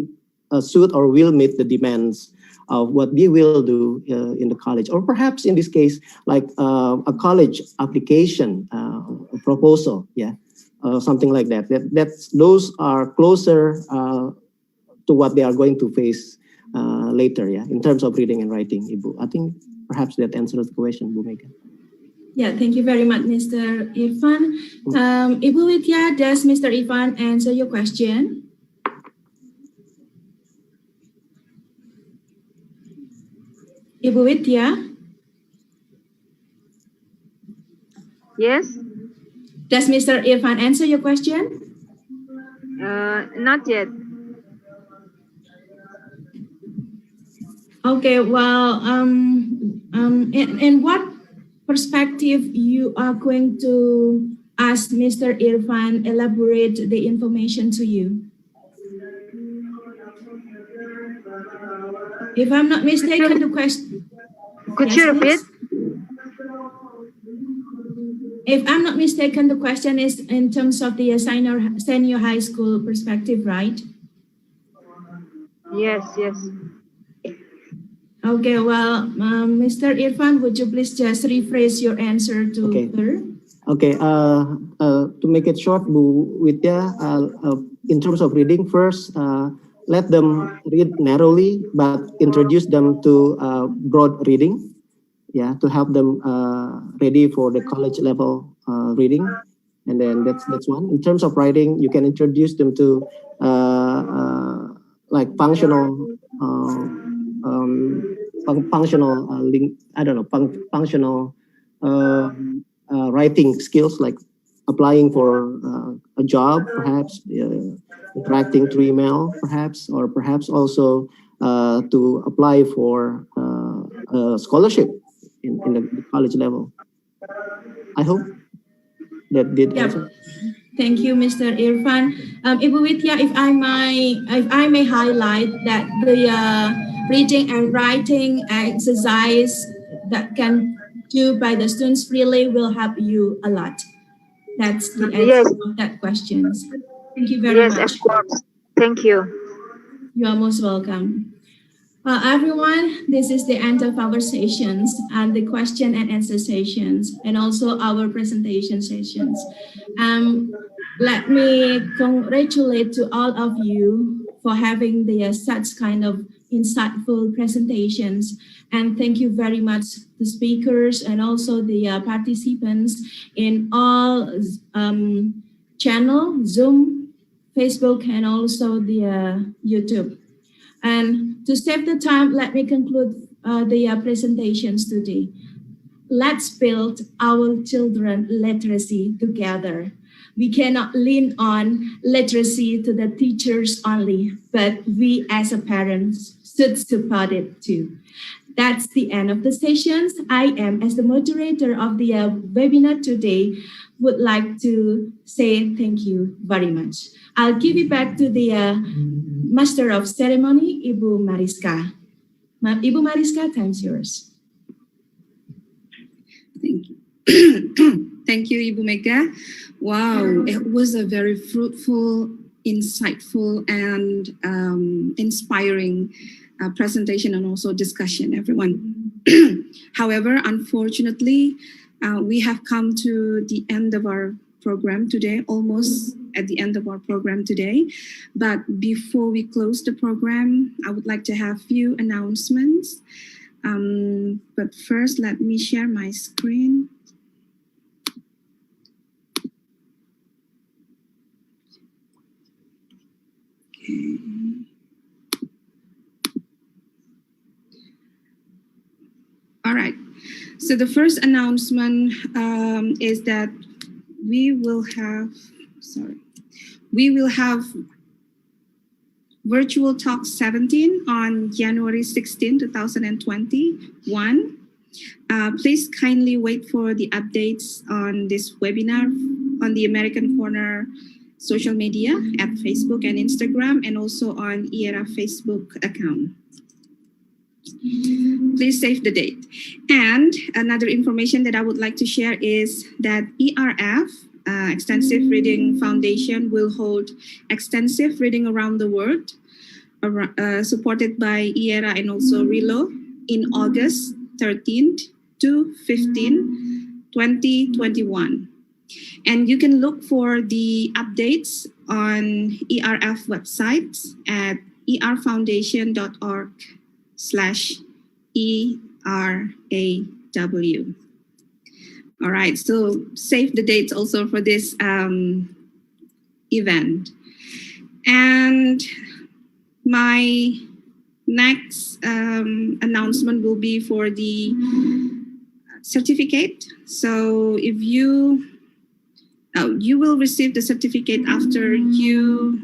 suit or will meet the demands of what we will do in the college, or perhaps in this case, like a college application proposal, something like that. Those are closer to what they are going to face later, in terms of reading and writing, Ibu. I think perhaps that answers the question, Bu Mega. Yeah, thank you very much, Mr. Irfan. Ibu Widya, does Mr. Irfan answer your question? Ibu Widya? Yes? Does Mr. Irfan answer your question? Not yet. Okay, well, in what perspective you are going to ask Mr. Irfan elaborate the information to you? If I'm not mistaken, the question... Could you repeat? If I'm not mistaken, the question is in terms of the senior high school perspective, right? Yes, yes. Okay, well, Mr. Irfan, would you please just rephrase your answer to her? Okay, to make it short, Bu Widya, in terms of reading, first, let them read narrowly, but introduce them to broad reading, to help them ready for the college level reading. And then that's one. In terms of writing, you can introduce them to like functional writing skills, like applying for a job, perhaps interacting through email, perhaps, or perhaps also to apply for a scholarship in the college level. I hope that did answer. Thank you, Mr. Irfan. Ibu Widya, if I may highlight that the reading and writing exercise that can do by the students freely will help you a lot. That's the answer of that question. Thank you very much. Yes, of course. Thank you. You are most welcome. Everyone, this is the end of our sessions and the question and answer sessions, and also our presentation sessions. Let me congratulate to all of you for having such kind of insightful presentations, and thank you very much the speakers and also the participants in all channel, Zoom, Facebook, and also the YouTube. And to save the time, let me conclude the presentations today. Let's build our children literacy together. We cannot lean on literacy to the teachers only, but we as a parents should support it too. That's the end of the sessions. I am, as the moderator of the webinar today, would like to say thank you very much. I'll give it back to the Master of Ceremony, Ibu Mariska. Ibu Mariska, time's yours. Thank you. Thank you, Ibu Mega. Wow, it was a very fruitful, insightful, and inspiring presentation and also discussion, everyone. However, unfortunately, we have come to the end of our program today, almost at the end of our program today. But before we close the program, I would like to have a few announcements. But first, let me share my screen. Okay. All right. So the first announcement is that we will have Virtual Talk 17 on January 16, 2021. Please kindly wait for the updates on this webinar on the American Corner social media at Facebook and Instagram, and also on ERA Facebook account. Please save the date. And another information that I would like to share is that ERF, Extensive Reading Foundation, will hold extensive reading around the world, supported by ERA and also RELO, in August 13th to 15, 2021. And you can look for the updates on ERF website at erfoundation.org/ERAW. All right, so save the dates also for this event. And my next announcement will be for the certificate. So if you will receive the certificate after you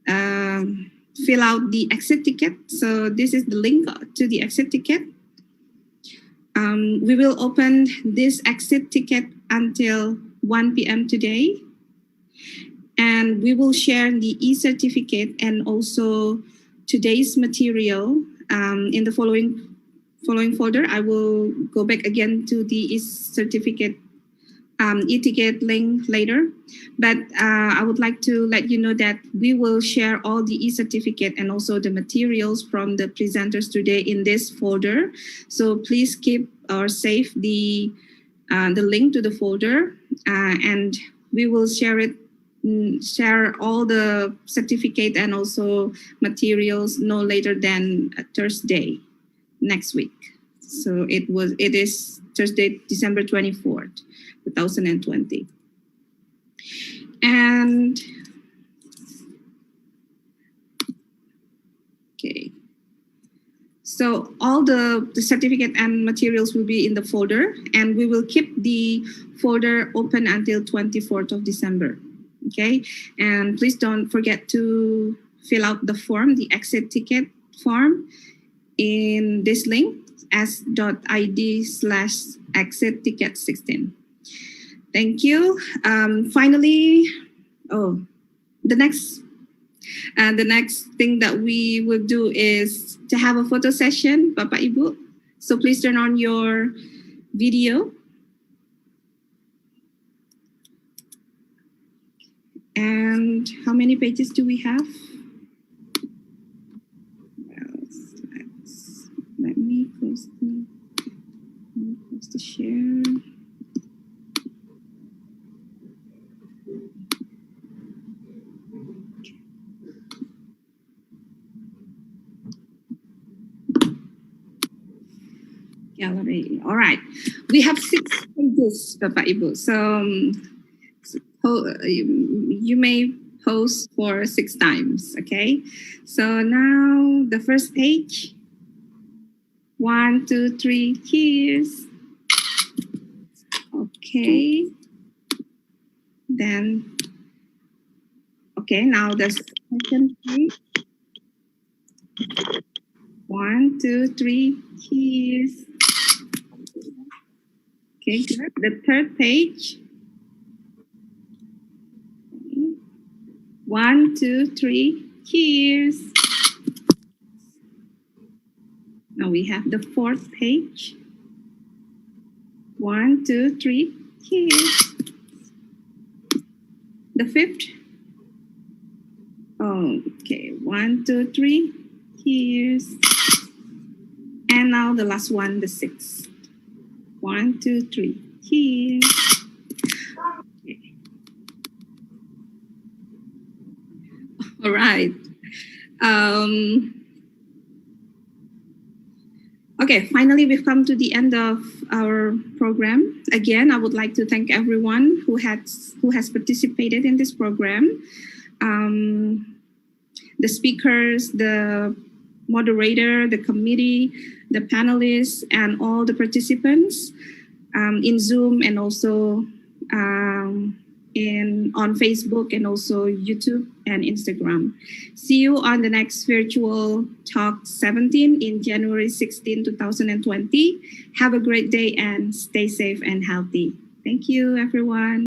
fill out the exit ticket. So this is the link to the exit ticket. We will open this exit ticket until 1 p.m. today. And we will share the e-certificate and also today's material in the following folder. I will go back again to the e-certificate e-ticket link later, but I would like to let you know that we will share all the e-certificate and also the materials from the presenters today in this folder. So please keep or save the link to the folder, and we will share all the certificate and also materials no later than Thursday next week. So it is Thursday, December 24th. 2020. And okay, so all the certificate and materials will be in the folder, and we will keep the folder open until 24th of December. Okay, and please don't forget to fill out the form, the exit ticket form, in this link s.id/exit ticket 16. Thank you. Finally, the next thing that we will do is to have a photo session, Bapak Ibu. So please turn on your video. And how many pages do we have? Well, let me close the share. Gallery. All right, we have 6 pages, Bapak Ibu. So you may pose for 6 times. Okay. So now the first page. 1, 2, 3. Cheers. Okay. Then. Okay. Now the second page. 1, 2, 3. Cheers. Okay, good. The third page. 1, 2, 3. Cheers. Now we have the fourth page. 1, 2, 3. Cheers. The fifth. Okay, 1, 2, 3. Cheers. And now the last one, the sixth. 1, 2, 3. Cheers. Okay. All right. Okay, finally, we've come to the end of our program. Again, I would like to thank everyone who has participated in this program. The speakers, the moderator, the committee, the panelists, and all the participants in Zoom, and also on Facebook and also YouTube and Instagram. See you on the next virtual talk 17 in January 16, 2020. Have a great day and stay safe and healthy. Thank you, everyone.